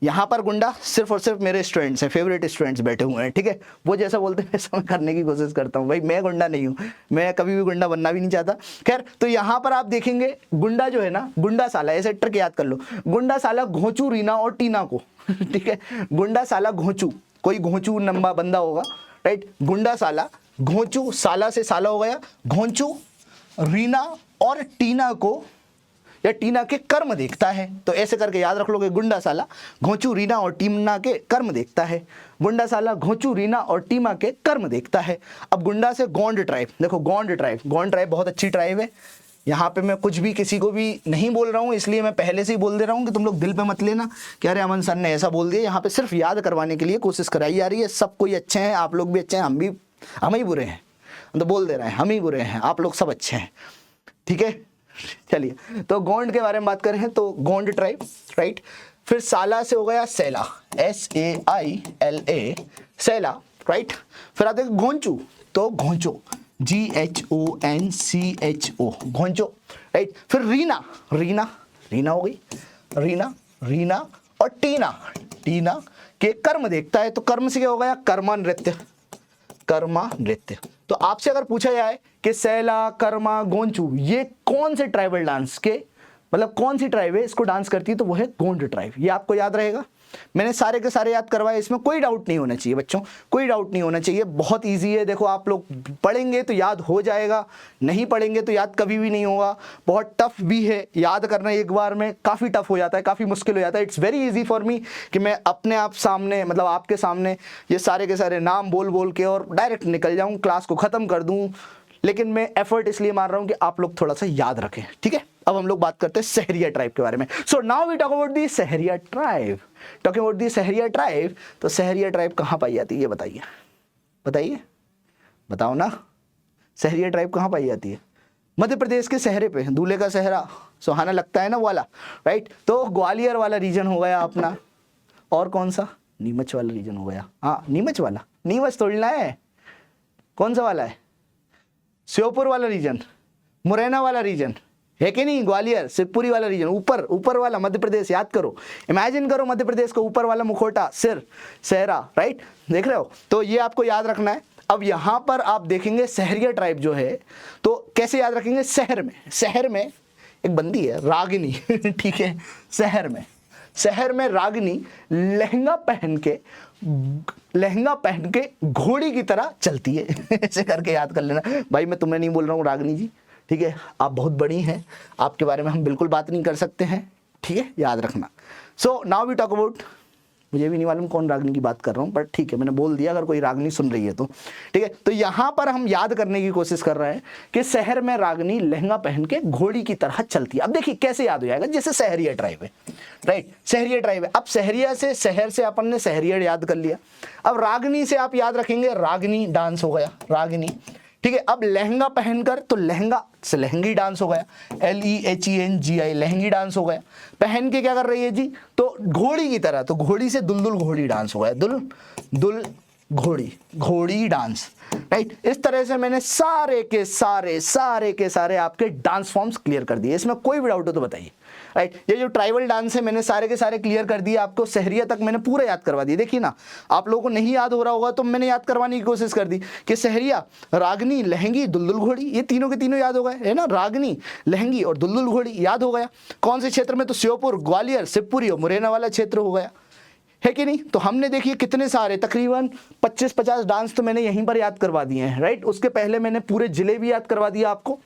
यहाँ पर गुंडा सिर्फ और सिर्फ मेरे स्टूडेंट्स हैं, फेवरेट स्टूडेंट्स बैठे हुए हैं, ठीक है। वो जैसा बोलते हैं वैसा मैं करने की कोशिश करता हूँ भाई, मैं गुंडा नहीं हूँ, मैं कभी भी गुंडा बनना भी नहीं चाहता। खैर, तो यहाँ पर आप देखेंगे गुंडा जो है ना, गुंडा साला, ऐसे ट्रिक याद कर लो, गुंडा साला घोंचू, रीना और टीना को ठीक है। गुंडा साला घोंचू, कोई घोंचू लंबा बंदा होगा, राइट, गुंडा साला घोंचू, साला से साला हो गया, घोंचू, रीना और टीना को या टीना के कर्म देखता है। तो ऐसे करके याद रख लोगे, गुंडा साला घोंचू, रीना और टीना के कर्म देखता है, गुंडा साला घोंचू, रीना और टीमा के कर्म देखता है। अब गुंडा से गोंड ट्राइब, देखो गोंड ट्राइब, गोंड ट्राइब बहुत अच्छी ट्राइब है। यहाँ पे मैं कुछ भी किसी को भी नहीं बोल रहा हूँ, इसलिए मैं पहले से ही बोल दे रहा हूँ कि तुम लोग दिल पे मत लेना कि अरे अमन सर ने ऐसा बोल दिया। यहाँ पे सिर्फ याद करवाने के लिए कोशिश कराई जा रही है। सब कोई अच्छे हैं, आप लोग भी अच्छे हैं, हम ही बुरे हैं, तो बोल दे रहे हैं हम ही बुरे हैं, आप लोग सब अच्छे हैं, ठीक है। चलिए, तो गोंड के बारे में बात करें तो गोंड ट्राइब, राइट। फिर साला से हो गया सैला, SAILA, सैला, राइट। फिर आते हैं घोंचू, तो घोंचो, GHONCHO, घोंचो, राइट। फिर रीना, रीना, रीना हो गई, रीना, रीना और टीना, टीना के कर्म देखता है। तो कर्म से क्या हो गया, कर्मा नृत्य, कर्मा नृत्य। तो आपसे अगर पूछा जाए कि सैला, कर्मा, गोंचू ये कौन से ट्राइबल डांस के, मतलब कौन सी ट्राइब है इसको डांस करती है, तो वो है गोंड ट्राइब। ये आपको याद रहेगा, मैंने सारे के सारे याद करवाए, इसमें कोई डाउट नहीं होना चाहिए बच्चों, कोई डाउट नहीं होना चाहिए। बहुत इजी है, देखो आप लोग पढ़ेंगे तो याद हो जाएगा, नहीं पढ़ेंगे तो याद कभी भी नहीं होगा। बहुत टफ भी है, याद करना एक बार में काफ़ी टफ हो जाता है, काफ़ी मुश्किल हो जाता है। It's very easy for me कि मैं अपने आप सामने, मतलब आपके सामने ये सारे के सारे नाम बोल बोल के और डायरेक्ट निकल जाऊँ, क्लास को ख़त्म कर दूँ। लेकिन मैं एफर्ट इसलिए मार रहा हूँ कि आप लोग थोड़ा सा याद रखें, ठीक है। अब हम लोग बात करते हैं सहरिया ट्राइब के बारे में। So now we talk about the Sahariya tribe. Talking about the Sahariya tribe, तो सहरिया ट्राइब कहाँ पाई जाती है ये बताइए, बताइए, बताओ ना। सहरिया ट्राइब कहाँ पाई जाती है, मध्य प्रदेश के सहरे पे, दूल्हे का सहरा सुहाना लगता है ना वाला, राइट। तो ग्वालियर वाला रीजन हो गया अपना, और कौन सा, नीमच वाला रीजन हो गया, हाँ नीमच वाला, नीमच तोड़ना है, कौन सा वाला है, श्योपुर वाला रीजन, मुरैना वाला रीजन है कि नहीं, ग्वालियर शिवपुरी वाला रीजन, ऊपर ऊपर वाला मध्य प्रदेश, याद करो, इमेजिन करो मध्य प्रदेश को, ऊपर वाला मुखोटा, सिर, सहरा, राइट, देख रहे हो। तो ये आपको याद रखना है। अब यहाँ पर आप देखेंगे सहरिया ट्राइब जो है, तो कैसे याद रखेंगे, शहर में, शहर में एक बंदी है रागिनी ठीक है, शहर में रागिनी लहंगा पहन के घोड़ी की तरह चलती है ऐसे करके याद कर लेना भाई, मैं तुम्हें नहीं बोल रहा हूँ रागिनी जी, ठीक है, आप बहुत बड़ी हैं, आपके बारे में हम बिल्कुल बात नहीं कर सकते हैं, ठीक है, याद रखना। So now we talk about, मुझे भी नहीं मालूम कौन रागिनी की बात कर रहा हूँ, बट ठीक है मैंने बोल दिया, अगर कोई रागिनी सुन रही है तो ठीक है। तो यहाँ पर हम याद करने की कोशिश कर रहे हैं कि शहर में रागिनी लहंगा पहन के घोड़ी की तरह चलती है। अब देखिए कैसे याद हो जाएगा, जैसे सहरिया ट्राइब है, राइट, सहरिया ट्राइब है। अब सहरिया से, शहर से अपन ने सहरिया याद कर लिया। अब रागिनी से आप याद रखेंगे, रागिनी डांस हो गया, रागिनी, ठीक है। अब लहंगा पहनकर, तो लहंगा से लहंगी डांस हो गया, LEHENGI, लहंगी डांस हो गया। पहन के क्या कर रही है जी, तो घोड़ी की तरह, तो घोड़ी से दुलदुल घोड़ी डांस हो गया, दुल घोड़ी, घोड़ी डांस, राइट। इस तरह से मैंने सारे के सारे आपके डांस फॉर्म्स क्लियर कर दिए, इसमें कोई भी डाउट हो तो बताइए। राइट, ये जो ट्राइबल डांस है मैंने सारे के सारे क्लियर कर दिए, आपको सहरिया तक मैंने पूरा याद करवा दिया। देखिए ना, आप लोगों को नहीं याद हो रहा होगा तो मैंने याद करवाने की कोशिश कर दी कि सहरिया, रागनी, लहंगी, दुलदुल घोड़ी, ये तीनों के तीनों याद हो गए, है ना। रागनी, लहंगी और दुलदुल घोड़ी याद हो गया। कौन से क्षेत्र में, तो श्योपुर, ग्वालियर, शिवपुरी और मुरैना वाला क्षेत्र हो गया, है कि नहीं। तो हमने देखिए कितने सारे, तकरीबन 25-50 डांस तो मैंने यहीं पर याद करवा दिए हैं। राइट, उसके पहले मैंने पूरे जिले भी याद करवा दिया आपको,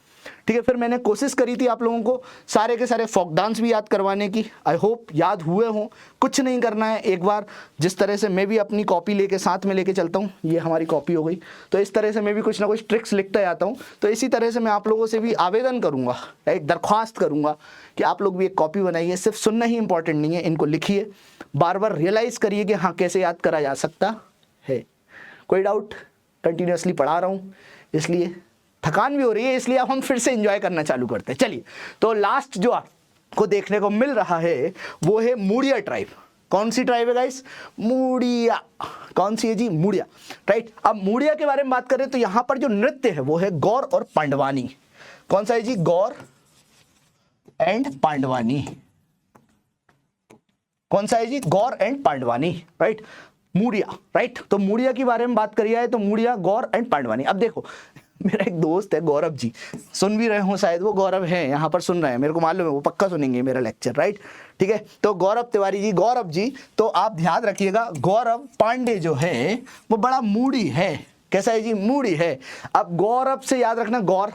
ठीक है। फिर मैंने कोशिश करी थी आप लोगों को सारे के सारे फोक डांस भी याद करवाने की। आई होप याद हुए हों। कुछ नहीं करना है, एक बार जिस तरह से मैं भी अपनी कॉपी लेके साथ में लेके चलता हूँ, ये हमारी कॉपी हो गई, तो इस तरह से मैं भी कुछ ना कुछ ट्रिक्स लिखता जाता हूँ। तो इसी तरह से मैं आप लोगों से भी आवेदन करूँगा, एक दरख्वास्त करूँगा कि आप लोग भी एक कॉपी बनाइए। सिर्फ सुनना ही इंपॉर्टेंट नहीं है, इनको लिखिए, बार बार रियलाइज़ करिए कि हाँ कैसे याद करा जा सकता है। कोई डाउट, कंटिन्यूसली पढ़ा रहा हूँ इसलिए थकान भी हो रही है, इसलिए अब हम फिर से एंजॉय करना चालू करते हैं। चलिए, तो लास्ट जो आपको देखने को मिल रहा है वो है मूड़िया ट्राइब। कौन सी ट्राइब है गाइस? मूड़िया। कौन सी है जी? मूड़िया। राइट, अब मूड़िया के बारे में बात करें तो यहां पर जो नृत्य है वो है गौर और पांडवानी। कौन सा है जी? गौर एंड पांडवानी। कौन सा है जी? गौर एंड पांडवानी। राइट, मूड़िया। राइट, तो मूड़िया के बारे में बात करिए है तो मूड़िया, गौर एंड पांडवानी। अब देखो, मेरा एक दोस्त है गौरव जी, सुन भी रहे हो शायद, वो गौरव हैं यहाँ पर सुन रहे हैं, मेरे को मालूम है वो पक्का सुनेंगे मेरा लेक्चर। राइट, ठीक है। तो गौरव तिवारी जी, गौरव जी, तो आप ध्यान रखिएगा, गौरव पांडे जो है वो बड़ा मूडी है। कैसा है जी? मूडी है। अब गौरव से याद रखना, गौर,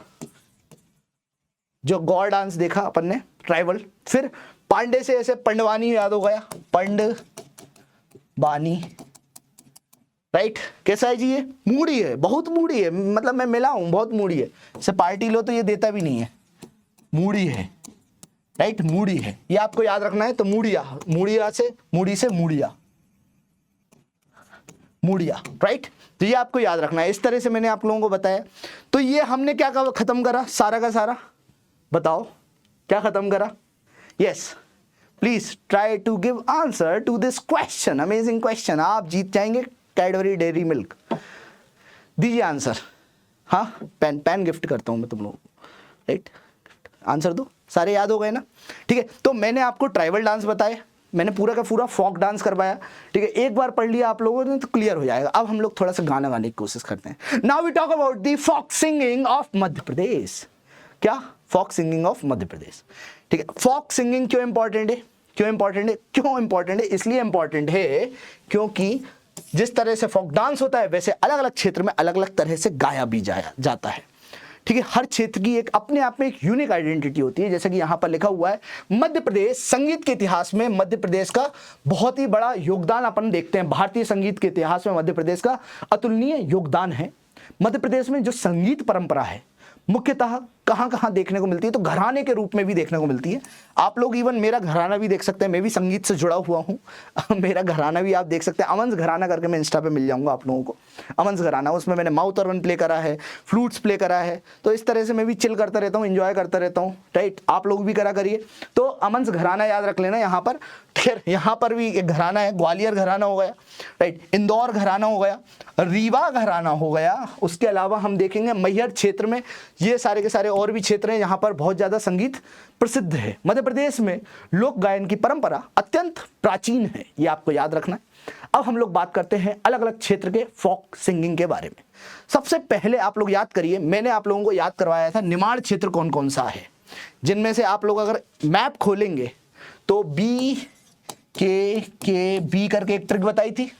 जो गौर डांस देखा अपन ने ट्राइबल। फिर पांडे से ऐसे पंडवानी याद हो गया, पंडवानी। राइट, कैसा है जी? ये मूडी है, बहुत मूडी है, मतलब मैं मिला हूं, बहुत मूडी है। से पार्टी लो तो ये देता भी नहीं है, मूडी है। राइट, मूडी है, ये आपको याद रखना है। तो मूड़िया, मूड़िया से, मूडी से मूड़िया, मूड़िया। राइट, तो ये आपको याद रखना है। इस तरह से मैंने आप लोगों को बताया। तो ये हमने क्या खत्म करा सारा का सारा? बताओ क्या खत्म करा? Yes, please try to give answer to this question, amazing question. आप जीत जाएंगे कैडबरी डेयरी मिल्क। दीजिए आंसर। हाँ, पेन गिफ्ट करता हूं मैं तुम लोगों को। राइट, आंसर दो। सारे याद हो गए ना? ठीक है, तो मैंने आपको ट्राइबल डांस बताए, मैंने पूरा का पूरा फोक डांस करवाया। ठीक है, एक बार पढ़ लिया आप लोगों ने तो क्लियर हो जाएगा। अब हम लोग थोड़ा सा गाना गाने की कोशिश करते हैं। Now we talk about the folk singing of Madhya Pradesh. क्या? Folk singing of Madhya Pradesh. ठीक है, फोक सिंगिंग क्यों इंपॉर्टेंट है? क्यों इंपॉर्टेंट है? क्यों इंपॉर्टेंट है? इसलिए इंपॉर्टेंट है क्योंकि जिस तरह से फोक डांस होता है वैसे अलग अलग क्षेत्र में अलग अलग तरह से गाया भी जाता है। ठीक है, हर क्षेत्र की एक अपने आप में एक यूनिक आइडेंटिटी होती है। जैसे कि यहां पर लिखा हुआ है, मध्य प्रदेश संगीत के इतिहास में मध्य प्रदेश का बहुत ही बड़ा योगदान अपन देखते हैं। भारतीय संगीत के इतिहास में मध्य प्रदेश का अतुलनीय योगदान है। मध्य प्रदेश में जो संगीत परंपरा है मुख्यतः कहां कहां देखने को मिलती है? तो घराने के रूप में भी देखने को मिलती है। आप लोग इवन मेरा घराना भी देख सकते हैं, मैं भी संगीत से जुड़ा हुआ हूं। मेरा घराना भी आप देख सकते हैं, अमन्स घराना करके मैं इंस्टा पे मिल जाऊंगा आप लोगों को। अमन्स घराना, उसमें मैंने माउथ ऑर्गन प्ले करा है, फ्लूट्स प्ले करा है। तो इस तरह से मैं भी चिल करता रहता हूँ, एंजॉय करता रहता हूँ। राइट, आप लोग भी करा करिए। तो अमन्स घराना याद रख लेना यहाँ पर। फिर यहाँ पर भी एक घराना है, ग्वालियर घराना हो गया। राइट, इंदौर घराना हो गया, रीवा घराना हो गया। उसके अलावा हम देखेंगे मैहर क्षेत्र में, ये सारे के सारे और भी क्षेत्र हैं यहाँ पर बहुत ज्यादा संगीत प्रसिद्ध है। मध्य प्रदेश में लोक गायन की परंपरा अत्यंत प्राचीन है, ये आपको याद रखना है। अब हम लोग बात करते हैं अलग अलग क्षेत्र के फोक सिंगिंग के बारे में। सबसे पहले आप लोग याद करिए, मैंने आप लोगों को याद करवाया था निमाड़ क्षेत्र कौन कौन सा है, जिनमें से आप लोग अगर मैप खोलेंगे तो बी करके एक ट्रिक बताई थी।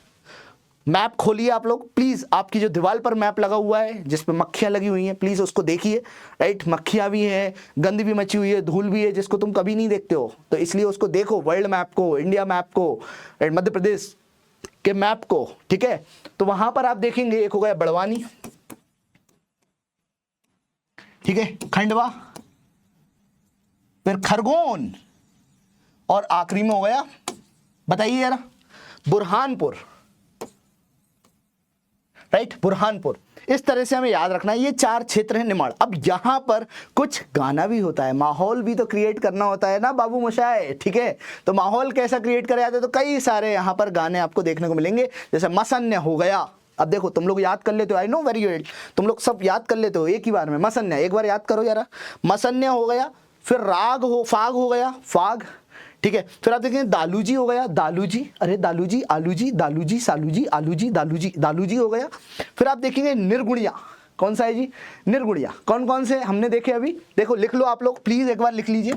मैप खोलिए आप लोग प्लीज, आपकी जो दीवार पर मैप लगा हुआ है जिसपे मक्खियां लगी हुई हैं, प्लीज उसको देखिए। राइट, मक्खियां भी हैं, गंद भी मची हुई है, धूल भी है, जिसको तुम कभी नहीं देखते हो, तो इसलिए उसको देखो। वर्ल्ड मैप को, इंडिया मैप को, मध्य प्रदेश के मैप को। ठीक है, तो वहां पर आप देखेंगे एक हो गया बड़वानी, ठीक है, खंडवा, फिर खरगोन, और आखिरी में हो गया, बताइए जरा, बुरहानपुर। राइट, बुरहानपुर। इस तरह से हमें याद रखना है, ये 4 क्षेत्र हैं निमाड़। अब यहां पर कुछ गाना भी होता है, माहौल भी तो क्रिएट करना होता है ना बाबू मोशाय। ठीक है, तो माहौल कैसा क्रिएट करे जाते हैं? तो कई सारे यहां पर गाने आपको देखने को मिलेंगे, जैसे मसन्य हो गया, अब देखो तुम लोग याद कर लेते हो, आई नो वेरी गुड, तुम लोग सब याद कर लेते हो एक ही बार में। मसन्या एक बार याद करो जरा, मसन्या हो गया, फिर फाग हो गया, फाग, ठीक है। फिर आप देखेंगे दालूजी हो गया, दालूजी, अरे दालूजी, आलूजी, दालूजी, सालूजी, आलूजी, दालूजी, दालूजी हो गया। फिर आप देखेंगे निर्गुणिया, कौन सा है जी, निर्गुणिया। कौन कौन से हमने देखे अभी, देखो लिख लो आप लोग प्लीज, एक बार लिख लीजिए,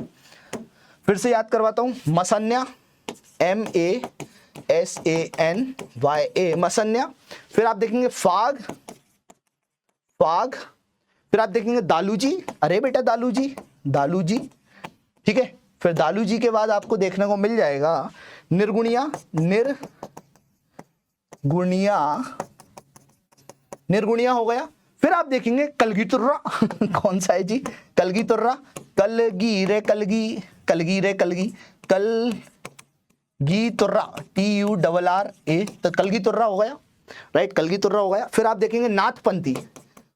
फिर से याद करवाता हूं। मसन्या, MASANYA, मसन्या। फिर आप देखेंगे फाग, फाग। फिर आप देखेंगे दालूजी, अरे बेटा दालूजी, दालूजी, ठीक है। फिर दालूजी के बाद आपको देखने को मिल जाएगा निर्गुणिया, निर्गुणिया, निर्गुणिया हो गया। फिर आप देखेंगे कलगी तुर्रा कौन सा है जी, कलगी तुर्रा, कलगी रे कलगी, कलगी रे कलगी, कलगी तुर्रा, TURRA, तो कलगी तुर्रा हो गया, राइट, कलगी तुर्रा हो गया। फिर आप देखेंगे नाथपंथी,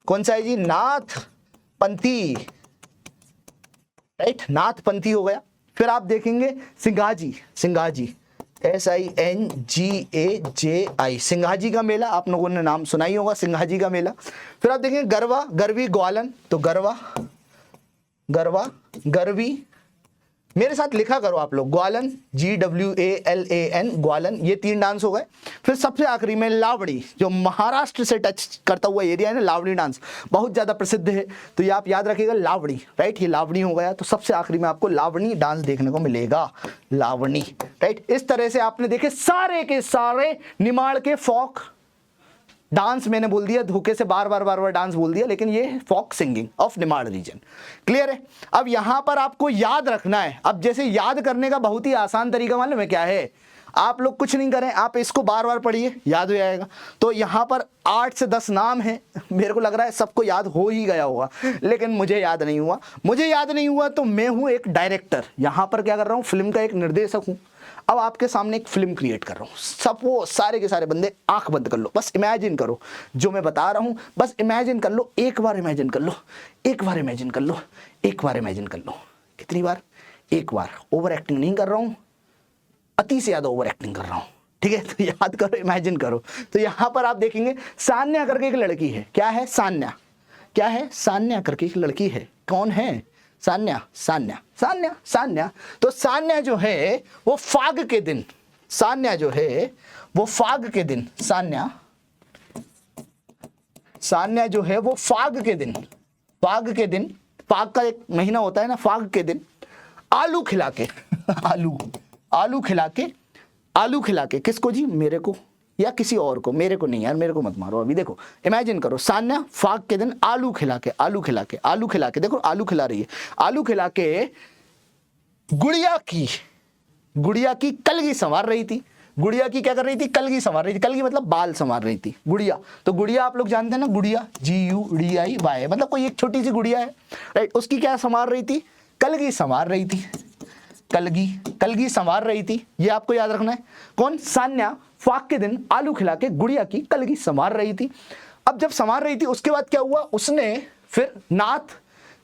कौन सा है जी, नाथपंथी, राइट, नाथपंथी हो गया। फिर आप देखेंगे सिंघाजी, सिंघाजी, SINGAJI, सिंघाजी का मेला, आप लोगों ने नाम सुना ही होगा, सिंघाजी का मेला। फिर आप देखेंगे गरवा, गरवी, ग्वालन, तो गरवा, गरवा, गरवी, मेरे साथ लिखा करो आप लोग, ग्वालन, GWALAN, ग्वालन, ये 3 डांस हो गए। फिर सबसे आखिरी में लावड़ी, जो महाराष्ट्र से टच करता हुआ एरिया है ना, लावड़ी डांस बहुत ज़्यादा प्रसिद्ध है, तो ये आप याद रखिएगा, लावड़ी, राइट, ये लावड़ी हो गया। तो सबसे आखिरी में आपको लावणी डांस देखने को मिलेगा, लावणी, राइट। इस तरह से आपने देखे सारे के सारे निमाड़ के फोक डांस, मैंने बोल दिया धोखे से बार बार डांस बोल दिया, लेकिन ये folk singing of Nimar region, clear है। अब यहां पर आपको याद रखना है। अब जैसे याद करने का बहुत ही आसान तरीका मालूम है क्या है, आप लोग कुछ नहीं करें, आप इसको बार बार पढ़िए, याद हो जाएगा। तो यहां पर 8 से 10 नाम है, मेरे को लग रहा है सबको याद हो ही गया होगा, लेकिन मुझे याद नहीं हुआ। मुझे याद नहीं हुआ तो मैं हूं एक डायरेक्टर, यहां पर क्या कर रहा हूं, फिल्म का एक निर्देशक हूं। अब आपके सामने एक फिल्म क्रिएट कर रहा हूं, सब वो सारे के सारे बंदे आंख बंद कर लो, बस इमेजिन करो जो मैं बता रहा हूं, बस इमेजिन कर लो, एक बार इमेजिन कर लो, एक बार इमेजिन कर लो, एक बार इमेजिन कर लो। कितनी बार, एक बार, ओवर एक्टिंग नहीं कर रहा हूं, अति से ज्यादा ओवर एक्टिंग कर रहा हूं, ठीक है। तो याद करो, इमेजिन करो। तो यहां पर आप देखेंगे सान्या करके एक लड़की है, क्या है, सान्या, क्या है, सान्या करके एक लड़की है, कौन है, सान्या, सान्या, सान्या, सान्या। तो सान्या जो है वो फाग के दिन, सान्या जो है वो फाग के दिन, सान्या, सान्या जो है वो फाग के दिन, फाग के दिन, फाग का एक महीना होता है ना, फाग के दिन आलू खिला के आलू, आलू खिला के, आलू खिला के किसको जी, मेरे को या किसी और को, मेरे को नहीं यार, मेरे को मत मारो। अभी देखो इमेजिन करो, सान्या फाग के दिन आलू खिला के, आलू खिला के, आलू खिला के, देखो आलू खिला रही है, आलू खिला के गुड़िया की, गुड़िया की कलगी संवार रही थी, गुड़िया की क्या कर रही थी, कलगी संवार रही थी, कलगी मतलब बाल संवार रही थी, गुड़िया। तो गुड़िया आप लोग जानते हैं ना, गुड़िया GUDIY, मतलब कोई एक छोटी सी गुड़िया है, राइट, उसकी क्या संवार रही थी, कलगी संवार रही थी, कलगी, कलगी संवार रही थी, ये आपको याद रखना है। कौन, सान्या फाग के दिन आलू खिला के गुड़िया की कलगी संवार रही थी। अब जब संवार रही थी उसके बाद क्या हुआ, उसने फिर नाथ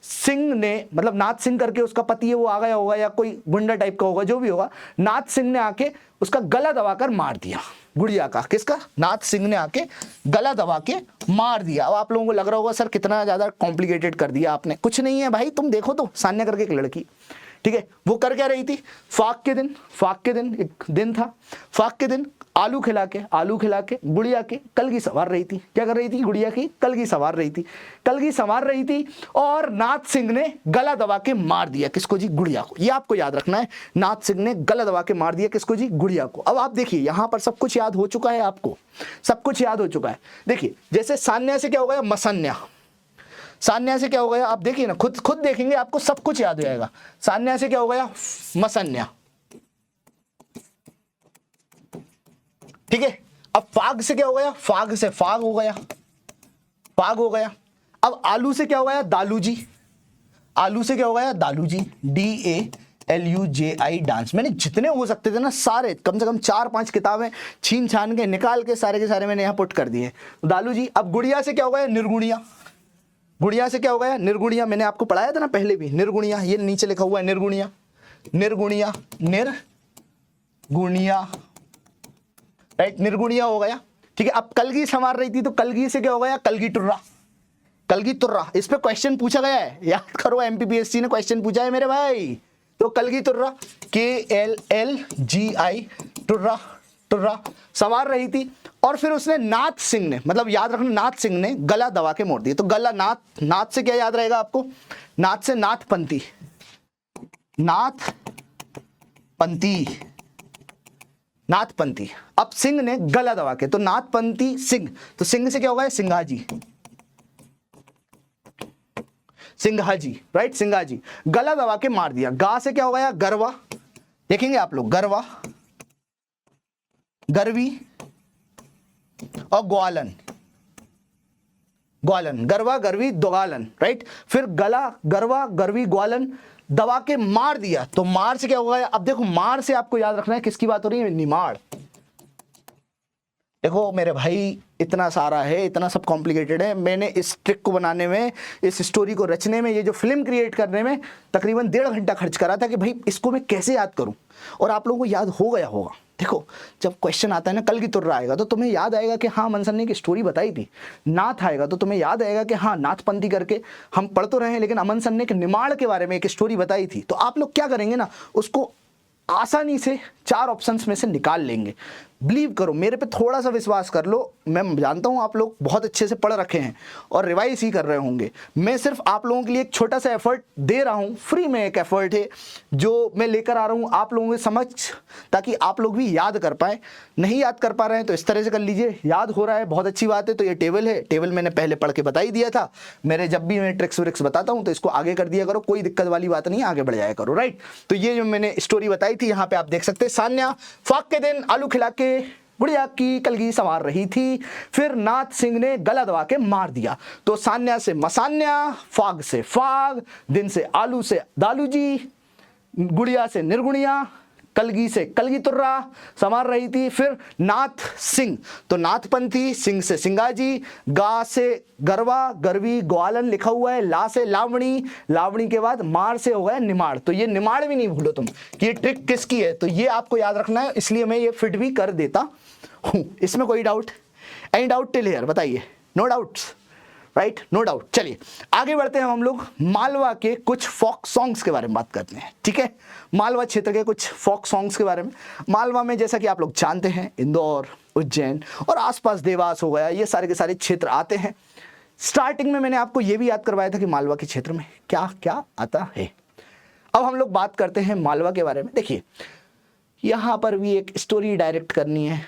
सिंह ने, मतलब नाथ सिंह करके उसका पति है वो आ गया होगा, या कोई गुंडा टाइप का होगा, जो भी होगा, नाथ सिंह ने आके उसका गला दबाकर मार दिया, गुड़िया का, किसका, नाथ सिंह ने आके गला दबा के मार दिया। अब आप लोगों को लग रहा होगा सर कितना ज्यादा कॉम्प्लिकेटेड कर दिया आपने, कुछ नहीं है भाई, तुम देखो तो, सान्या करके एक लड़की, ठीक है, वो कर क्या रही थी, फाग के दिन, फाग के दिन एक दिन था, फाग के दिन आलू खिला के, आलू खिला के गुड़िया की कलगी संवार रही थी, क्या कर रही थी, गुड़िया की कलगी संवार रही थी, कलगी संवार रही थी, और नाथ सिंह ने गला दबा के मार दिया, किसको जी, गुड़िया को। ये आपको याद रखना है, नाथ सिंह ने गला दबा के मार दिया, किसको जी, गुड़िया को। अब आप देखिए यहां पर सब कुछ याद हो चुका है, आपको सब कुछ याद हो चुका है। देखिए जैसे सान्या से क्या हो गया, मसन्या, सान्या से क्या हो गया, आप देखिए ना, खुद देखेंगे आपको सब कुछ याद हो जाएगा। सान्या से क्या हो गया, मसन्या, ठीक है। अब फाग से क्या हो गया, फाग से फाग हो गया, फाग हो गया। अब आलू से क्या हो गया, दालूजी, आलू से क्या हो गया, दालूजी, DALUJI डांस। मैंने जितने हो सकते थे ना सारे, कम से कम 4-5 किताबें छीन छान के निकाल के सारे के सारे मैंने यहाँ पुट कर दिए, दालूजी। अब गुड़िया से क्या हो गया, निर्गुणिया, गुड़िया से क्या हो गया, निर्गुणिया, मैंने आपको पढ़ाया था ना पहले भी, निर्गुणिया, ये नीचे लिखा हुआ है निर्गुणिया, निर्गुणिया, निर्गुणिया, राइट, निर्गुणिया हो गया। ठीक है। अब कलगी संवार रही थी, तो कलगी से क्या हो गया, कलगी टुर्रा, कलगी तुर्रा। इस पे क्वेश्चन पूछा गया है, याद करो, एमपीपीएससी ने क्वेश्चन पूछा है मेरे भाई। तो कलगी तुर्रा, KLLGI, टुर्रा, टुर्रा संवार रही थी। और फिर उसने नाथ सिंह ने, मतलब याद रखना, नाथ सिंह ने गला दबा के मोड़ दिया। तो गला, नाथ, नाथ से क्या याद रहेगा आपको, नाथ से नाथपंथी, नाथपंथी, नाथपंथी। अब सिंह ने गला दबा के, तो नाथपंथी सिंह, तो सिंह से क्या होगा, सिंघाजी, सिंघाजी, राइट, सिंघाजी, गला दबा के मार दिया। गा से क्या हो गया, गरवा, देखेंगे आप लोग, गरवा, गरवी और ग्वालन, ग्वालन, गरवा, गरवी, दोगालन, राइट। फिर गला, गरवा, गरवी, ग्वालन दबा के मार दिया। तो मार से क्या हो गया, अब देखो मार से आपको याद रखना है किसकी बात हो रही है, निमाड़। देखो मेरे भाई, इतना सारा है, इतना सब कॉम्प्लिकेटेड है। मैंने इस ट्रिक को बनाने में, इस स्टोरी को रचने में, ये जो फिल्म क्रिएट करने में तकरीबन 1.5 घंटा खर्च करा था कि भाई इसको मैं कैसे याद करूं, और आप लोगों को याद हो गया होगा। देखो जब क्वेश्चन आता है ना, कलगी तुर्रा आएगा तो तुम्हें याद आएगा कि हाँ मनसन ने एक स्टोरी बताई थी। नाथ आएगा तो तुम्हें याद आएगा कि हाँ नाथपंथी करके हम पढ़ तो रहे हैं, लेकिन अमन सर ने एक निमाड़ के बारे में एक स्टोरी बताई थी। तो आप लोग क्या करेंगे ना, उसको आसानी से 4 ऑप्शंस में से निकाल लेंगे। बिलीव करो, मेरे पे थोड़ा सा विश्वास कर लो। मैं जानता हूँ आप लोग बहुत अच्छे से पढ़ रखे हैं और रिवाइज ही कर रहे होंगे। मैं सिर्फ आप लोगों के लिए एक छोटा सा एफर्ट दे रहा हूँ, फ्री में एक एफर्ट है जो मैं लेकर आ रहा हूँ आप लोगों के समझ, ताकि आप लोग भी याद कर पाएँ। नहीं याद कर पा रहे हैं तो इस तरह से कर लीजिए, याद हो रहा है बहुत अच्छी बात है। तो ये टेबल है, टेबल मैंने पहले पढ़ के बता ही दिया था। मेरे जब भी मैं ट्रिक्स व्रिक्स बताता हूँ तो इसको आगे कर दिया करो, कोई दिक्कत वाली बात नहीं, आगे बढ़ जाया करो, राइट। तो ये जो मैंने स्टोरी बताई थी यहाँ पे आप देख सकते हैं। सान्या फाक के दिन आलू खिला के बुढ़िया की कलगी संवार रही थी, फिर नाथ सिंह ने गला दबा के मार दिया। तो सान्या से मसान्या, फाग से फाग, दिन से आलू से दालू जी, गुड़िया से निर्गुणिया, कलगी से कलगी तुर्रा संवार रही थी। फिर नाथ सिंह, तो नाथपंथी, सिंह से सिंगाजी, गा से गरवा, गरवी, ग्वालन लिखा हुआ है, ला से लावणी, लावणी के बाद मार से हो गया निमाड़। तो ये निमाड़ भी नहीं भूलो तुम कि ये ट्रिक किसकी है, तो ये आपको याद रखना है, इसलिए मैं ये फिट भी कर देता हूं। इसमें कोई doubt, any doubt till here, बताइए, no doubts, right, no doubt. चलिए आगे बढ़ते हैं, हम लोग मालवा के कुछ फोक सॉन्ग्स के बारे में बात करते हैं, ठीक है। मालवा क्षेत्र के कुछ फोक सॉन्ग्स के बारे में। मालवा में जैसा कि आप लोग जानते हैं, इंदौर, उज्जैन और आसपास देवास हो गया, ये सारे के सारे क्षेत्र आते हैं। स्टार्टिंग में मैंने आपको ये भी याद करवाया था कि मालवा के क्षेत्र में क्या क्या आता है। अब हम लोग बात करते हैं मालवा के बारे में। देखिए यहाँ पर भी एक स्टोरी डायरेक्ट करनी है,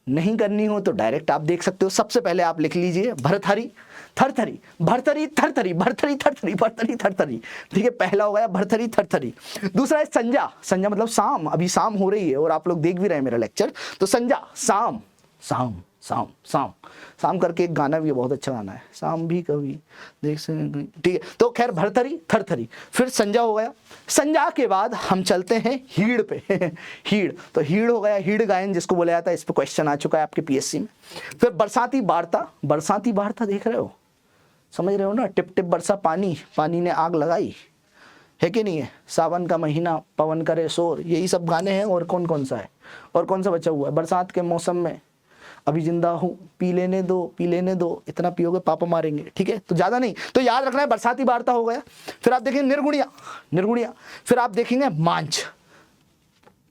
नहीं करनी हो तो डायरेक्ट आप देख सकते हो। सबसे पहले आप लिख लीजिए भरथरी थरथरी, भरथरी थरथरी, भरथरी थरथरी, भरथरी थरथरी, ठीक है। पहला हो गया भरथरी थरथरी। दूसरा है संजा, संजा मतलब शाम, अभी शाम हो रही है और आप लोग देख भी रहे हैं मेरा लेक्चर। तो संजा, शाम, शाम, शाम, शाम, शाम करके एक गाना भी है, बहुत अच्छा गाना है, शाम भी कभी देख सकते, ठीक है। तो खैर भरथरी थरथरी, फिर संजा हो गया। संजा के बाद हम चलते हैं हीड़ पे हीड़, तो हीड़ हो गया, हीड़ गायन जिसको बोला जाता है, इस पे क्वेश्चन आ चुका है आपके पीएससी में। फिर बरसाती वार्ता, बरसाती वार्ता देख रहे हो, समझ रहे हो ना, टिप टिप बरसा पानी, पानी ने आग लगाई, है कि नहीं है, सावन का महीना पवन करे शोर, यही सब गाने हैं। और कौन कौन सा है, और कौन सा बचा हुआ है, बरसात के मौसम में अभी जिंदा हूँ, पी लेने दो, पी लेने दो, इतना पियोगे पापा मारेंगे, ठीक है। तो ज्यादा नहीं, तो याद रखना है बरसाती वार्ता हो गया। फिर आप देखेंगे निर्गुणिया, निर्गुणिया। फिर आप देखेंगे मांझ,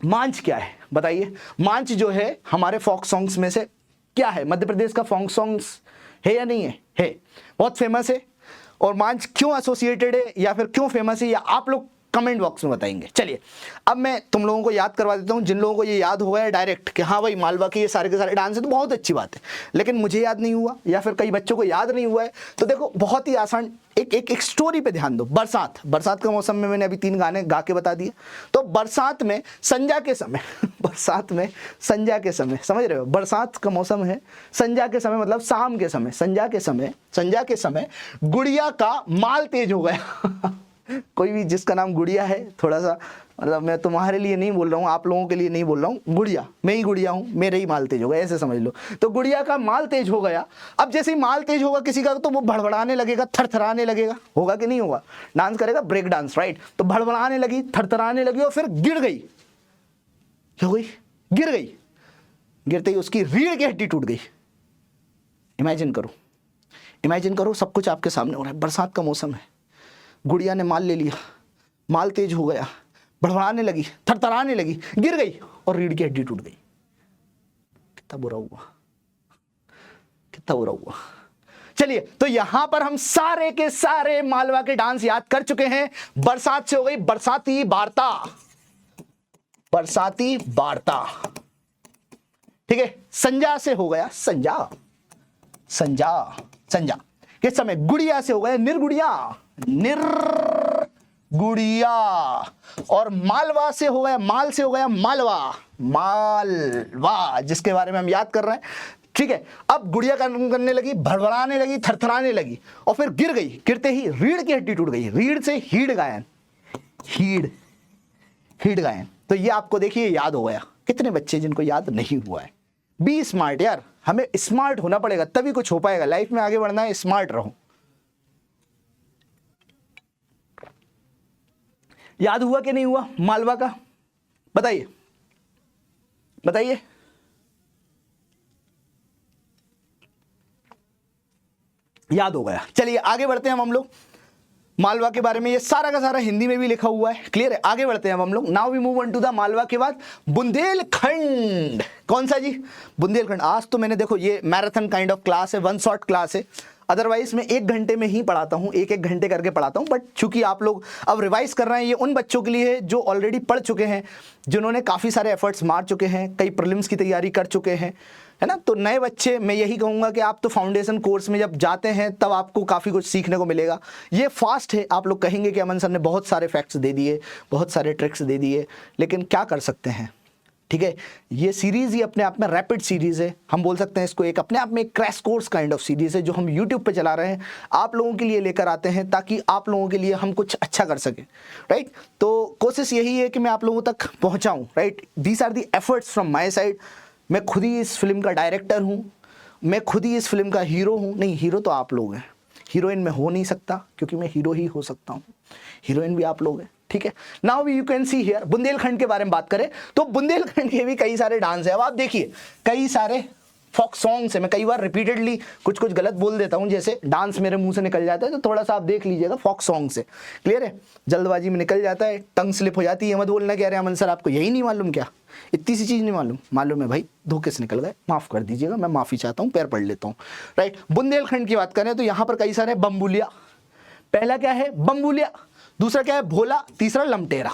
मांझ क्या है बताइए। मांझ जो है हमारे फोक सॉन्ग्स में से क्या है, मध्य प्रदेश का फोक सॉन्ग्स है या नहीं है, है, बहुत फेमस है। और मांझ क्यों एसोसिएटेड है या फिर क्यों फेमस है, या आप लोग कमेंट बॉक्स में बताएंगे। चलिए अब मैं तुम लोगों को याद करवा देता हूं, जिन लोगों को ये याद हो गया डायरेक्ट कि हाँ भाई मालवा के ये सारे के सारे डांस है, तो बहुत अच्छी बात है। लेकिन मुझे याद नहीं हुआ या फिर कई बच्चों को याद नहीं हुआ है, तो देखो बहुत ही आसान, एक स्टोरी पे ध्यान दो। बरसात, बरसात का मौसम में मैंने अभी 3 गाने गा के बता दिए। तो बरसात में संजा के समय बरसात में संजा के समय, समझ रहे हो, बरसात का मौसम है, संजा के समय मतलब शाम के समय, संजा के समय, संजा के समय गुड़िया का माल तेज हो गया कोई भी जिसका नाम गुड़िया है, थोड़ा सा मतलब मैं तुम्हारे लिए नहीं बोल रहा हूँ, आप लोगों के लिए नहीं बोल रहा हूँ, गुड़िया, मैं ही गुड़िया हूँ, मेरे ही माल तेज हो गया, ऐसे समझ लो। तो गुड़िया का माल तेज हो गया। अब जैसे ही माल तेज होगा किसी का, तो वो भड़बड़ाने लगेगा, थरथराने लगेगा, होगा कि नहीं होगा, डांस करेगा, ब्रेक डांस, राइट। तो भड़बड़ाने लगी, थरथराने लगी और फिर गिर गई, क्या हो गई, गिर गई। गिरते ही उसकी रीढ़ की हड्डी टूट गई, इमेजिन करो, इमेजिन करो, सब कुछ आपके सामने हो रहा है, बरसात का मौसम है, गुड़िया ने माल ले लिया, माल तेज हो गया, बड़बड़ाने लगी, थरथराने लगी, गिर गई और रीढ़ की हड्डी टूट गई। कितना बुरा हुआ, कितना बुरा हुआ। चलिए, तो यहां पर हम सारे के सारे मालवा के डांस याद कर चुके हैं। बरसात से हो गई बरसाती वार्ता, बरसाती वार्ता, ठीक है। संजा से हो गया संजा, संजा, संजा। किस समय? गुड़िया से हो गया निर्गुड़िया, निर्गुड़िया। और मालवा से हो गया, माल से हो गया मालवा, मालवा, जिसके बारे में हम याद कर रहे हैं, ठीक है। अब गुड़िया करने लगी, भड़बड़ाने लगी, थरथराने लगी और फिर गिर गई। गिरते ही रीढ़ की हड्डी टूट गई। रीढ़ से हीड़ गायन, हीड़, हीड़ गायन। तो ये आपको देखिए याद हो गया। कितने बच्चे जिनको याद नहीं हुआ है? बी स्मार्ट यार, हमें स्मार्ट होना पड़ेगा तभी कुछ हो पाएगा। लाइफ में आगे बढ़ना है, स्मार्ट रहो। याद हुआ कि नहीं हुआ मालवा का? बताइए, बताइए। याद हो गया। चलिए आगे बढ़ते हैं हम लोग मालवा के बारे में। ये सारा का सारा हिंदी में भी लिखा हुआ है, क्लियर है। आगे बढ़ते हैं हम लोग। Now we move on to the Malwa के बाद बुंदेलखंड। कौन सा जी? बुंदेलखंड। आज तो मैंने देखो ये मैराथन काइंड ऑफ क्लास है, वन शॉट क्लास है। अदरवाइज मैं 1 घंटे में ही पढ़ाता हूँ, 1-1 घंटे करके पढ़ाता हूँ। बट चूंकि आप लोग अब रिवाइज कर रहे हैं, ये उन बच्चों के लिए है जो ऑलरेडी पढ़ चुके हैं, जिन्होंने काफ़ी सारे एफर्ट्स मार चुके हैं, कई प्रीलिम्स की तैयारी कर चुके हैं, है ना। तो नए बच्चे मैं यही कहूँगा कि आप तो फाउंडेशन कोर्स में जब जाते हैं तब आपको काफ़ी कुछ सीखने को मिलेगा। ये फास्ट है, आप लोग कहेंगे कि अमन सर ने बहुत सारे फैक्ट्स दे दिए, बहुत सारे ट्रिक्स दे दिए, लेकिन क्या कर सकते हैं, ठीक है। ये सीरीज़ ही अपने आप में रैपिड सीरीज़ है। हम बोल सकते हैं इसको एक अपने आप में एक crash course kind of series है, जो हम यूट्यूब पे चला रहे हैं, आप लोगों के लिए लेकर आते हैं ताकि आप लोगों के लिए हम कुछ अच्छा कर सकें, राइट। तो कोशिश यही है कि मैं आप लोगों तक पहुंचाऊं, right. These are the efforts from my side. मैं खुद ही इस फिल्म का डायरेक्टर हूँ, मैं खुद ही इस फिल्म का हीरो हूँ। नहीं, हीरो तो आप लोग हैं, हीरोइन मैं हो नहीं सकता क्योंकि मैं हीरो ही हो सकता हूँ, हीरोइन भी आप लोग हैं, ठीक है। Now you can see here, Bundelkhand के बारे में बात करें तो बुंदेलखंड के भी कई सारे डांस है। अब आप देखिए, कई सारे फोक सॉन्ग्स है। मैं कई बार रिपीटेडली कुछ कुछ गलत बोल देता हूँ, जैसे डांस मेरे मुंह से निकल जाता है, तो थोड़ा सा आप देख लीजिएगा। फोक सॉन्ग से क्लियर है, जल्दबाजी में निकल जाता है, टंग स्लिप हो जाती है। मत बोलना कह रहे हैं अमन सर आपको यही नहीं मालूम क्या, इतनी सी चीज़ नहीं मालूम। मालूम है भाई, धोखे से निकल गए, माफ़ कर दीजिएगा, मैं माफ़ी चाहता हूँ, पैर पढ़ लेता हूँ, राइट। बुंदेलखंड की बात करें तो यहाँ पर कई सारे बम्बुलिया। पहला क्या है? बम्बुलिया। दूसरा क्या है? भोला। तीसरा लमटेरा।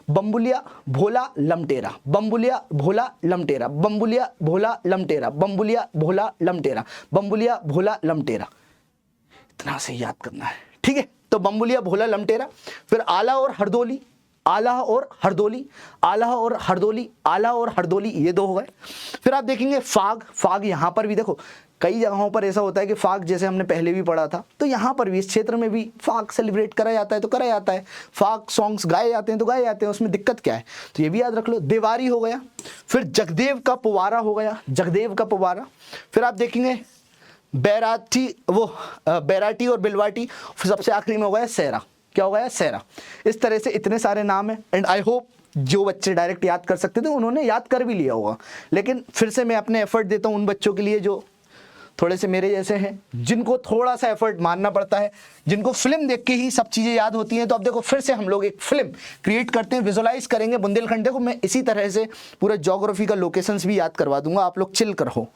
बम्बुलिया, भोला, लमटेरा, बम्बुलिया, भोला, लमटेरा, बम्बुलिया, भोला, लमटेरा, बम्बुलिया, भोला, लमटेरा, बम्बुलिया, भोला, लमटेरा। इतना से याद करना है, ठीक है। तो बम्बुलिया, भोला, लमटेरा। फिर आला और हरदोली, आला और हरदोली, आला और हरदोली, आला और हरदोली, ये 2 हो गए। फिर आप देखेंगे फाग। फाग यहाँ पर भी देखो, कई जगहों पर ऐसा होता है कि फाग, जैसे हमने पहले भी पढ़ा था, तो यहाँ पर भी इस क्षेत्र में भी फाग सेलिब्रेट करा जाता है तो करा जाता है, फाग सॉन्ग्स गाए जाते हैं तो गाए जाते हैं, उसमें दिक्कत क्या है? तो ये भी याद रख लो। देवारी हो गया। फिर जगदेव का पुवारा हो गया, जगदेव का पुवारा। फिर आप देखेंगे बैराठी, वो बैराटी और बिलवाटी। फिर सबसे आखिरी में हो गया सहरा। क्या हो गया? सहरा। इस तरह से इतने सारे नाम हैं एंड आई होप जो बच्चे डायरेक्ट याद कर सकते थे उन्होंने याद कर भी लिया होगा। लेकिन फिर से मैं अपने एफर्ट देता हूँ उन बच्चों के लिए जो थोड़े से मेरे जैसे हैं, जिनको थोड़ा सा एफर्ट मारना पड़ता है, जिनको फिल्म देख के ही सब चीज़ें याद होती हैं। तो अब देखो फिर से हम लोग एक फिल्म क्रिएट करते हैं, विजुलाइज करेंगे बुंदेलखंड। देखो मैं इसी तरह से पूरा ज्योग्राफी का लोकेशंस भी याद करवा दूंगा, आप लोग चिल कर हो।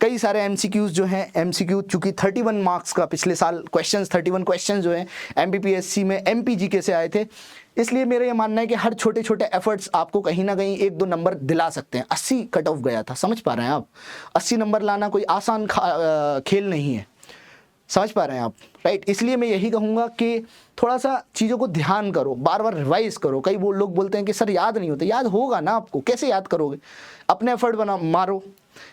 कई सारे एमसीक्यूज जो हैं, एमसीक्यू चूंकि 31 मार्क्स का पिछले साल क्वेश्चंस, 31 क्वेश्चन जो हैं एमपीपीएससी में एमपीजीके से आए थे, इसलिए मेरा ये मानना है कि हर छोटे छोटे एफर्ट्स आपको कहीं ना कहीं 1-2 नंबर दिला सकते हैं। 80 कट ऑफ गया था, समझ पा रहे हैं आप? 80 नंबर लाना कोई आसान खेल नहीं है, समझ पा रहे हैं आप, राइट। इसलिए मैं यही कहूँगा कि थोड़ा सा चीज़ों को ध्यान करो, बार बार रिवाइज करो। कई वो लोग बोलते हैं कि सर याद नहीं होता, याद होगा ना आपको, कैसे याद करोगे? अपने एफर्ट बना मारो।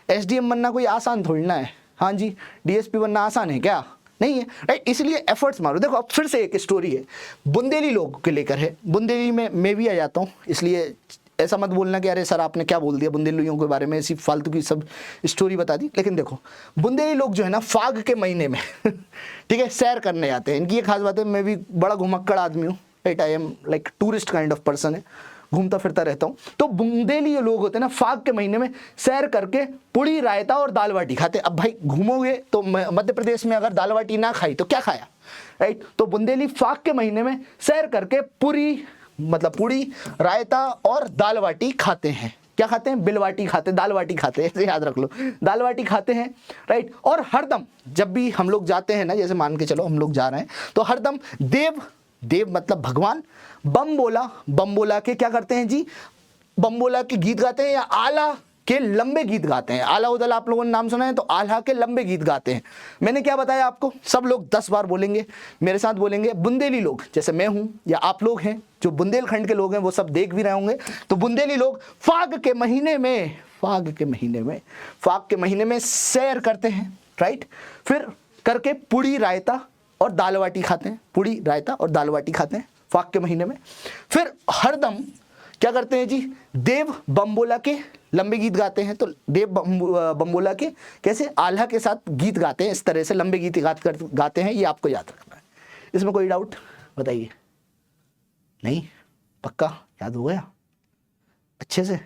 एसडीएम बनना कोई आसान थोड़ी ना है, हाँ जी। डीएसपी बनना आसान है क्या? नहीं है, राइट। इसलिए एफर्ट्स मारो। देखो अब फिर से एक स्टोरी है, बुंदेली लोग के लेकर है। बुंदेली में मैं भी आ जाता हूँ, इसलिए ऐसा मत बोलना कि अरे सर आपने क्या बोल दिया बुंदेलियों के बारे में, ऐसी फालतू की सब स्टोरी बता दी। लेकिन देखो बुंदेली लोग जो है ना, फाग के महीने में ठीक है, सैर करने जाते हैं। इनकी ये खास बात है, मैं भी बड़ा घुमक्कड़ आदमी हूँ, right. I am like tourist kind of person है, घूमता फिरता रहता हूँ। तो बुंदेली लोग होते हैं ना, फाग के महीने में सैर करके पूड़ी, रायता और दाल बाटी खाते। अब भाई घूमोगे तो मध्य प्रदेश में अगर दाल बाटी ना खाई तो क्या खाया, राइट। तो बुंदेली फाग के महीने में सैर करके पूरी मतलब पूड़ी, रायता और दाल बाटी खाते हैं। क्या खाते हैं? बिलवाटी खाते हैं, दाल बाटी खाते हैं, ऐसे याद रख लो, दाल बाटी खाते हैं, राइट। और हरदम जब भी हम लोग जाते हैं ना, जैसे मान के चलो हम लोग जा रहे हैं तो हरदम देव मतलब भगवान, बम बोला के क्या करते हैं जी, बम बोला के गीत गाते हैं या आला के लंबे गीत गाते हैं। आला उदल आप लोगों ने नाम सुना है, तो आल्हा के लंबे गीत गाते हैं। मैंने क्या बताया आपको, सब लोग 10 बार बोलेंगे, मेरे साथ बोलेंगे। बुंदेली लोग जैसे मैं हूं या आप लोग हैं, जो बुंदेलखंड के लोग हैं वो सब देख भी रहे होंगे। तो बुंदेली लोग फाग के महीने में सैर करते हैं, राइट। फिर करके पूड़ी, रायता और दाल बाटी खाते हैं, पूड़ी, रायता और दाल बाटी खाते हैं फाग के महीने में। फिर हरदम क्या करते हैं जी, देव बम्बोला के लंबे गीत गाते हैं। तो देव बम्बोला के कैसे, आल्हा के साथ गीत गाते हैं, इस तरह से लंबे गीत गाते हैं, ये आपको याद रखना है। इसमें कोई डाउट बताइए? नहीं, पक्का याद हो गया? अच्छे से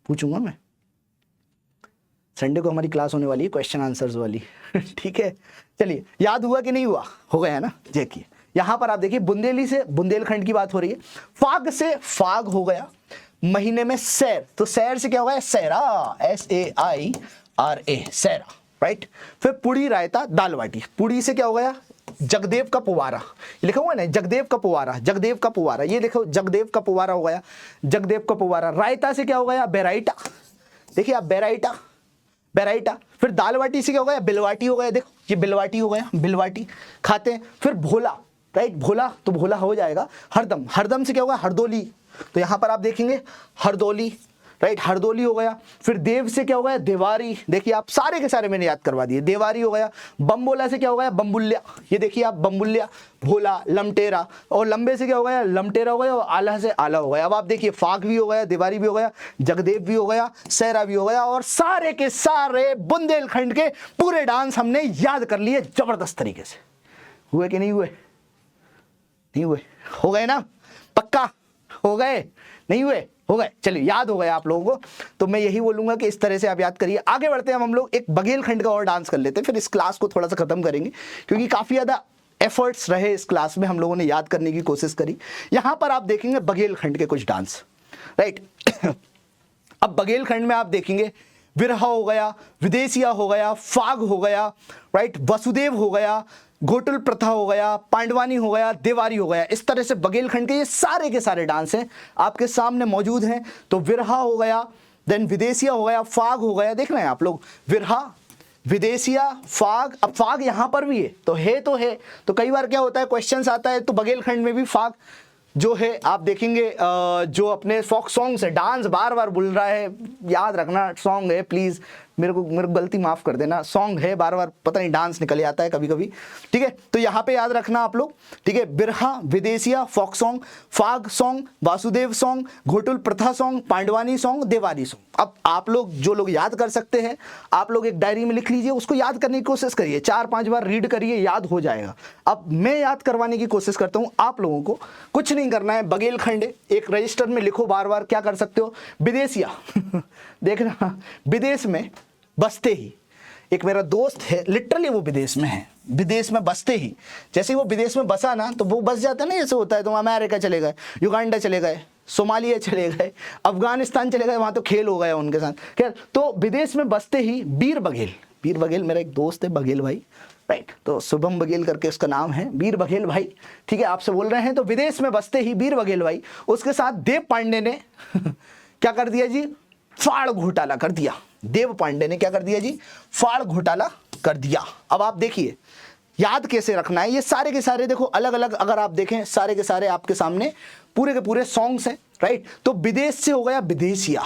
पूछूंगा मैं, संडे को हमारी क्लास होने वाली है क्वेश्चन आंसर्स वाली ठीक है, चलिए याद हुआ कि नहीं हुआ? हो गया है ना। देखिए यहां पर आप देखिए, बुंदेली से बुंदेलखंड की बात हो रही है, फाग से फाग हो गया, महीने में सैर, तो सैर से क्या हो गया, सैरा, SAIRA, सैरा, राइट। फिर पूड़ी, रायता, दाल बाटी। पूड़ी से क्या हो गया, जगदेव का पुवारा, लिखा हुआ ना, जगदेव का पुवारा, ये देखो जगदेव का पुवारा हो गया, जगदेव का पुवारा। रायता से क्या हो गया, बेराइटा, देखिए आप बेराइटा। फिर दाल बाटी से क्या हो गया, बिलवाटी हो गया, देखो ये बिलवाटी हो गया, बिलवाटी खाते हैं। फिर भोला, राइट, भोला तो भोला हो जाएगा। हरदम से क्या होगा, हरदोली, तो यहां पर आप देखेंगे हरदोली, राइट, हरदोली हो गया। फिर देव से क्या हो गया, देवारी, देखिए आप सारे के सारे मैंने याद करवा दिए, देवारी हो गया। बम्बोला से क्या हो गया, बम्बुल्या, ये देखिए आप बम्बुल्या, भोला, लमटेरा, और लंबे से क्या हो गया, लमटेरा हो गया, और आला से आला हो गया। अब आप देखिए फाग भी हो गया, देवारी भी हो गया, जगदेव भी हो गया, सैरा भी हो गया, और सारे के सारे बुंदेलखंड के पूरे डांस हमने याद कर लिए जबरदस्त तरीके से। हुए कि नहीं हुए? नहीं हुए? हो गए ना? पक्का हो गए? नहीं हुए? हो गए। चलिए याद हो गया आप लोगों को, तो मैं यही बोलूंगा कि इस तरह से आप याद करिए। आगे बढ़ते हैं, हम लोग एक बघेलखंड का और डांस कर लेते हैं, फिर इस क्लास को थोड़ा सा खत्म करेंगे, क्योंकि काफी ज्यादा एफर्ट्स रहे इस क्लास में, हम लोगों ने याद करने की कोशिश करी। यहां पर आप देखेंगे बघेलखंड के कुछ डांस, राइट। अब बघेलखंड में आप देखेंगे विरहा हो गया, विदेशिया हो गया, फाग हो गया, राइट, वसुदेव हो गया, घोटुल प्रथा हो गया, पांडवानी हो गया, देवारी हो गया। इस तरह से बघेलखंड के ये सारे के सारे डांस हैं आपके सामने मौजूद हैं। तो विरहा हो गया, देन विदेशिया हो गया, फाग हो गया, देख रहे हैं आप लोग, विरहा, विदेशिया, फाग। अब फाग यहाँ पर भी है, तो है, तो कई बार क्या होता है, क्वेश्चंस आता है, तो बघेलखंड में भी फाग जो है आप देखेंगे, जो अपने फोक सॉन्ग्स है, डांस बार बार बोल रहा है, याद रखना सॉन्ग है, प्लीज मेरे को गलती माफ कर देना, सॉन्ग है, बार बार पता नहीं डांस निकल आता है कभी कभी, ठीक है। तो यहाँ पे याद रखना आप लोग, ठीक है, बिरहा, विदेशिया, फोक सॉन्ग, फाग सॉन्ग, वासुदेव सॉन्ग, घोटुल प्रथा song, Pandavani song, Devari song. अब आप लोग जो लोग याद कर सकते हैं, आप लोग एक डायरी में लिख लीजिए, उसको याद करने की कोशिश करिए, 4-5 बार रीड करिए, याद हो जाएगा। अब मैं याद करवाने की कोशिश करता हूँ आप लोगों को, कुछ नहीं करना है, बघेलखंड एक रजिस्टर में लिखो, बार बार क्या कर सकते हो, विदेशिया देखना, विदेश में बसते ही, एक मेरा दोस्त है, लिटरली वो विदेश में है, विदेश में बसते ही, जैसे वो विदेश में बसा ना, तो वो बस जाता है ना, जैसे होता है, तो अमेरिका चले गए, युगांडा चले गए, सोमालिया चले गए, अफगानिस्तान चले गए, वहाँ तो खेल हो गया उनके साथ। खैर, तो विदेश में बसते ही बीर बघेल मेरा एक दोस्त है, बघेल भाई, राइट, तो शुभम बघेल करके उसका नाम है, बीर बघेल भाई, ठीक है, आपसे बोल रहे हैं। तो विदेश में बसते ही बीर बघेल भाई, उसके साथ देव पांडे ने क्या कर दिया जी, फाड़ घोटाला कर दिया। देव पांडे ने क्या कर दिया जी, फाड़ घोटाला कर दिया। अब आप देखिए याद कैसे रखना है, ये सारे के सारे देखो अलग अलग, अगर आप देखें सारे के सारे आपके सामने पूरे के पूरे सॉन्ग्स हैं, राइट। तो विदेश से हो गया विदेशिया,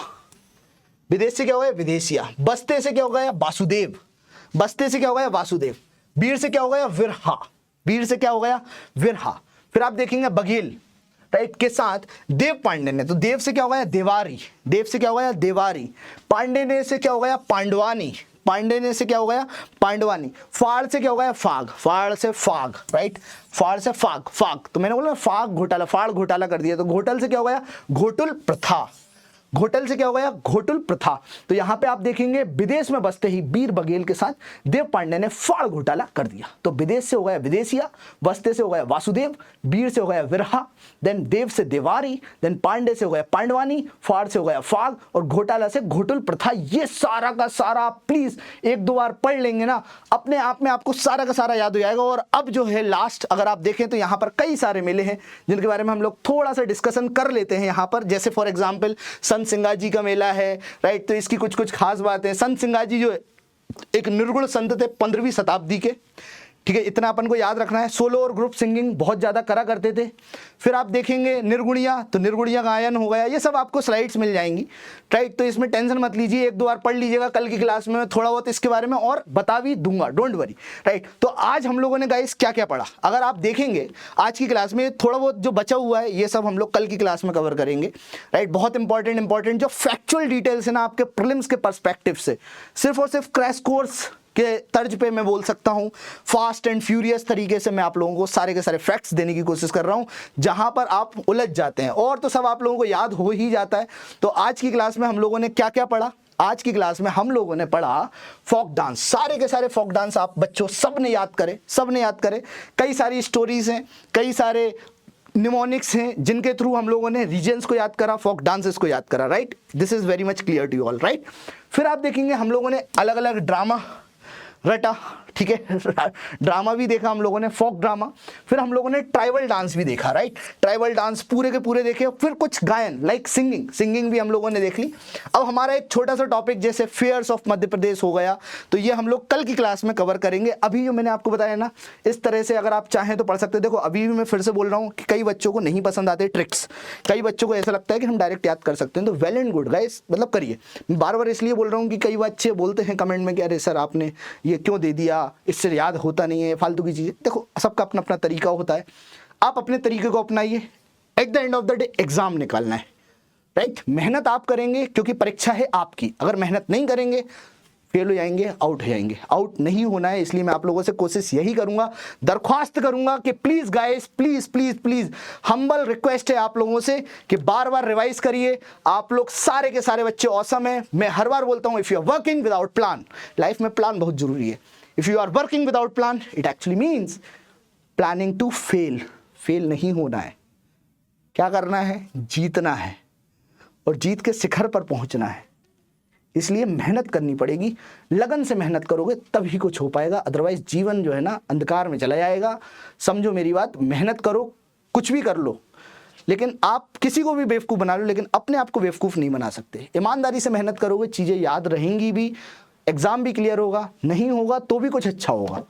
विदेश से क्या हो गया, विदेशिया। बसते से क्या हो गया, वासुदेव, बसते से क्या हो गया, वासुदेव। वीर से क्या हो गया, विरहा, वीर से क्या हो गया, विरहा। फिर आप देखेंगे बघेल, राइट, के साथ देव पांडे ने, तो देव से क्या हो गया, देवारी, देव से क्या हो गया, देवारी। पांडे ने से क्या हो गया, पांडवानी, पांडेने से क्या हो गया, पांडवानी। फाड़ से क्या हो गया, फाग, फाड़ से फाग, राइट, फाड़ से फाग, फाग, तो मैंने बोला फाग घोटाला, फाड़ घोटाला कर दिया, तो घोटल से क्या हो गया, घोटुल प्रथा, घोटल से क्या हो गया, घोटुल प्रथा। तो यहां पे आप देखेंगे विदेश में बसते ही बीर बघेल के साथ देव पांडे ने फाड़ घोटाला कर दिया। तो विदेश से हो गया विदेशिया, बसते से हो गया वासुदेव, बीर से हो गया विरहा, देन देव से देवारी, देन पांडे से हो गया पांडवानी, फाड़ से हो गया फाग, और घोटाला से घोटुल प्रथा। ये सारा का सारा प्लीज एक दो बार पढ़ लेंगे ना, अपने आप में आपको सारा का सारा याद हो जाएगा। और अब जो है लास्ट अगर आप देखें तो यहाँ पर कई सारे मेले हैं जिनके बारे में हम लोग थोड़ा सा डिस्कशन कर लेते हैं यहाँ पर। जैसे फॉर एग्जाम्पल संत सिंगाजी का मेला है, राइट, तो इसकी कुछ कुछ खास बातें। संत सिंगाजी जो एक निर्गुण संत थे 15वीं शताब्दी के, ठीक है, इतना अपन को याद रखना है। सोलो और ग्रुप सिंगिंग बहुत ज़्यादा करा करते थे। फिर आप देखेंगे निर्गुणिया, तो निर्गुणिया गायन हो गया, ये सब आपको स्लाइड्स मिल जाएंगी, राइट, तो इसमें टेंशन मत लीजिए, एक दो बार पढ़ लीजिएगा, कल की क्लास में मैं थोड़ा बहुत इसके बारे में और बता भी दूंगा, डोंट वरी, राइट। तो आज हम लोगों ने गाइस क्या क्या पढ़ा, अगर आप देखेंगे आज की क्लास में थोड़ा बहुत जो बचा हुआ है ये सब हम लोग कल की क्लास में कवर करेंगे, राइट। बहुत इंपॉर्टेंट जो फैक्चुअल डिटेल्स है ना आपके प्रीलिम्स के पर्सपेक्टिव से, सिर्फ और सिर्फ क्रैश कोर्स के तर्ज पे मैं बोल सकता हूं, फास्ट एंड फ्यूरियस तरीके से मैं आप लोगों को सारे के सारे फैक्ट्स देने की कोशिश कर रहा हूं, जहां पर आप उलझ जाते हैं, और तो सब आप लोगों को याद हो ही जाता है। तो आज की क्लास में हम लोगों ने क्या क्या पढ़ा, आज की क्लास में हम लोगों ने पढ़ा फोक डांस, सारे के सारे फोक डांस आप बच्चों सब ने याद करे, कई सारी स्टोरीज हैं, कई सारे निमोनिक्स हैं जिनके थ्रू हम लोगों ने रीजन्स को याद करा, फोक डांसेस को याद करा, right. This is very much clear to you all, right. फिर आप देखेंगे हम लोगों ने अलग अलग ड्रामा रटा, ठीक है, ड्रामा भी देखा हम लोगों ने, फोक ड्रामा। फिर हम लोगों ने ट्राइबल डांस भी देखा, राइट, ट्राइबल डांस पूरे के पूरे देखे। फिर कुछ गायन लाइक सिंगिंग भी हम लोगों ने देख ली। अब हमारा एक छोटा सा टॉपिक जैसे फेयर्स ऑफ मध्य प्रदेश हो गया, तो ये हम लोग कल की क्लास में कवर करेंगे। अभी जो मैंने आपको बताया ना, इस तरह से अगर आप चाहें तो पढ़ सकते हैं। देखो अभी भी मैं फिर से बोल रहा हूँ कि कई बच्चों को नहीं पसंद आते ट्रिक्स, कई बच्चों को ऐसा लगता है कि हम डायरेक्ट याद कर सकते हैं, तो वेल एंड गुड गाइस, मतलब करिए। मैं बार बार इसलिए बोल रहा हूँ कि कई बच्चे बोलते हैं कमेंट में कि अरे सर आपने ये क्यों दे दिया, इससे याद होता नहीं है, फालतू की चीज़ें। देखो सबका अपना अपना तरीका होता है, आप अपने तरीके को अपनाइए, at the end of the day exam निकालना है, राइट। मेहनत आप करेंगे क्योंकि परीक्षा है आपकी, अगर मेहनत नहीं करेंगे फेल हो जाएंगे, आउट हो जाएंगे, आउट नहीं होना है। इसलिए मैं आप लोगों से कोशिश यही करूंगा, दरख्वास्त करूंगा कि please guys, please please please, humble request है आप लोगों से कि बार बार रिवाइज करिए। आप लोग सारे के सारे बच्चे ऑसम है। मैं हर बार बोलता हूं, if you are working without plan, life में प्लान बहुत जरूरी है। If you are working without plan, it actually means planning to fail, fail नहीं होना है। क्या करना है, जीतना है, और जीत के शिखर पर पहुंचना है। इसलिए मेहनत करनी पड़ेगी, लगन से मेहनत करोगे तभी कुछ हो पाएगा, अदरवाइज जीवन जो है ना अंधकार में चला जाएगा। समझो मेरी बात, मेहनत करो, कुछ भी कर लो, लेकिन आप किसी को भी बेवकूफ़ बना लो, लेकिन अपने आप को बेवकूफ़ नहीं बना सकते। ईमानदारी से मेहनत करोगे, चीज़ें याद रहेंगी भी, एग्जाम भी क्लियर होगा, नहीं होगा तो भी कुछ अच्छा होगा,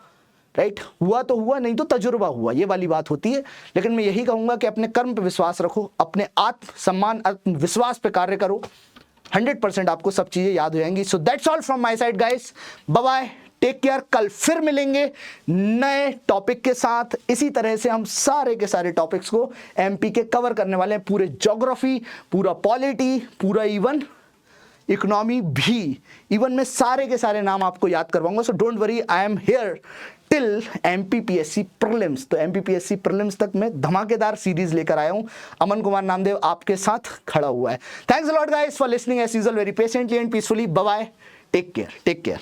राइट। हुआ तो हुआ, नहीं तो तजुर्बा हुआ, ये वाली बात होती है। लेकिन मैं यही कहूँगा कि अपने कर्म पे विश्वास रखो, अपने आत्मसम्मान आत्मविश्वास पे कार्य करो, 100% आपको सब चीज़ें याद हो जाएंगी। So that's all from my side guys, bye bye, take care. कल फिर मिलेंगे नए टॉपिक के साथ। इसी तरह से हम सारे के सारे टॉपिक्स को एमपी के कवर करने वाले हैं, पूरे ज्योग्राफी, पूरा पॉलिटी, पूरा इवन इकोनॉमी भी, इवन मैं सारे के सारे नाम आपको याद करवाऊंगा। So don't worry, I am here till MPPSC prelims. तो एमपीपीएससी प्रीलिम्स तक मैं धमाकेदार सीरीज लेकर आया हूं। अमन कुमार नामदेव आपके साथ खड़ा हुआ है। Thanks a lot guys for listening as usual, very patiently and peacefully. Bye bye, take care, take care.